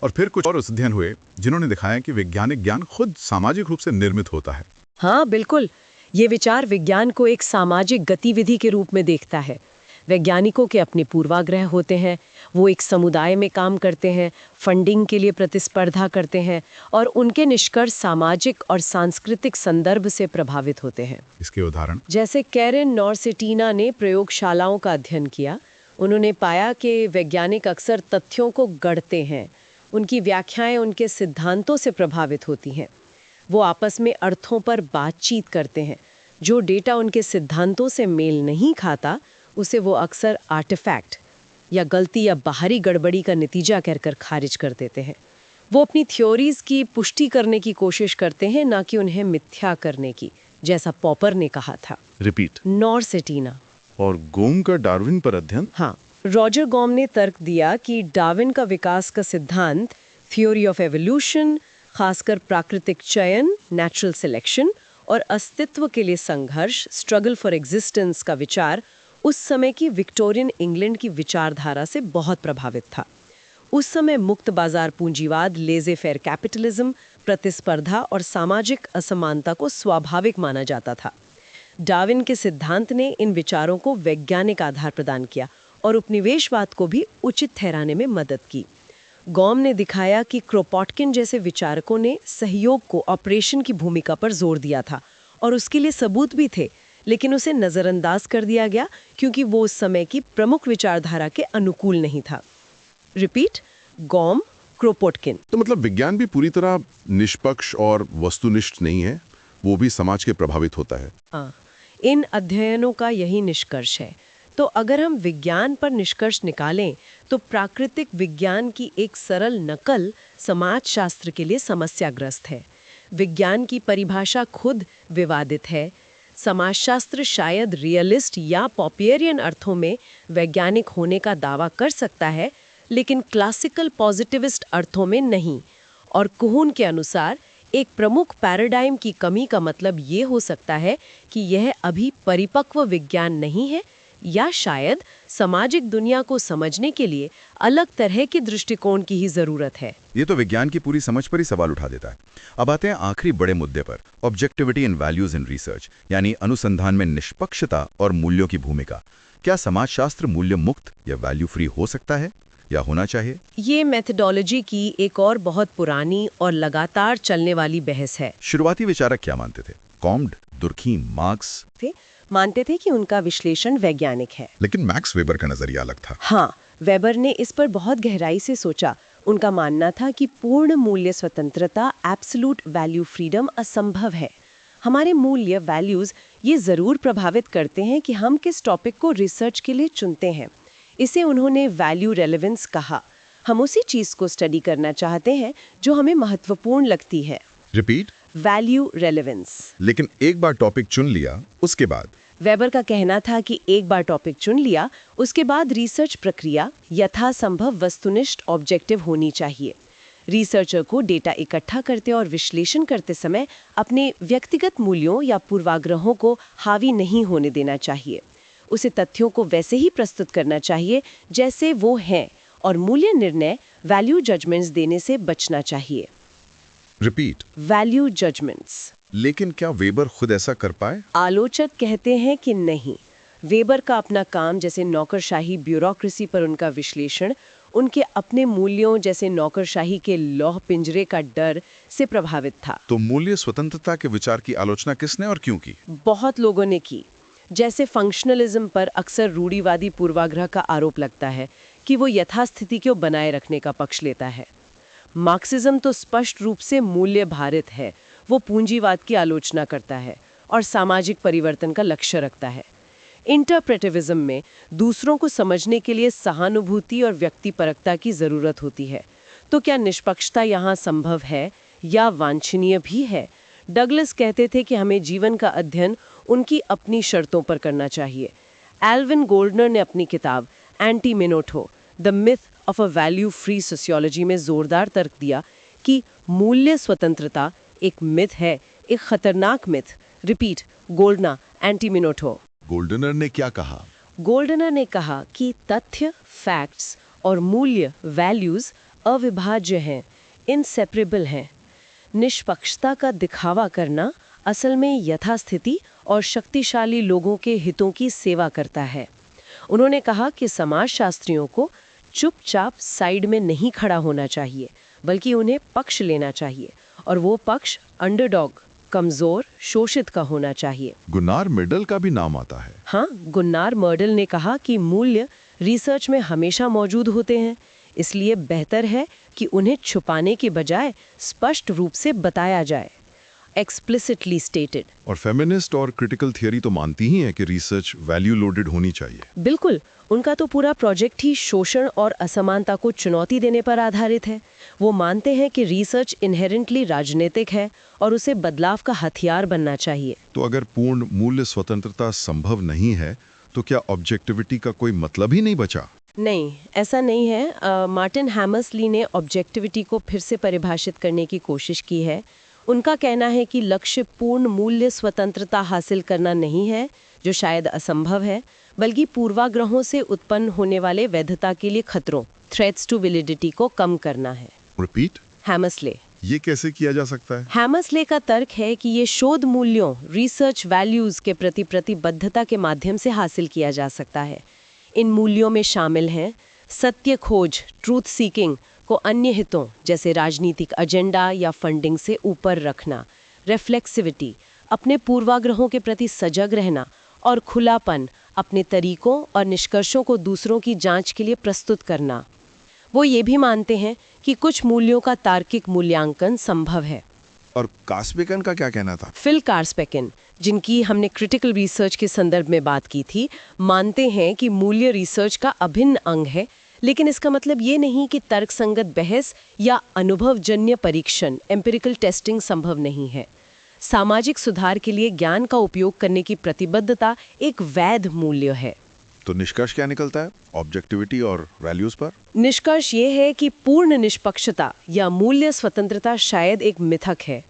और फिर कुछ और अध्ययन हुए जिन्होंने दिखाया कि वैज्ञानिक ज्ञान खुद सामाजिक रूप से निर्मित होता है। हाँ बिल्कुल, ये विचार विज्ञान को एक सामाजिक गतिविधि के रूप में देखता है। वैज्ञानिकों के अपने पूर्वाग्रह होते हैं, वो एक समुदाय में काम करते हैं, फंडिंग के लिए प्रतिस्पर्धा करते हैं और उनके निष्कर्ष सामाजिक और सांस्कृतिक संदर्भ से प्रभावित होते हैं। इसके उदाहरण जैसे कैरेन नॉर्सेटीना ने प्रयोगशालाओं का अध्ययन किया। उन्होंने पाया कि वैज्ञानिक अक्सर तथ्यों को गढ़ते हैं, उनकी व्याख्याएं उनके सिद्धांतों से प्रभावित होती हैं। वो आपस में अर्थों पर बातचीत करते हैं। जो डेटा उनके सिद्धांतों से मेल नहीं खाता उसे वो अक्सर आर्टिफैक्ट या गलती या बाहरी गड़बड़ी का नतीजा कहकर खारिज कर देते हैं। वो अपनी थ्योरीज की पुष्टि करने की कोशिश करते हैं, ना कि उन्हें मिथ्या करने की, जैसा पॉपर ने कहा था। रिपीट। नॉर्सेटीना। और गोम का डार्विन पर अध्ययन? हाँ, रॉजर गोम ने तर्क दिया कि डार्विन का विकास का सिद्धांत, थ्योरी ऑफ एवोल्यूशन, खासकर प्राकृतिक चयन, नेचुरल सिलेक्शन और अस्तित्व के लिए संघर्ष, स्ट्रगल फॉर एग्जिस्टेंस का विचार उस समय की विक्टोरियन इंग्लैंड की विचारधारा से बहुत प्रभावित था। उस समय मुक्त बाजार पूंजीवाद, लेजे फेयर कैपिटलिज्म, प्रतिस्पर्धा और सामाजिक असमानता को स्वाभाविक माना जाता था। डार्विन के सिद्धांत ने इन विचारों को वैज्ञानिक आधार प्रदान किया और उपनिवेशवाद को भी उचित ठहराने में मदद की। गॉम ने दिखाया कि क्रोपोटकिन जैसे विचारकों ने सहयोग को ऑपरेशन की भूमिका पर जोर दिया था और उसके लिए सबूत भी थे, लेकिन उसे नज़रअंदाज कर दिया गया क्योंकि वो उस समय की प्रमुख विचारधारा के अनुकूल नहीं था। Repeat, Gomm, Kropotkin. तो मतलब विज्ञान भी पूरी तरह निष्पक्ष और वस्तुनिष्ठ नहीं है, वो भी समाज के प्रभावित होता है। हाँ, इन अध्ययनों का यही निष्कर्ष है। तो अगर हम विज्ञान पर निष्कर्ष निकालें तो प्राकृतिक विज्ञान की एक सरल नकल समाजशास्त्र के लिए समस्याग्रस्त है। विज्ञान की परिभाषा खुद विवादित है। समाजशास्त्र शायद रियलिस्ट या पॉपियरियन अर्थों में वैज्ञानिक होने का दावा कर सकता है, लेकिन क्लासिकल पॉजिटिविस्ट अर्थों में नहीं। और कुहन के अनुसार एक प्रमुख पैराडाइम की कमी का मतलब ये हो सकता है कि यह अभी परिपक्व विज्ञान नहीं है, या शायद सामाजिक दुनिया को समझने के लिए अलग तरह के दृष्टिकोण की ही जरूरत है। ये तो विज्ञान की पूरी समझ पर ही सवाल उठा देता है। अब आते हैं आखिरी बड़े मुद्दे पर, objectivity in values in research, यानी अनुसंधान में निष्पक्षता और मूल्यों की भूमिका। क्या समाजशास्त्र मूल्य मुक्त या वैल्यू फ्री हो सकता है या होना चाहिए? ये मेथोडोलॉजी की एक और बहुत पुरानी और लगातार चलने वाली बहस है। शुरुआती विचारक क्या मानते थे? कॉम्ड, दुर्खीम, मार्क्स मानते थे कि उनका विश्लेषण वैज्ञानिक है। लेकिन मैक्स वेबर का नजरिया अलग था। हाँ, वेबर ने इस पर बहुत गहराई से सोचा। उनका मानना था कि पूर्ण मूल्य स्वतंत्रता, एब्सोल्यूट वैल्यू फ्रीडम असंभव है। हमारे मूल्य, वैल्यूज, ये जरूर प्रभावित करते हैं कि हम किस टॉपिक को रिसर्च के लिए चुनते हैं। इसे उन्होंने वैल्यू रेलेवेंस कहा। हम उसी चीज को स्टडी करना चाहते हैं जो हमें महत्वपूर्ण लगती है। रिपीट। Value relevance. लेकिन एक बार टॉपिक चुन लिया, उसके बाद? वेबर का कहना था कि एक बार टॉपिक चुन लिया, उसके बाद रिसर्च प्रक्रिया यथासंभव वस्तुनिष्ठ ऑब्जेक्टिव होनी चाहिए। रिसर्चर को डेटा इकट्ठा करते और विश्लेषण करते समय अपने व्यक्तिगत मूल्यों या पूर्वाग्रहों को हावी नहीं होने देना चाहिए। उसे तथ्यों को वैसे ही प्रस्तुत करना चाहिए जैसे वो हैं, और मूल्य निर्णय, वैल्यू जजमेंट्स देने से बचना चाहिए। रिपीट। Value judgements. लेकिन क्या वेबर खुद ऐसा कर पाए? आलोचक कहते हैं कि नहीं। वेबर का अपना काम, जैसे नौकरशाही ब्यूरोक्रेसी पर उनका विश्लेषण, उनके अपने मूल्यों जैसे नौकरशाही के लौह पिंजरे का डर से प्रभावित था। तो मूल्य स्वतंत्रता के विचार की आलोचना किसने और क्यों की? बहुत लोगों ने की। जैसे फंक्शनलिज्म पर अक्सर रूढ़िवादी पूर्वाग्रह का आरोप लगता है कि वो यथास्थिति को बनाए रखने का पक्ष लेता है। मार्क्सिज्म तो स्पष्ट रूप से मूल्य भारित है। वो पूंजीवाद की आलोचना करता है और सामाजिक परिवर्तन का लक्ष्य रखता है। इंटरप्रेटिविज्म में दूसरों को समझने के लिए सहानुभूति और व्यक्तिपरकता की जरूरत होती है। तो क्या निष्पक्षता यहाँ संभव है या वांछनीय भी है? डगलस कहते थे कि हमें जीवन का अध्ययन उनकी अपनी शर्तों पर करना चाहिए। एल्विन गोल्डनर ने अपनी किताब anti Minotaur, the myth of a value free sociology में जोरदार तर्क दिया कि मूल्य स्वतंत्रता एक मिथ है, एक खतरनाक myth. Repeat, Gouldner, anti Minotaur. Gouldner ने क्या कहा? गोल्डनर ने कहा कि तथ्य, फैक्ट्स और मूल्य, वैल्यूज अविभाज्य हैं, इनसेपरेबल हैं। निष्पक्षता का दिखावा करना असल में यथास्थिति और शक्तिशाली लोगों के हितों की सेवा करता है। उन्होंने कहा कि समाजशास्त्रियों को चुपचाप साइड में नहीं खड़ा होना चाहिए, बल्कि उन्हें पक्ष लेना चाहिए, और वो पक्ष अंडरडॉग, कमजोर, शोषित का होना चाहिए। गुनार मेडल का भी नाम आता है। हाँ, गुन्नार मर्डल ने कहा कि मूल्य रिसर्च में हमेशा मौजूद होते हैं, इसलिए बेहतर है कि उन्हें छुपाने के बजाय स्पष्ट रूप से बताया जाए, एक्सप्लिसिटली स्टेटेड। और फेमिनिस्ट और क्रिटिकल थियरी तो मानती ही है कि रिसर्च वैल्यू लोडेड होनी चाहिए। बिल्कुल, उनका तो पूरा प्रोजेक्ट ही शोषण और असमानता को चुनौती देने पर आधारित है। वो मानते हैं कि रिसर्च इनहेरेंटली राजनीतिक है और उसे बदलाव का हथियार बनना चाहिए। तो अगर पूर्ण मूल्य स्वतंत्रता संभव नहीं है, तो क्या ऑब्जेक्टिविटी का कोई मतलब ही नहीं बचा? नहीं, ऐसा नहीं है। मार्टिन हैमर्सली ने ऑब्जेक्टिविटी को फिर से परिभाषित करने की कोशिश की है। उनका कहना है कि लक्ष्य पूर्ण मूल्य स्वतंत्रता हासिल करना नहीं है, जो शायद असंभव है, बल्कि पूर्वाग्रहों से उत्पन्न होने वाले वैधता के लिए खतरों, थ्रेट्स टू वैलिडिटी को कम करना है। रिपीट। हैमर्सले। ये कैसे किया जा सकता है? हैमर्सले का तर्क है कि ये शोध मूल्यों, रिसर्च वैल्यूज के प्रति प्रतिबद्धता के माध्यम से हासिल किया जा सकता है। इन मूल्यों में शामिल हैं सत्य खोज, ट्रूथ सीकिंग को अन्य हितों जैसे राजनीतिक एजेंडा या फंडिंग से ऊपर रखना, रिफ्लेक्सिविटी, अपने पूर्वाग्रहों के प्रति सजग रहना, और खुलापन, अपने तरीकों और निष्कर्षों को दूसरों की जांच के लिए प्रस्तुत करना। वो ये भी मानते हैं कि कुछ मूल्यों का तार्किक मूल्यांकन संभव है। और कार्स्पेकन का क्या कहना था? फिल कार्स्पेकन, जिनकी हमने क्रिटिकल रिसर्च के संदर्भ में बात की थी, मानते हैं कि मूल्य रिसर्च का अभिन्न अंग है, लेकिन इसका मतलब ये नहीं कि तर्कसंगत बहस या अनुभवजन्य परीक्षण, एम्पिरिकल टेस्टिंग संभव नहीं है। सामाजिक सुधार के लिए ज्ञान का उपयोग करने की प्रतिबद्धता एक वैध मूल्य है। तो निष्कर्ष क्या निकलता है ऑब्जेक्टिविटी और वैल्यूज पर? निष्कर्ष ये है कि पूर्ण निष्पक्षता या मूल्य स्वतंत्रता शायद एक मिथक है।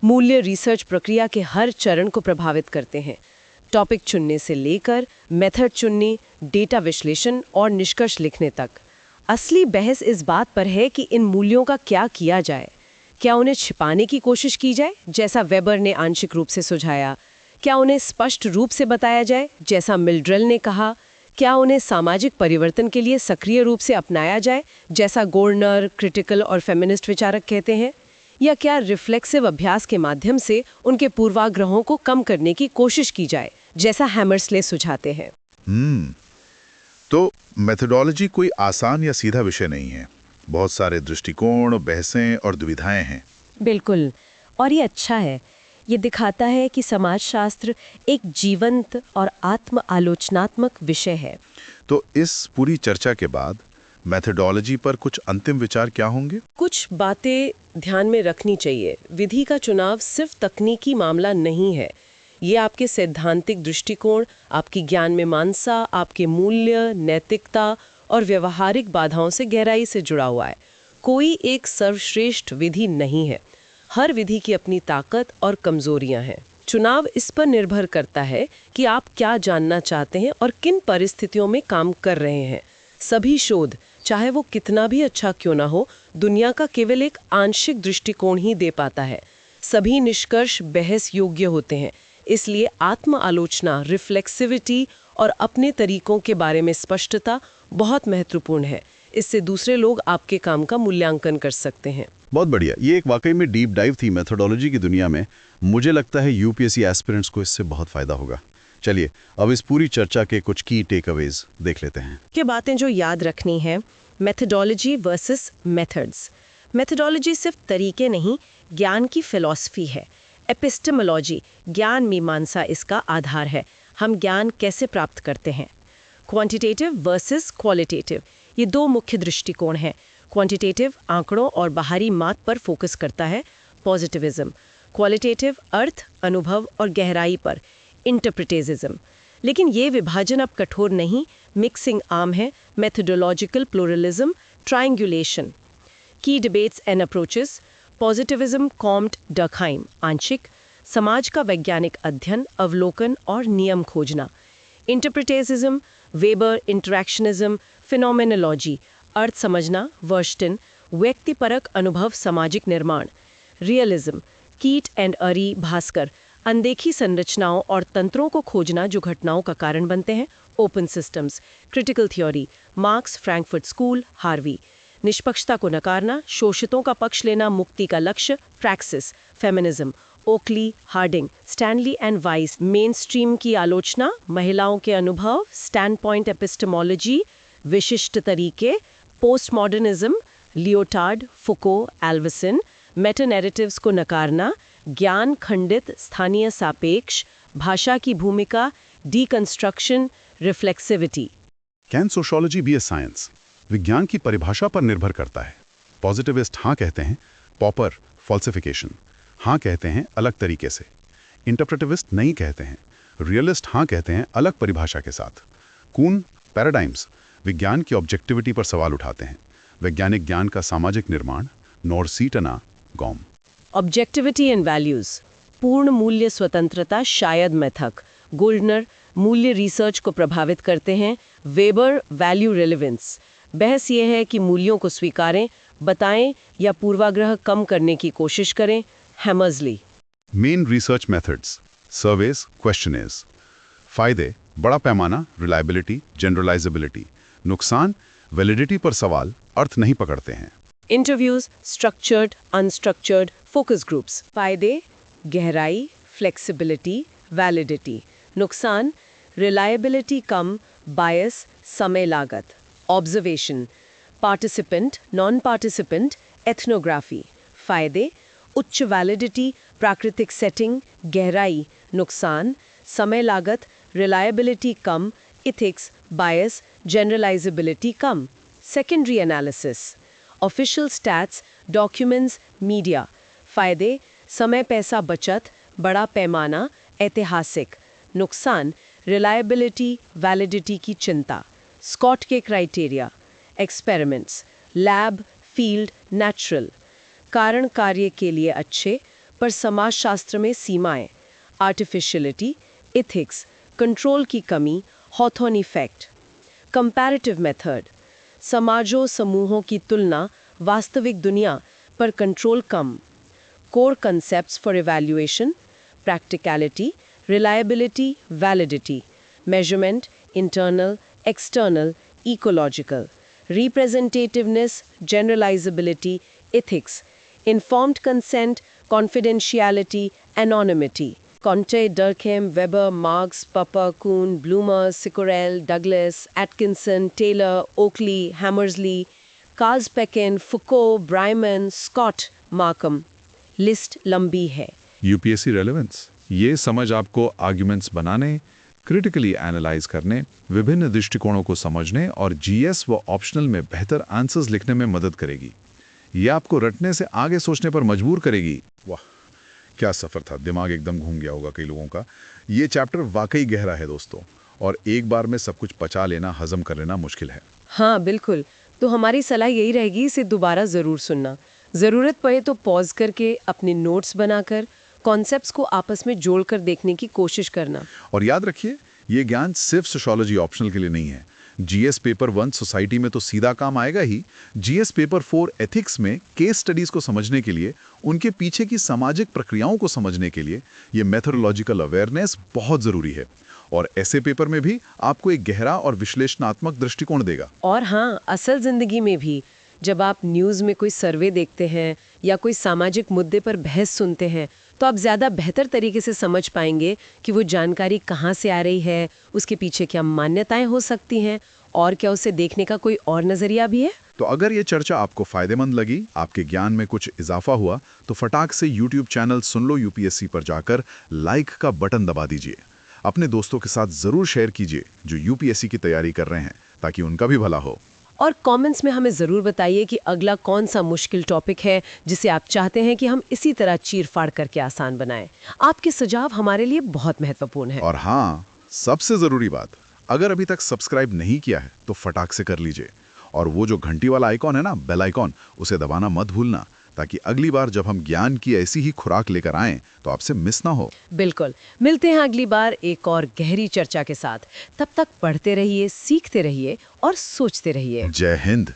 मूल्य रिसर्च प्रक्रिया के हर चरण को प्रभावित करते हैं। टॉपिक चुनने से लेकर मेथड चुनने, डेटा विश्लेषण और निष्कर्ष लिखने तक। असली बहस इस बात पर है कि इन मूल्यों का क्या किया जाए। क्या उन्हें छिपाने की कोशिश की जाए, जैसा वेबर ने आंशिक रूप से सुझाया? क्या उन्हें स्पष्ट रूप से बताया जाए, जैसा मिल्ड्रेल ने कहा? क्या उन्हें सामाजिक परिवर्तन के लिए सक्रिय रूप से अपनाया जाए, जैसा गोर्नर, क्रिटिकल और फेमिनिस्ट विचारक कहते हैं? या क्या रिफ्लेक्सिव अभ्यास के माध्यम से उनके पूर्वाग्रहों को कम करने की कोशिश की जाए, जैसा हैमर्सले सुझाते हैं? तो मेथोडोलॉजी कोई आसान या सीधा विषय नहीं है। बहुत सारे दृष्टिकोण, बहसें और दुविधाएं हैं। बिल्कुल, और ये अच्छा है। ये दिखाता है कि समाजशास्त्र एक जीवंत और आत्म आलोचनात्मक विषय है। तो इस पूरी चर्चा के बाद मेथोडोलॉजी पर कुछ अंतिम विचार क्या होंगे? कुछ बातें ध्यान में रखनी चाहिए। विधि का चुनाव सिर्फ तकनीकी मामला नहीं है। ये आपके सैद्धांतिक दृष्टिकोण, आपकी ज्ञान में मानसा, आपके मूल्य, नैतिकता और व्यवहारिक बाधाओं से गहराई से जुड़ा हुआ है। कोई एक सर्वश्रेष्ठ विधि नहीं है। हर विधि की अपनी ताकत और कमजोरियां हैं। चुनाव इस पर निर्भर करता है कि आप क्या जानना चाहते हैं और किन परिस्थितियों में काम कर रहे हैं। सभी शोध, चाहे वो कितना भी अच्छा क्यों ना हो, दुनिया का केवल एक आंशिक दृष्टिकोण ही दे पाता है। सभी निष्कर्ष बहस योग्य होते हैं। इसलिए आत्म आलोचना, रिफ्लेक्सिविटी और अपने तरीकों के बारे में स्पष्टता बहुत महत्वपूर्ण है। इससे दूसरे लोग आपके काम का मूल्यांकन कर सकते हैं। बहुत बढ़िया। ये एक वाकई में डीप डाइव थी मेथोडोलॉजी की दुनिया में। मुझे लगता है यूपीएससी एस्पिरेंट्स को इससे बहुत फायदा होगा। चलिए अब इस पूरी चर्चा के कुछ की टेकअवेज देख लेते हैं। ये बातें जो याद रखनी है, मेथोडोलॉजी वर्सेस मेथड्स। मेथोडोलॉजी सिर्फ तरीके नहीं, ज्ञान की फिलॉसफी है। एपिस्टेमोलॉजी, ज्ञान मीमांसा, इसका आधार है। हम ज्ञान कैसे प्राप्त करते हैं। क्वांटिटेटिव वर्सेस क्वालिटेटिव, ये दो मुख्य दृष्टिकोण हैं। क्वांटिटेटिव आंकड़ों और बाहरी माप पर फोकस करता है, पॉजिटिविज्म। क्वालिटेटिव अर्थ, अनुभव और गहराई पर, इंटरप्रिटेजिज्म। लेकिन ये विभाजन अब कठोर नहीं, मिक्सिंग आम है। Methodological pluralism, triangulation. Key debates and approaches, positivism, Comte, Durkheim, आंशिक, समाज का वैज्ञानिक अध्ययन, अवलोकन और नियम खोजना। इंटरप्रिटेजिज्म, वेबर, इंटरैक्शनिज्म, फिनोमेनोलॉजी, अर्थ समझना, वर्स्टन, व्यक्तिपरक अनुभव, सामाजिक निर्माण। रियलिज्म, कीट एंड अरी, भास्कर, अनदेखी संरचनाओं और तंत्रों को खोजना जो घटनाओं का कारण बनते हैं। Open systems, critical theory, marks, Frankfurt school, Harvey. निष्पक्षता को नकारना, शोषितों का पक्ष लेना मुक्ति का लक्ष्य, praxis. Feminism, Oakley, Harding, Stanley and Wise, mainstream की आलोचना, महिलाओं के अनुभव, स्टैंड पॉइंट एपिस्टेमोलॉजी, विशिष्ट तरीके। Post modernism, Lyotard, Foucault, Alvesson, meta narratives को नकारना, ज्ञान खंडित, स्थानीय सापेक्ष, भाषा की भूमिका, deconstruction, reflexivity. Can sociology be a science? विज्ञान की परिभाषा पर निर्भर करता है। पॉजिटिविस्ट हाँ कहते हैं, पॉपर फॉल्सिफिकेशन हाँ कहते हैं अलग तरीके से। इंटरप्रेटिविस्ट नहीं कहते हैं। रियलिस्ट हाँ कहते हैं अलग परिभाषा के साथ। कून, पैराडाइम्स विज्ञान की ऑब्जेक्टिविटी पर सवाल उठाते हैं। वैज्ञानिक ज्ञान का सामाजिक निर्माण, नॉर्सीटना, गॉम। ऑब्जेक्टिविटी एंड वैल्यूज, पूर्ण मूल्य स्वतंत्रता, शायद मेथक। गोल्डनर, मूल्य रिसर्च को प्रभावित करते हैं। वेबर, वैल्यू रिलेवेंस, बहस यह है कि मूल्यों को स्वीकारें, बताएं या पूर्वाग्रह कम करने की कोशिश करें। Hammersley. Main research methods, surveys, questionnaires. फायदे, बड़ा पैमाना, रिलायबिलिटी, जनरलाइजेबिलिटी। नुकसान, वैलिडिटी पर सवाल, अर्थ नहीं पकड़ते हैं। Interviews, structured, unstructured, focus groups. फायदे, गहराई, फ्लेक्सिबिलिटी, वैलिडिटी। नुकसान, रिलायबिलिटी कम, बायस, समय लागत। Observation, participant, non participant, ethnography. फायदे, उच्च वैलिडिटी, प्राकृतिक सेटिंग, गहराई। नुकसान, समय लागत, रिलायबिलिटी कम, इथिक्स, बायस, जनरलाइजेबिलिटी कम। Secondary analysis, official stats, documents, media. फायदे, समय पैसा बचत, बड़ा पैमाना, ऐतिहासिक। नुकसान, रिलायबिलिटी, वैलिडिटी की चिंता। स्कॉट के criteria, experiments, lab, field, natural. कारण कार्य के लिए अच्छे, पर समाजशास्त्र में सीमाएं। आर्टिफिशियलिटी, इथिक्स, कंट्रोल की कमी, हॉथॉर्न इफेक्ट। कंपैरेटिव मेथड, समाजों समूहों की तुलना, वास्तविक दुनिया पर control come. Core concepts for evaluation, practicality, reliability, validity, measurement, internal, external, ecological, representativeness, generalisability, ethics, informed consent, confidentiality, anonymity. Conte, Durkheim, Weber, Marx, Popper, Kuhn, Bloomer, Sicorel, Douglas, Atkinson, Taylor, Oakley, Hammersley, Karlspeckin, Foucault, Bryman, Scott, Markham. List लंबी है। UPSC relevance, ये समझ आपको arguments बनाने, critically analyse करने, विभिन्न दृष्टिकोणों को समझने और जीएस व ऑप्शनल में बेहतर आंसर्स लिखने में मदद करेगी। ये आपको रटने से आगे सोचने पर मजबूर करेगी। वाह, क्या सफ़र था, दिमाग एकदम घूम गया होगा कई लोगों का। ये चैप्टर वाकई गहरा है दोस्तों, और एक बार में सब कुछ पचा लेना, हजम कर लेना मुश्किल है। हाँ बिल्कुल, तो हमारी सलाह यही रहेगी, इसे दोबारा ज़रूर सुनना। ज़रूरत पड़े तो पॉज करके अपने नोट्स बनाकर कॉन्सेप्ट्स को आपस में जोड़कर देखने की कोशिश करना। और याद रखिए, ये ज्ञान सिर्फ सोशियोलॉजी ऑप्शनल के लिए नहीं है। जीएस पेपर 1 सोसाइटी में तो सीधा काम आएगा ही, जीएस पेपर 4 एथिक्स में केस स्टडीज को समझने के लिए, उनके पीछे की सामाजिक प्रक्रियाओं को समझने के लिए ये मेथोडोलॉजिकल अवेयरनेस बहुत जरूरी है। और ऐसे पेपर में भी आपको एक गहरा और विश्लेषणात्मक दृष्टिकोण देगा। और हाँ, असल जिंदगी में भी जब आप न्यूज़ में कोई सर्वे देखते हैं या कोई सामाजिक मुद्दे पर बहस सुनते हैं, तो आप ज़्यादा बेहतर तरीके से समझ पाएंगे कि वो जानकारी कहाँ से आ रही है, उसके पीछे क्या मान्यताएं हो सकती हैं और क्या उसे देखने का कोई और नज़रिया भी है। तो अगर ये चर्चा आपको फायदेमंद लगी, आपके ज्ञान में कुछ इजाफा हुआ, तो फटाक से यूट्यूब चैनल सुन लो यूपीएससी पर जाकर लाइक का बटन दबा दीजिए। अपने दोस्तों के साथ ज़रूर शेयर कीजिए जो यूपीएससी की तैयारी कर रहे हैं, ताकि उनका भी भला हो। और कमेंट्स में हमें ज़रूर बताइए कि अगला कौन सा मुश्किल टॉपिक है जिसे आप चाहते हैं कि हम इसी तरह चीर-फाड़ करके आसान बनाएं। आपके सुझाव हमारे लिए बहुत महत्वपूर्ण है। और हाँ, सबसे ज़रूरी बात, अगर अभी तक सब्सक्राइब नहीं किया है तो फटाक से कर लीजिए। और वो जो घंटी वाला आइकॉन है ना, बेल आइकॉन, उसे दबाना मत भूलना, ताकि अगली बार जब हम ज्ञान की ऐसी ही खुराक लेकर आएं तो आपसे मिस ना हो। बिल्कुल, मिलते हैं अगली बार एक और गहरी चर्चा के साथ। तब तक पढ़ते रहिए, सीखते रहिए और सोचते रहिए। जय हिंद।